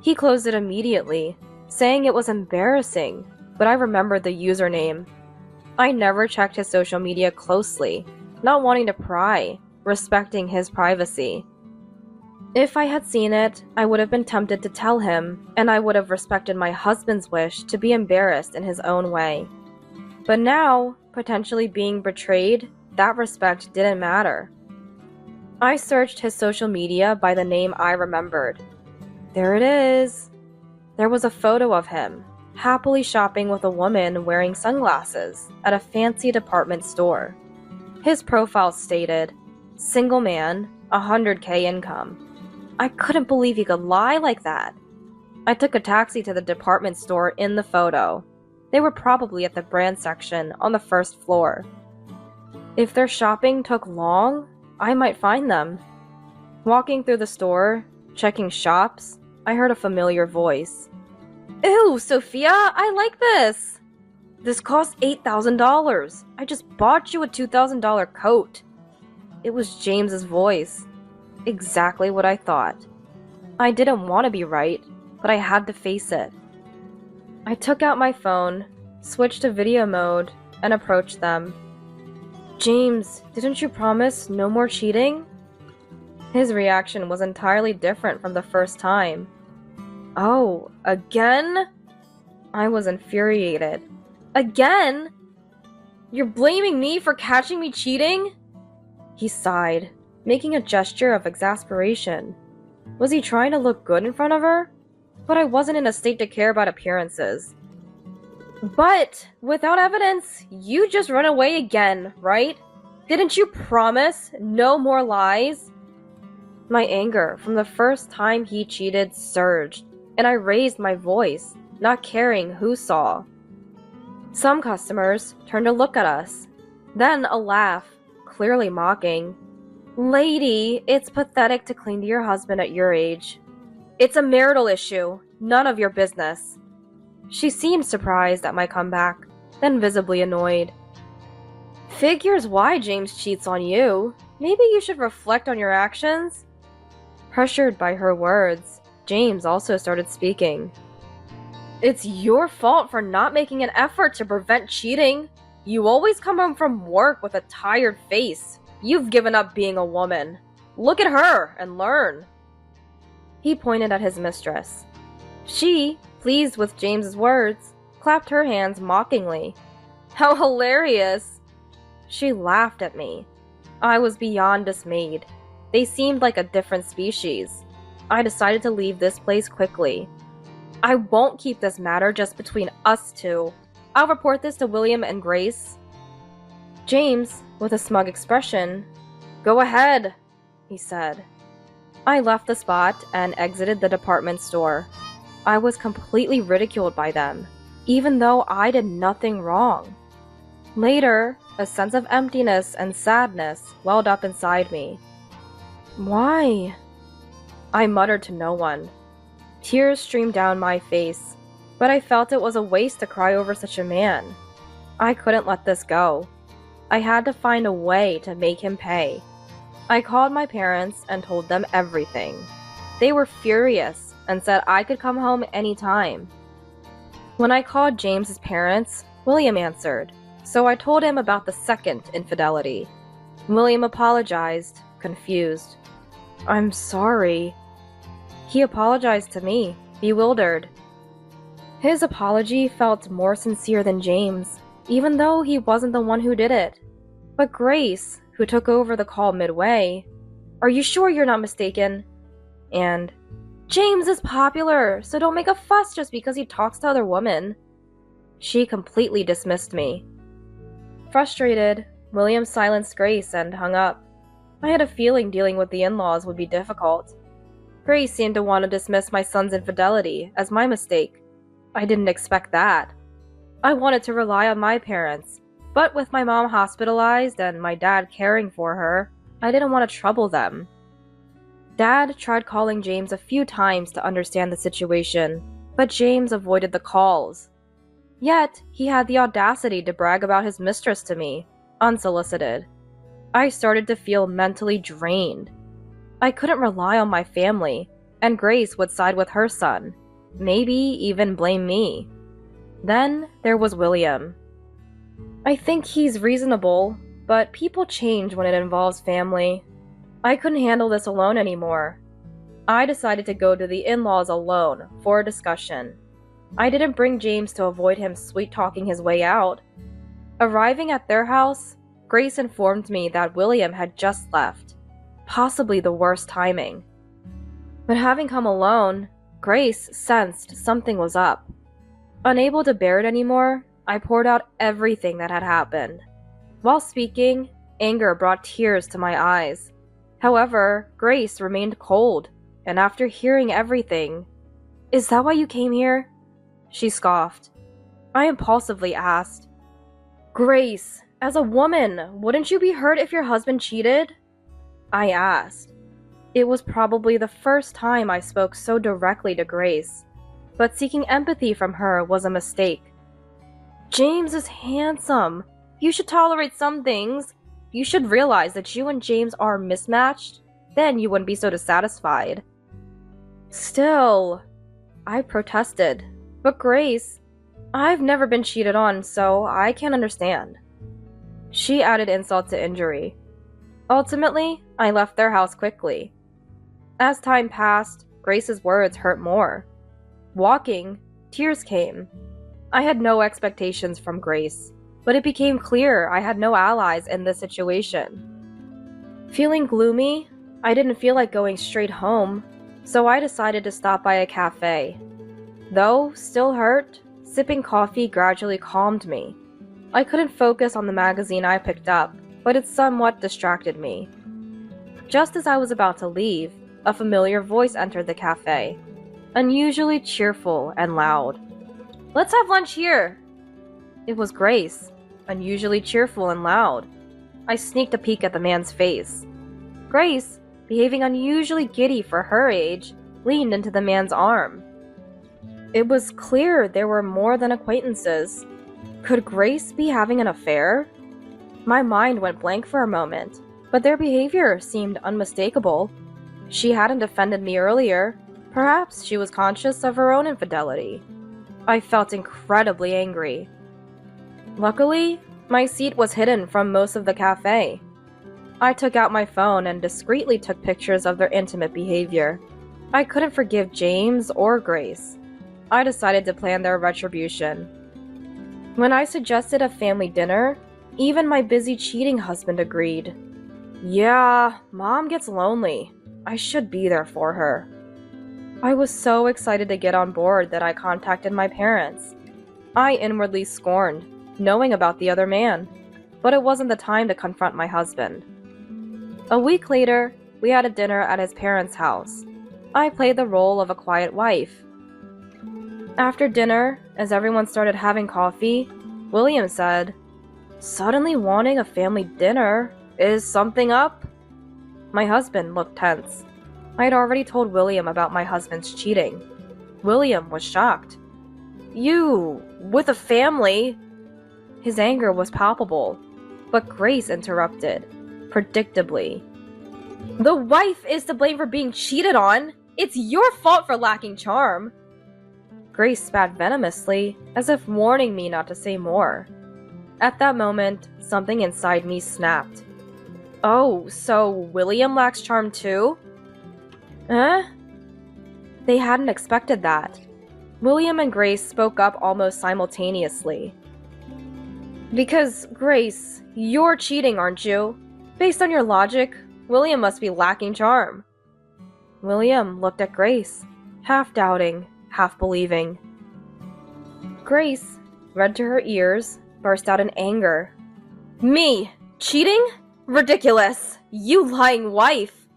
He closed it immediately, saying it was embarrassing, but I remembered the username. I never checked his social media closely, not wanting to pry, respecting his privacy. If I had seen it, I would have been tempted to tell him, and I would have respected my husband's wish to be embarrassed in his own way. But now, potentially being betrayed, that respect didn't matter. I searched his social media by the name I remembered. There it is. There was a photo of him, happily shopping with a woman wearing sunglasses at a fancy department store. His profile stated, "Single man, 100K income." I couldn't believe he could lie like that. I took a taxi to the department store in the photo. They were probably at the brand section on the first floor. If their shopping took long, I might find them. Walking through the store, checking shops, I heard a familiar voice. "Ew, Sophia, I like this! This cost $8,000. I just bought you a $2,000 coat." It was James's voice. Exactly what I thought. I didn't want to be right, but I had to face it. I took out my phone, switched to video mode, and approached them. "James, didn't you promise no more cheating?" His reaction was entirely different from the first time. "Oh, again?" I was infuriated. "Again? You're blaming me for catching me cheating?" He sighed, making a gesture of exasperation. Was he trying to look good in front of her? But I wasn't in a state to care about appearances. "But, without evidence, you just run away again, right? Didn't you promise no more lies?" My anger from the first time he cheated surged, and I raised my voice, not caring who saw. Some customers turned to look at us. Then a laugh, clearly mocking. "Lady, it's pathetic to cling to your husband at your age. It's a marital issue, none of your business." She seemed surprised at my comeback, then visibly annoyed. "Figures why James cheats on you. Maybe you should reflect on your actions." Pressured by her words, James also started speaking. "It's your fault for not making an effort to prevent cheating. You always come home from work with a tired face. You've given up being a woman. Look at her and learn." He pointed at his mistress. She, pleased with James's words, clapped her hands mockingly. "How hilarious!" She laughed at me. I was beyond dismayed. They seemed like a different species. I decided to leave this place quickly. I won't keep this matter just between us two. I'll report this to William and Grace. James, with a smug expression, "Go ahead," he said. I left the spot and exited the department store. I was completely ridiculed by them, even though I did nothing wrong. Later, a sense of emptiness and sadness welled up inside me. Why? I muttered to no one. Tears streamed down my face, but I felt it was a waste to cry over such a man. I couldn't let this go. I had to find a way to make him pay. I called my parents and told them everything. They were furious and said I could come home anytime. When I called James's parents, William answered, so I told him about the second infidelity. William apologized, confused. "I'm sorry." He apologized to me, bewildered. His apology felt more sincere than James, even though he wasn't the one who did it. But Grace, who took over the call midway, "Are you sure you're not mistaken?" And, "James is popular, so don't make a fuss just because he talks to other women." She completely dismissed me. Frustrated, William silenced Grace and hung up. I had a feeling dealing with the in-laws would be difficult. Grace seemed to want to dismiss my son's infidelity as my mistake. I didn't expect that. I wanted to rely on my parents, but with my mom hospitalized and my dad caring for her, I didn't want to trouble them. Dad tried calling James a few times to understand the situation, but James avoided the calls. Yet, he had the audacity to brag about his mistress to me, unsolicited. I started to feel mentally drained. I couldn't rely on my family, and Grace would side with her son, maybe even blame me. Then there was William. I think he's reasonable, but people change when it involves family. I couldn't handle this alone anymore. I decided to go to the in-laws alone for a discussion. I didn't bring James to avoid him sweet-talking his way out. Arriving at their house, Grace informed me that William had just left, possibly the worst timing. But having come alone, Grace sensed something was up. Unable to bear it anymore, I poured out everything that had happened. While speaking, anger brought tears to my eyes. However, Grace remained cold, and after hearing everything, "Is that why you came here?" she scoffed. I impulsively asked, "Grace, as a woman, wouldn't you be hurt if your husband cheated?" I asked. It was probably the first time I spoke so directly to Grace, but seeking empathy from her was a mistake. "James is handsome. You should tolerate some things. You should realize that you and James are mismatched. Then you wouldn't be so dissatisfied." Still, I protested. "But Grace, I've never been cheated on, so I can't understand." She added insult to injury. Ultimately, I left their house quickly. As time passed, Grace's words hurt more. Walking, tears came. I had no expectations from Grace, but it became clear I had no allies in this situation. Feeling gloomy, I didn't feel like going straight home, so I decided to stop by a cafe. Though still hurt, sipping coffee gradually calmed me. I couldn't focus on the magazine I picked up, but it somewhat distracted me. Just as I was about to leave, a familiar voice entered the cafe, unusually cheerful and loud. "Let's have lunch here!" It was Grace, unusually cheerful and loud. I sneaked a peek at the man's face. Grace, behaving unusually giddy for her age, leaned into the man's arm. It was clear they were more than acquaintances. Could Grace be having an affair? My mind went blank for a moment, but their behavior seemed unmistakable. She hadn't defended me earlier. Perhaps she was conscious of her own infidelity. I felt incredibly angry. Luckily, my seat was hidden from most of the cafe. I took out my phone and discreetly took pictures of their intimate behavior. I couldn't forgive James or Grace. I decided to plan their retribution. When I suggested a family dinner, even my busy cheating husband agreed. "Yeah, Mom gets lonely. I should be there for her." I was so excited to get on board that I contacted my parents. I inwardly scorned knowing about the other man, but it wasn't the time to confront my husband. A week later, we had a dinner at his parents' house. I played the role of a quiet wife. After dinner, as everyone started having coffee, William said, "Suddenly wanting a family dinner? Is something up?" My husband looked tense. I had already told William about my husband's cheating. William was shocked. "You, with a family?" His anger was palpable, but Grace interrupted, predictably. "The wife is to blame for being cheated on. It's your fault for lacking charm." Grace spat venomously, as if warning me not to say more. At that moment, something inside me snapped. "Oh, so William lacks charm too?" Huh? They hadn't expected that. William and Grace spoke up almost simultaneously. "Because, Grace, you're cheating, aren't you? Based on your logic, William must be lacking charm." William looked at Grace, half doubting, half believing. Grace, red to her ears, burst out in anger. "Me? Cheating? Ridiculous! You lying wife!"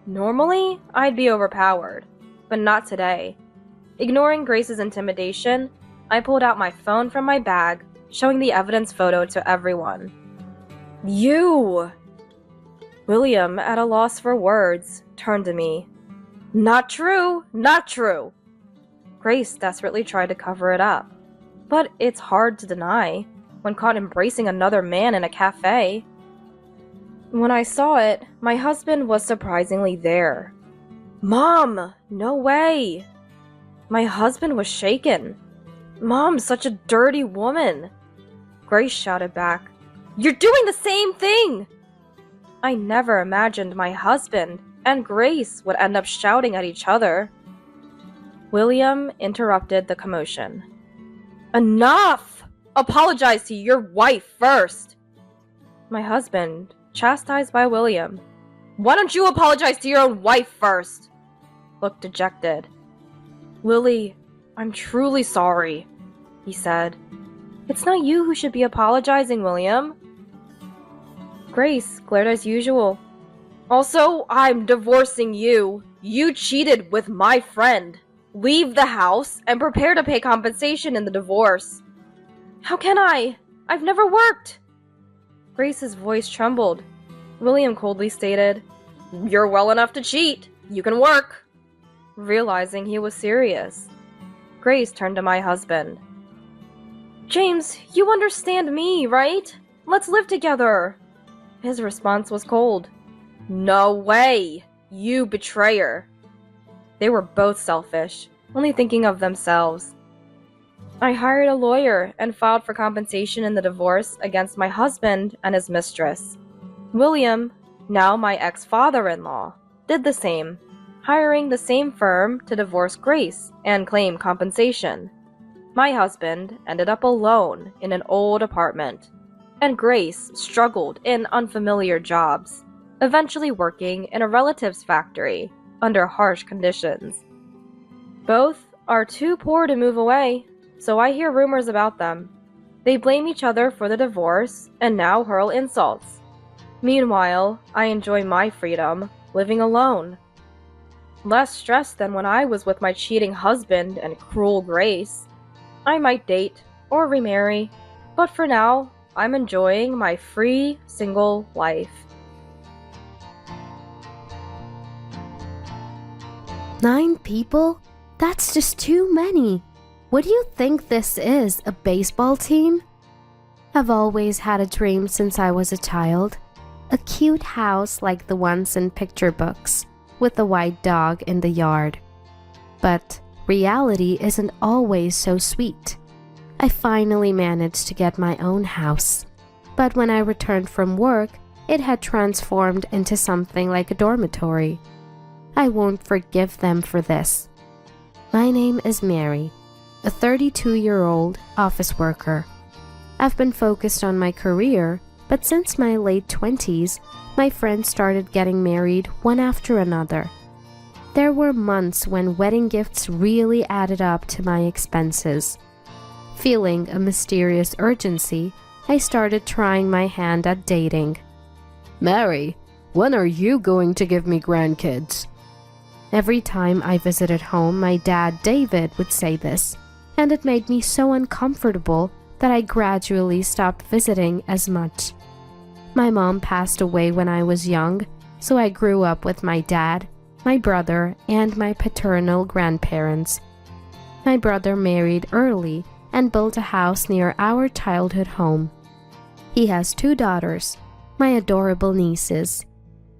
Normally, I'd be overpowered, but not today. Ignoring Grace's intimidation, I pulled out my phone from my bag, showing the evidence photo to everyone. You! William, at a loss for words, turned to me. Not true! Not true! Grace desperately tried to cover it up. But it's hard to deny, when caught embracing another man in a cafe. When I saw it, my husband was surprisingly there. Mom! No way! My husband was shaken. Mom's such a dirty woman! Grace shouted back, You're doing the same thing! I never imagined my husband and Grace would end up shouting at each other. William interrupted the commotion. Enough! Apologize to your wife first! My husband, chastised by William. Why don't you apologize to your own wife first? Looked dejected. Willie, I'm truly sorry, he said. It's not you who should be apologizing, William. Grace glared as usual. Also, I'm divorcing you. You cheated with my friend. Leave the house and prepare to pay compensation in the divorce. How can I? I've never worked. Grace's voice trembled. William coldly stated, You're well enough to cheat. You can work. Realizing he was serious, Grace turned to my husband. James, you understand me, right? Let's live together. His response was cold. No way! You betrayer! They were both selfish, only thinking of themselves. I hired a lawyer and filed for compensation in the divorce against my husband and his mistress. William, now my ex-father-in-law, did the same, hiring the same firm to divorce Grace and claim compensation. My husband ended up alone in an old apartment, and Grace struggled in unfamiliar jobs, eventually working in a relative's factory under harsh conditions. Both are too poor to move away, so I hear rumors about them. They blame each other for the divorce and now hurl insults. Meanwhile, I enjoy my freedom, living alone. Less stressed than when I was with my cheating husband and cruel Grace. I might date or remarry, but for now, I'm enjoying my free, single life. Nine people? That's just too many. What do you think this is, a baseball team? I've always had a dream since I was a child. A cute house like the ones in picture books, with a white dog in the yard. But reality isn't always so sweet. I finally managed to get my own house. But when I returned from work, it had transformed into something like a dormitory. I won't forgive them for this. My name is Mary, a 32-year-old office worker. I've been focused on my career, but since my late 20s, my friends started getting married one after another. There were months when wedding gifts really added up to my expenses. Feeling a mysterious urgency, I started trying my hand at dating. Mary, when are you going to give me grandkids? Every time I visited home, my dad, David, would say this, and it made me so uncomfortable that I gradually stopped visiting as much. My mom passed away when I was young, so I grew up with my dad, my brother, and my paternal grandparents. My brother married early and built a house near our childhood home. He has 2 daughters, my adorable nieces.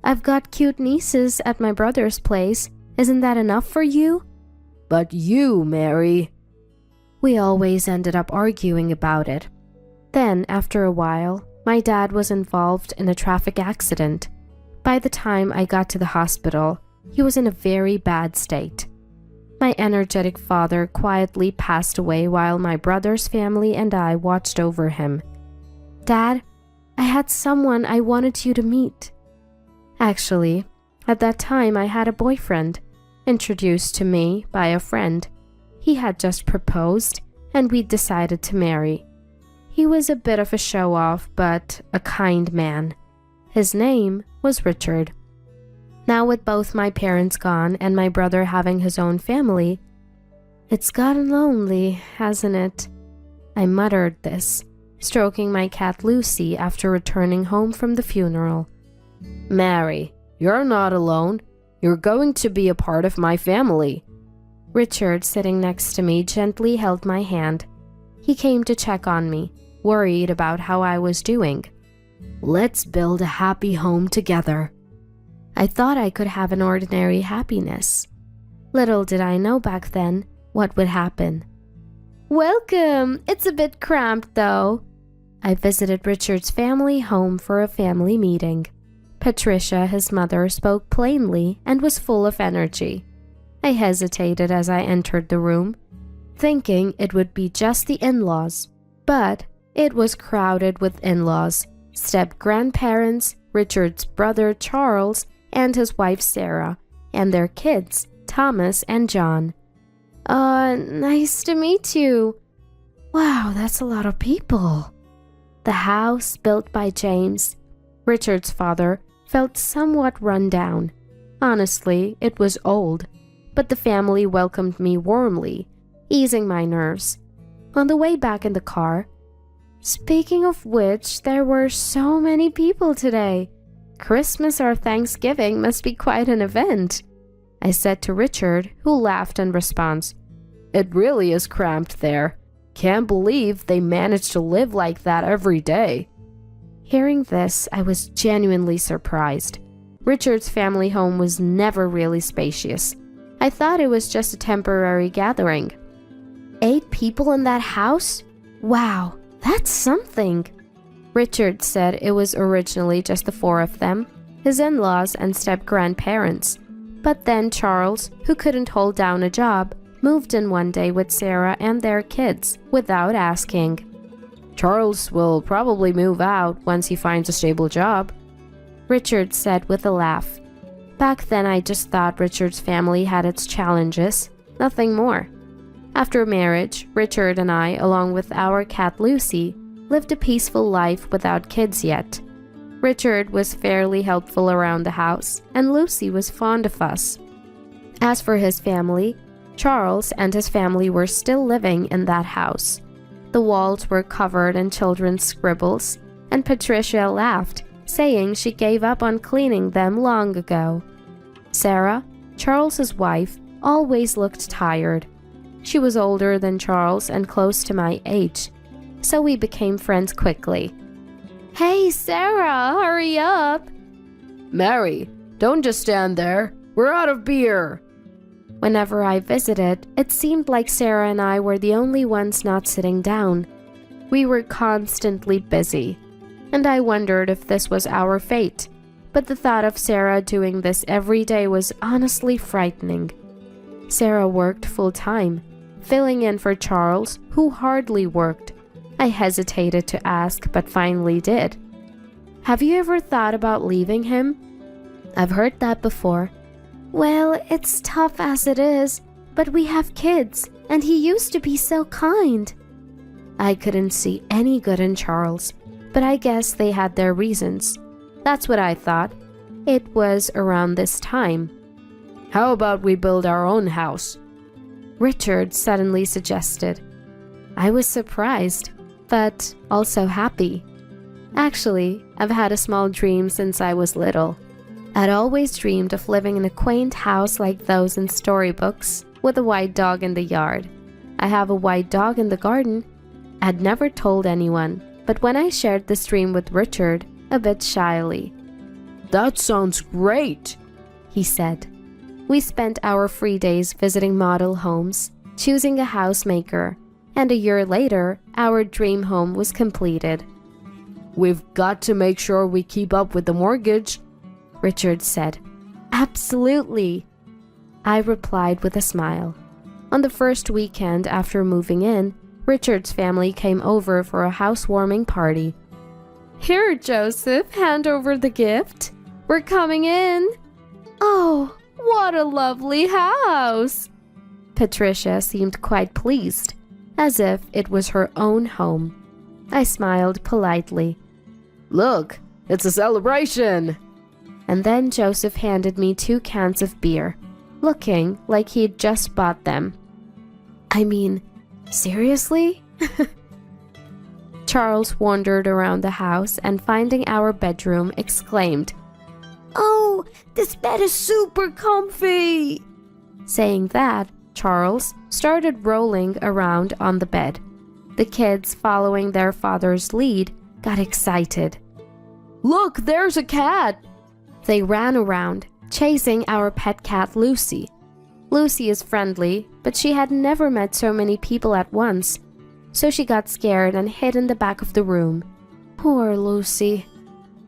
I've got cute nieces at my brother's place. Isn't that enough for you? But you, Mary. We always ended up arguing about it. Then, after a while, my dad was involved in a traffic accident. By the time I got to the hospital, he was in a very bad state. My energetic father quietly passed away while my brother's family and I watched over him. Dad, I had someone I wanted you to meet. Actually, at that time I had a boyfriend, introduced to me by a friend. He had just proposed, and we'd decided to marry. He was a bit of a show-off, but a kind man. His name was Richard. Now with both my parents gone and my brother having his own family, it's gotten lonely, hasn't it? I muttered this, stroking my cat Lucy after returning home from the funeral. Mary, you're not alone. You're going to be a part of my family. Richard, sitting next to me, gently held my hand. He came to check on me, worried about how I was doing. Let's build a happy home together. I thought I could have an ordinary happiness. Little did I know back then what would happen. Welcome! It's a bit cramped though. I visited Richard's family home for a family meeting. Patricia, his mother, spoke plainly and was full of energy. I hesitated as I entered the room, thinking it would be just the in-laws, but it was crowded with in-laws, step-grandparents, Richard's brother Charles, and his wife Sarah, and their kids, Thomas and John. Nice to meet you. Wow, that's a lot of people. The house, built by James, Richard's father, felt somewhat run down. Honestly, it was old, but the family welcomed me warmly, easing my nerves. On the way back in the car, speaking of which, there were so many people today. Christmas or Thanksgiving must be quite an event, I said to Richard, who laughed in response. It really is cramped there. Can't believe they manage to live like that every day. Hearing this, I was genuinely surprised. Richard's family home was never really spacious. I thought it was just a temporary gathering. 8 people in that house? Wow, that's something. Richard said it was originally just the 4 of them, his in-laws and step-grandparents. But then Charles, who couldn't hold down a job, moved in one day with Sarah and their kids without asking. Charles will probably move out once he finds a stable job, Richard said with a laugh. Back then I just thought Richard's family had its challenges, nothing more. After marriage, Richard and I, along with our cat Lucy, lived a peaceful life without kids yet. Richard was fairly helpful around the house, and Lucy was fond of us. As for his family, Charles and his family were still living in that house. The walls were covered in children's scribbles, and Patricia laughed, saying she gave up on cleaning them long ago. Sarah, Charles's wife, always looked tired. She was older than Charles and close to my age, so we became friends quickly. Hey, Sarah, hurry up! Mary, don't just stand there. We're out of beer. Whenever I visited, it seemed like Sarah and I were the only ones not sitting down. We were constantly busy, and I wondered if this was our fate. But the thought of Sarah doing this every day was honestly frightening. Sarah worked full-time, filling in for Charles, who hardly worked. I hesitated to ask, but finally did. Have you ever thought about leaving him? I've heard that before. Well, it's tough as it is, but we have kids, and he used to be so kind. I couldn't see any good in Charles, but I guess they had their reasons. That's what I thought. It was around this time. How about we build our own house? Richard suddenly suggested. I was surprised, but also happy. Actually, I've had a small dream since I was little. I'd always dreamed of living in a quaint house like those in storybooks, with a white dog in the yard. I have a white dog in the garden. I'd never told anyone, but when I shared this dream with Richard, a bit shyly. That sounds great, he said. We spent our free days visiting model homes, choosing a housemaker, and a year later, our dream home was completed. We've got to make sure we keep up with the mortgage, Richard said. Absolutely, I replied with a smile. On the first weekend after moving in, Richard's family came over for a housewarming party. Here, Joseph, hand over the gift. We're coming in. Oh, what a lovely house! Patricia seemed quite pleased, as if it was her own home. I smiled politely. Look, it's a celebration! And then Joseph handed me 2 cans of beer, looking like he'd just bought them. I mean, seriously? Charles wandered around the house and, finding our bedroom, exclaimed, "Oh, this bed is super comfy!" Saying that, Charles started rolling around on the bed. The kids, following their father's lead, got excited. Look, there's a cat! They ran around, chasing our pet cat Lucy. Lucy is friendly, but she had never met so many people at once, so she got scared and hid in the back of the room. Poor Lucy.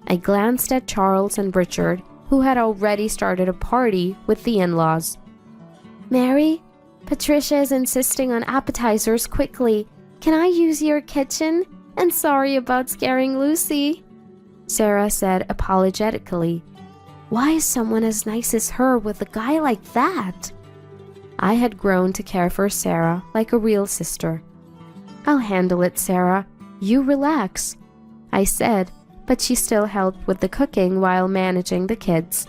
I glanced at Charles and Richard, who had already started a party with the in-laws. "Mary, Patricia is insisting on appetizers quickly. Can I use your kitchen? And sorry about scaring Lucy," Sarah said apologetically. Why is someone as nice as her with a guy like that? I had grown to care for Sarah like a real sister. "I'll handle it, Sarah. You relax," I said, but she still helped with the cooking while managing the kids.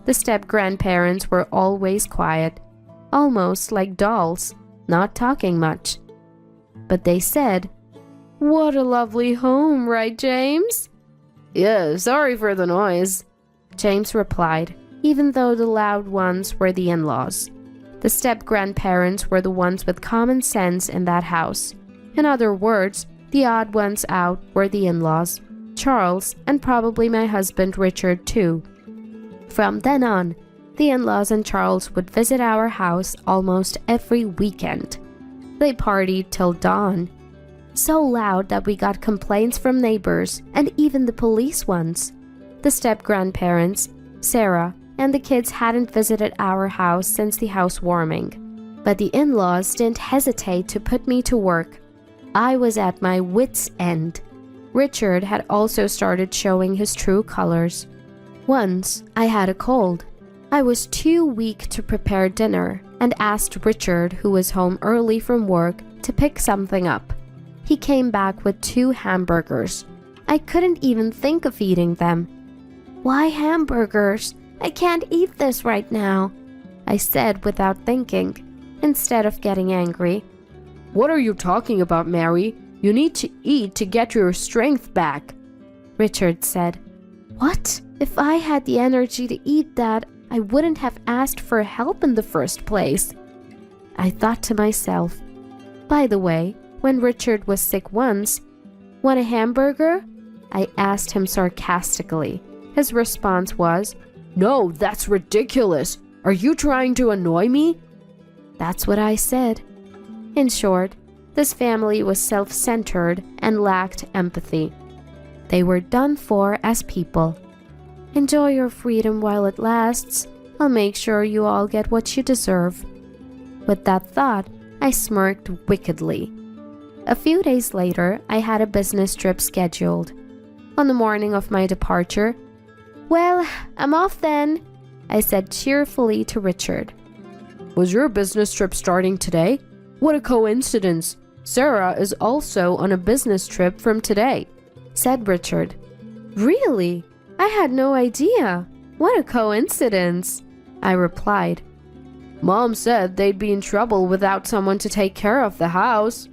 The step-grandparents were always quiet, almost like dolls, not talking much. But they said, "What a lovely home, right, James?" Yeah, sorry for the noise, James replied, even though the loud ones were the in-laws. The step-grandparents were the ones with common sense in that house. In other words, the odd ones out were the in-laws, Charles, and probably my husband Richard too. From then on, the in-laws and Charles would visit our house almost every weekend. They partied till dawn, so loud that we got complaints from neighbors and even the police ones. The step-grandparents, Sarah, and the kids hadn't visited our house since the housewarming, but the in-laws didn't hesitate to put me to work. I was at my wits' end. Richard had also started showing his true colors. Once, I had a cold. I was too weak to prepare dinner and asked Richard, who was home early from work, to pick something up. He came back with 2 hamburgers. I couldn't even think of eating them. "Why hamburgers? I can't eat this right now," I said without thinking, instead of getting angry. What are you talking about, Mary? You need to eat to get your strength back, Richard said. What? If I had the energy to eat that, I wouldn't have asked for help in the first place. I thought to myself. By the way, when Richard was sick once, "Want a hamburger?" I asked him sarcastically. His response was, "No, that's ridiculous. Are you trying to annoy me?" That's what I said. In short, this family was self-centered and lacked empathy. They were done for as people. Enjoy your freedom while it lasts. I'll make sure you all get what you deserve. With that thought, I smirked wickedly. A few days later, I had a business trip scheduled. On the morning of my departure, "Well, I'm off then," I said cheerfully to Richard. Was your business trip starting today? What a coincidence. Sarah is also on a business trip from today, said Richard. Really? I had no idea. What a coincidence, I replied. Mom said they'd be in trouble without someone to take care of the house.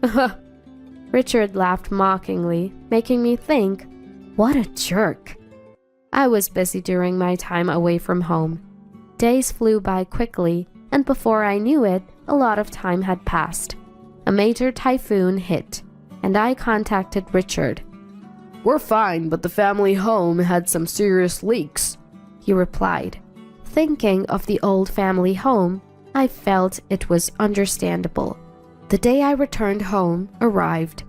Richard laughed mockingly, making me think, what a jerk. I was busy during my time away from home. Days flew by quickly, and before I knew it, a lot of time had passed. A major typhoon hit, and I contacted Richard. We're fine, but the family home had some serious leaks, he replied. Thinking of the old family home, I felt it was understandable. The day I returned home arrived.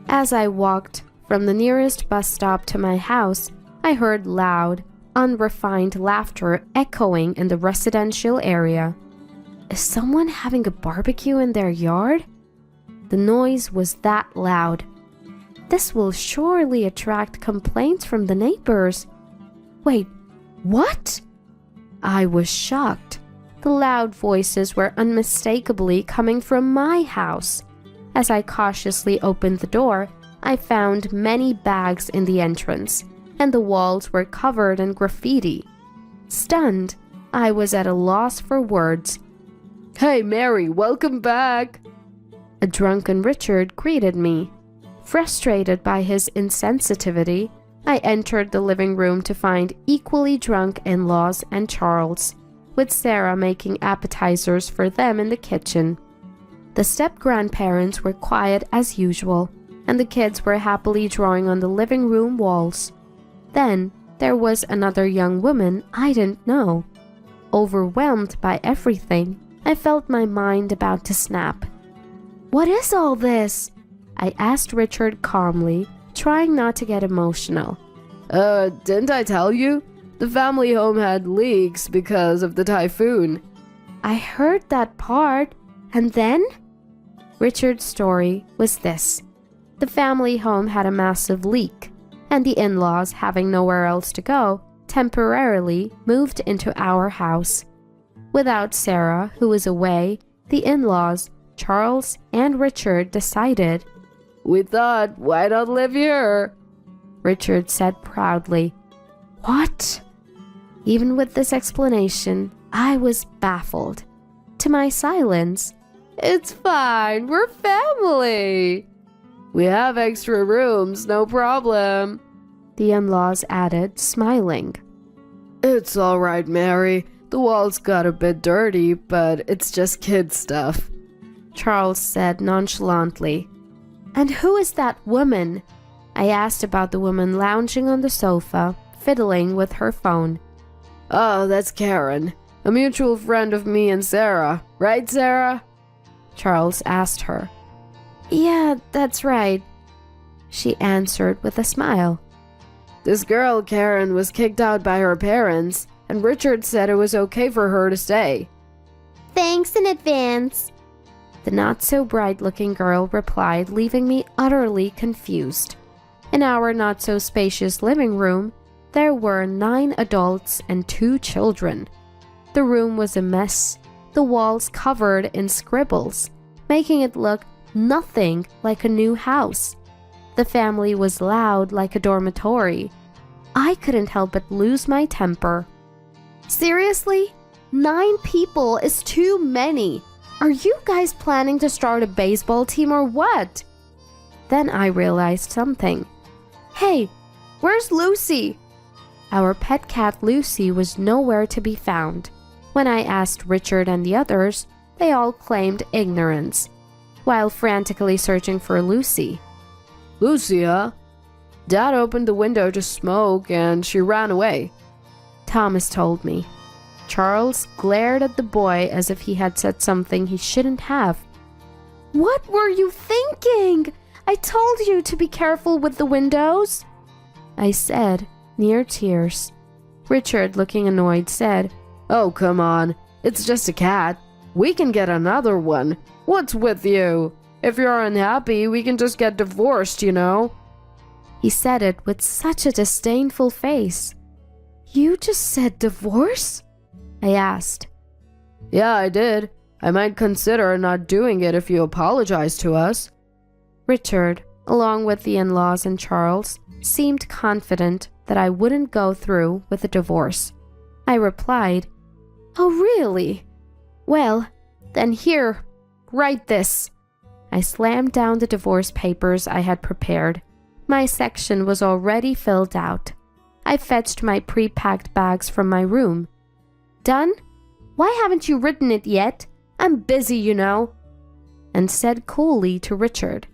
As I walked from the nearest bus stop to my house, I heard loud, unrefined laughter echoing in the residential area. Is someone having a barbecue in their yard? The noise was that loud. This will surely attract complaints from the neighbors. Wait, what? I was shocked. The loud voices were unmistakably coming from my house. As I cautiously opened the door, I found many bags in the entrance, and the walls were covered in graffiti. Stunned, I was at a loss for words. Hey, Mary, welcome back. A drunken Richard greeted me. Frustrated by his insensitivity, I entered the living room to find equally drunk in-laws and Charles, with Sarah making appetizers for them in the kitchen. The step-grandparents were quiet as usual, and the kids were happily drawing on the living room walls. Then there was another young woman I didn't know. Overwhelmed by everything, I felt my mind about to snap. "What is all this?" I asked Richard calmly, trying not to get emotional. Didn't I tell you? The family home had leaks because of the typhoon. I heard that part, and then? Richard's story was this. The family home had a massive leak, and the in-laws, having nowhere else to go, temporarily moved into our house. Without Sarah, who was away, the in-laws, Charles and Richard, decided, We thought, why not live here? Richard said proudly. What? Even with this explanation, I was baffled. To my silence, It's fine, we're family. We have extra rooms, no problem. The in-laws added, smiling. It's all right, Mary. The walls got a bit dirty, but it's just kid stuff. Charles said nonchalantly. And who is that woman? I asked about the woman lounging on the sofa, fiddling with her phone. Oh, that's Karen, a mutual friend of me and Sarah. Right, Sarah? Charles asked her. Yeah, that's right, she answered with a smile. This girl, Karen, was kicked out by her parents, and Richard said it was okay for her to stay. Thanks in advance, the not-so-bright-looking girl replied, leaving me utterly confused. In our not-so-spacious living room, there were 9 adults and 2 children. The room was a mess, the walls covered in scribbles, making it look nothing like a new house. The family was loud like a dormitory. I couldn't help but lose my temper. Seriously? 9 people is too many. Are you guys planning to start a baseball team or what? Then I realized something. Hey, where's Lucy? Our pet cat Lucy was nowhere to be found. When I asked Richard and the others, they all claimed ignorance, while frantically searching for Lucy. Lucy, huh? Dad opened the window to smoke and she ran away. Thomas told me. Charles glared at the boy as if he had said something he shouldn't have. What were you thinking? I told you to be careful with the windows, I said, near tears. Richard, looking annoyed, said, Oh, come on. It's just a cat. We can get another one. What's with you? If you're unhappy, we can just get divorced, you know? He said it with such a disdainful face. You just said divorce? I asked. Yeah, I did. I might consider not doing it if you apologize to us. Richard, along with the in-laws and Charles, seemed confident that I wouldn't go through with a divorce. I replied, Oh, really? Well, then here, write this. I slammed down the divorce papers I had prepared. My section was already filled out. I fetched my pre-packed bags from my room. Done? Why haven't you written it yet? I'm busy, you know. And said coolly to Richard.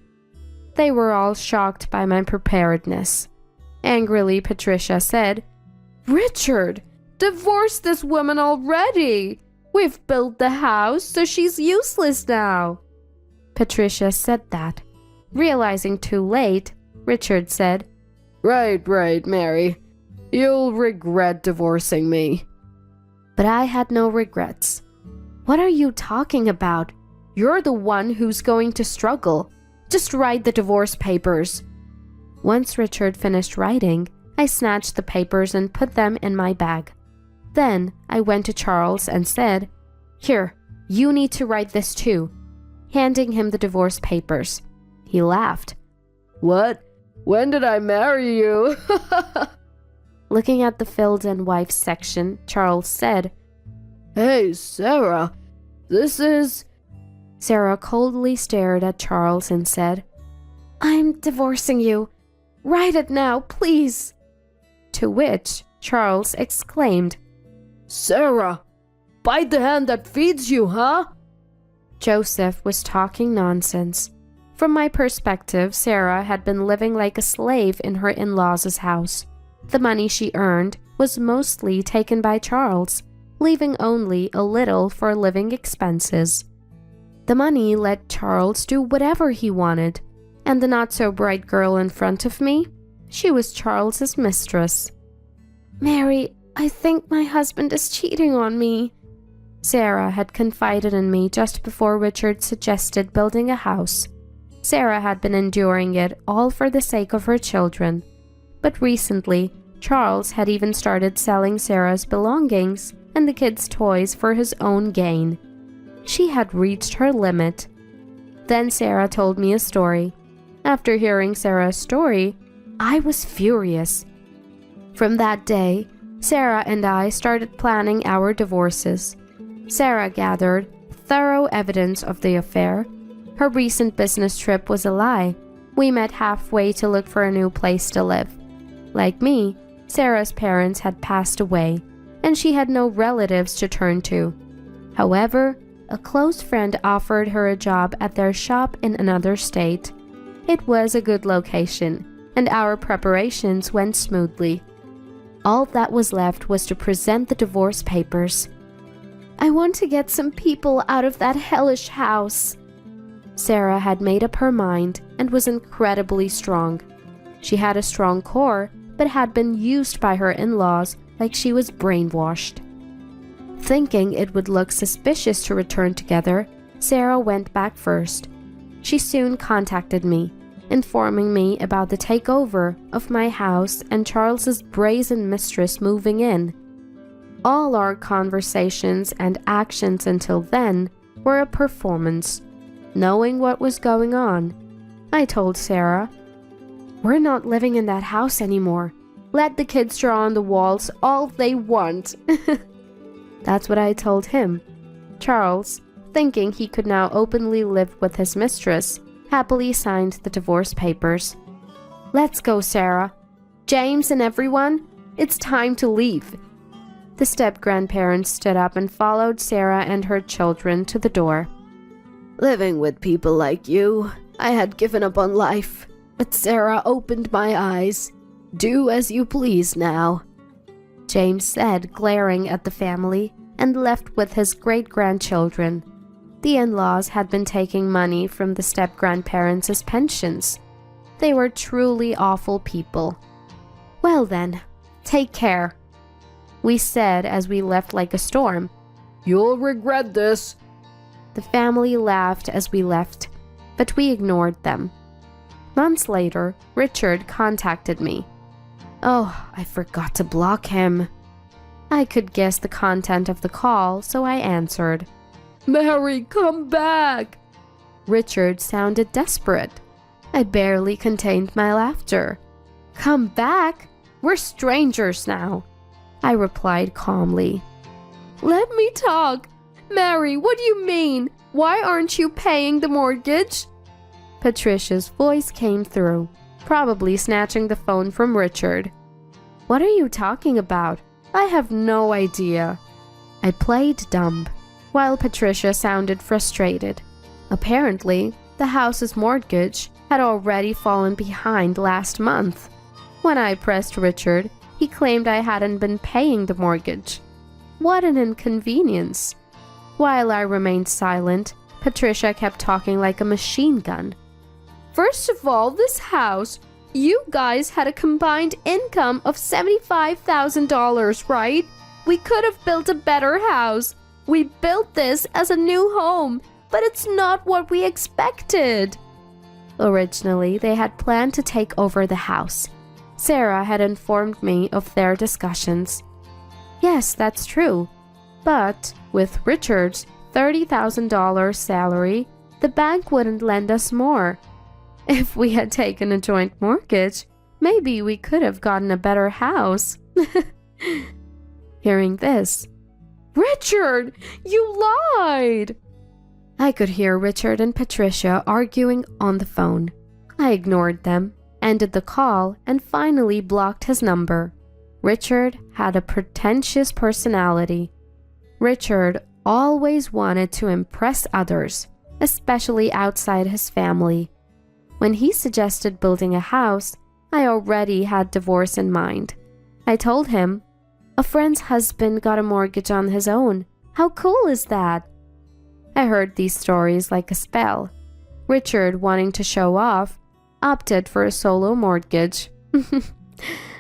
They were all shocked by my preparedness. Angrily, Patricia said, Richard, divorce this woman already. We've built the house, so she's useless now. Patricia said that. Realizing too late, Richard said, Right, Mary. You'll regret divorcing me. But I had no regrets. What are you talking about? You're the one who's going to struggle. Just write the divorce papers. Once Richard finished writing, I snatched the papers and put them in my bag. Then I went to Charles and said, Here, you need to write this too, handing him the divorce papers. He laughed. What? When did I marry you? Looking at the filled-in wife section, Charles said, Hey, Sarah, this is... Sarah coldly stared at Charles and said, I'm divorcing you. Write it now, please. To which Charles exclaimed, Sarah, bite the hand that feeds you, huh? Joseph was talking nonsense. From my perspective, Sarah had been living like a slave in her in-laws' house. The money she earned was mostly taken by Charles, leaving only a little for living expenses. The money let Charles do whatever he wanted, and the not-so-bright girl in front of me, she was Charles's mistress. Mary, I think my husband is cheating on me. Sarah had confided in me just before Richard suggested building a house. Sarah had been enduring it all for the sake of her children. But recently, Charles had even started selling Sarah's belongings and the kids' toys for his own gain. She had reached her limit. Then Sarah told me a story. After hearing Sarah's story, I was furious. From that day, Sarah and I started planning our divorces. Sarah gathered thorough evidence of the affair. Her recent business trip was a lie. We met halfway to look for a new place to live. Like me, Sarah's parents had passed away, and she had no relatives to turn to. However, a close friend offered her a job at their shop in another state. It was a good location, and our preparations went smoothly. All that was left was to present the divorce papers. I want to get some people out of that hellish house. Sarah had made up her mind and was incredibly strong. She had a strong core, but had been used by her in-laws like she was brainwashed. Thinking it would look suspicious to return together, Sarah went back first. She soon contacted me, informing me about the takeover of my house and Charles's brazen mistress moving in. All our conversations and actions until then were a performance. Knowing what was going on, I told Sarah, We're not living in that house anymore. Let the kids draw on the walls all they want. That's what I told him. Charles, thinking he could now openly live with his mistress, happily signed the divorce papers. Let's go, Sarah. James and everyone, it's time to leave. The step-grandparents stood up and followed Sarah and her children to the door. Living with people like you, I had given up on life, but Sarah opened my eyes. Do as you please now, James said, glaring at the family, and left with his great-grandchildren. The in-laws had been taking money from the step-grandparents as pensions. They were truly awful people. Well then, take care, we said as we left like a storm. You'll regret this. The family laughed as we left, but we ignored them. Months later, Richard contacted me. Oh, I forgot to block him. I could guess the content of the call, so I answered. Mary, come back! Richard sounded desperate. I barely contained my laughter. Come back? We're strangers now, I replied calmly. Let me talk. Mary, what do you mean? Why aren't you paying the mortgage? Patricia's voice came through, probably snatching the phone from Richard. What are you talking about? I have no idea. I played dumb, while Patricia sounded frustrated. Apparently, the house's mortgage had already fallen behind last month. When I pressed Richard, he claimed I hadn't been paying the mortgage. What an inconvenience. While I remained silent, Patricia kept talking like a machine gun. First of all, this house, you guys had a combined income of $75,000, right? We could have built a better house. We built this as a new home, but it's not what we expected. Originally, they had planned to take over the house. Sarah had informed me of their discussions. Yes, that's true. But with Richard's $30,000 salary, the bank wouldn't lend us more. If we had taken a joint mortgage, Maybe we could have gotten a better house. Hearing this, Richard, you lied! I could hear Richard and Patricia arguing on the phone. I ignored them, ended the call, and finally blocked his number. Richard had a pretentious personality. Richard always wanted to impress others, especially outside his family. When he suggested building a house, I already had divorce in mind. I told him, "A friend's husband got a mortgage on his own. How cool is that?" I heard these stories like a spell. Richard, wanting to show off, opted for a solo mortgage.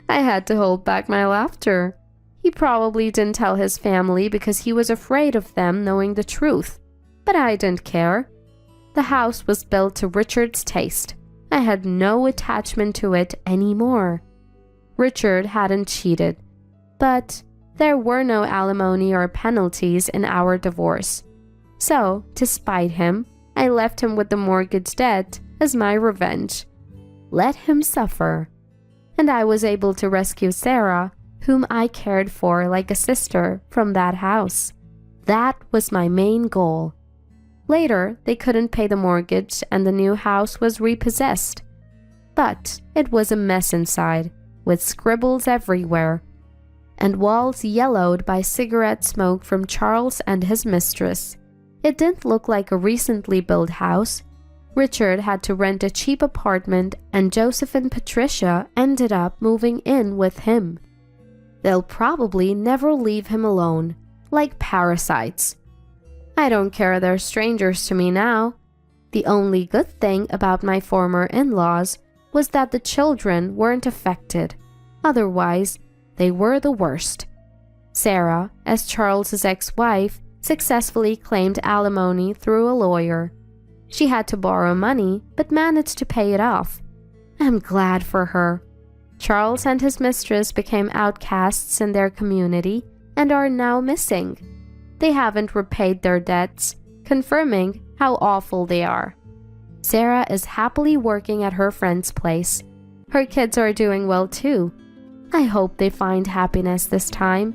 I had to hold back my laughter. He probably didn't tell his family because he was afraid of them knowing the truth. But I didn't care. The house was built to Richard's taste. I had no attachment to it anymore. Richard hadn't cheated, but there were no alimony or penalties in our divorce. So, to spite him, I left him with the mortgage debt as my revenge. Let him suffer. And I was able to rescue Sarah, whom I cared for like a sister, from that house. That was my main goal. Later, they couldn't pay the mortgage and the new house was repossessed. But it was a mess inside, with scribbles everywhere, and walls yellowed by cigarette smoke from Charles and his mistress. It didn't look like a recently built house. Richard had to rent a cheap apartment, and Joseph and Patricia ended up moving in with him. They'll probably never leave him alone, like parasites. I don't care they're strangers to me now. The only good thing about my former in-laws was that the children weren't affected. Otherwise, they were the worst. Sarah, as Charles's ex-wife, successfully claimed alimony through a lawyer. She had to borrow money, but managed to pay it off. I'm glad for her. Charles and his mistress became outcasts in their community and are now missing. They haven't repaid their debts, confirming how awful they are. Sarah is happily working at her friend's place. Her kids are doing well too. I hope they find happiness this time.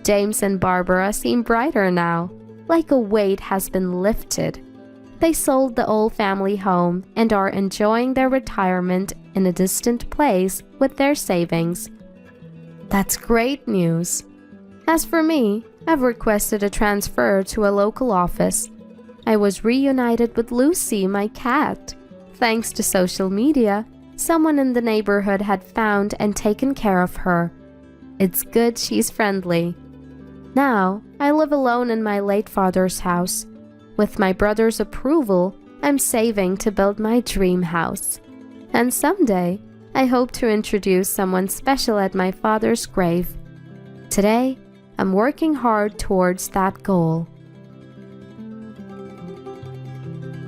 James and Barbara seem brighter now, like a weight has been lifted. They sold the old family home and are enjoying their retirement in a distant place with their savings. That's great news. As for me, I've requested a transfer to a local office. I was reunited with Lucy, my cat. Thanks to social media, someone in the neighborhood had found and taken care of her. It's good she's friendly. Now, I live alone in my late father's house. With my brother's approval, I'm saving to build my dream house. And someday, I hope to introduce someone special at my father's grave. Today, I'm working hard towards that goal.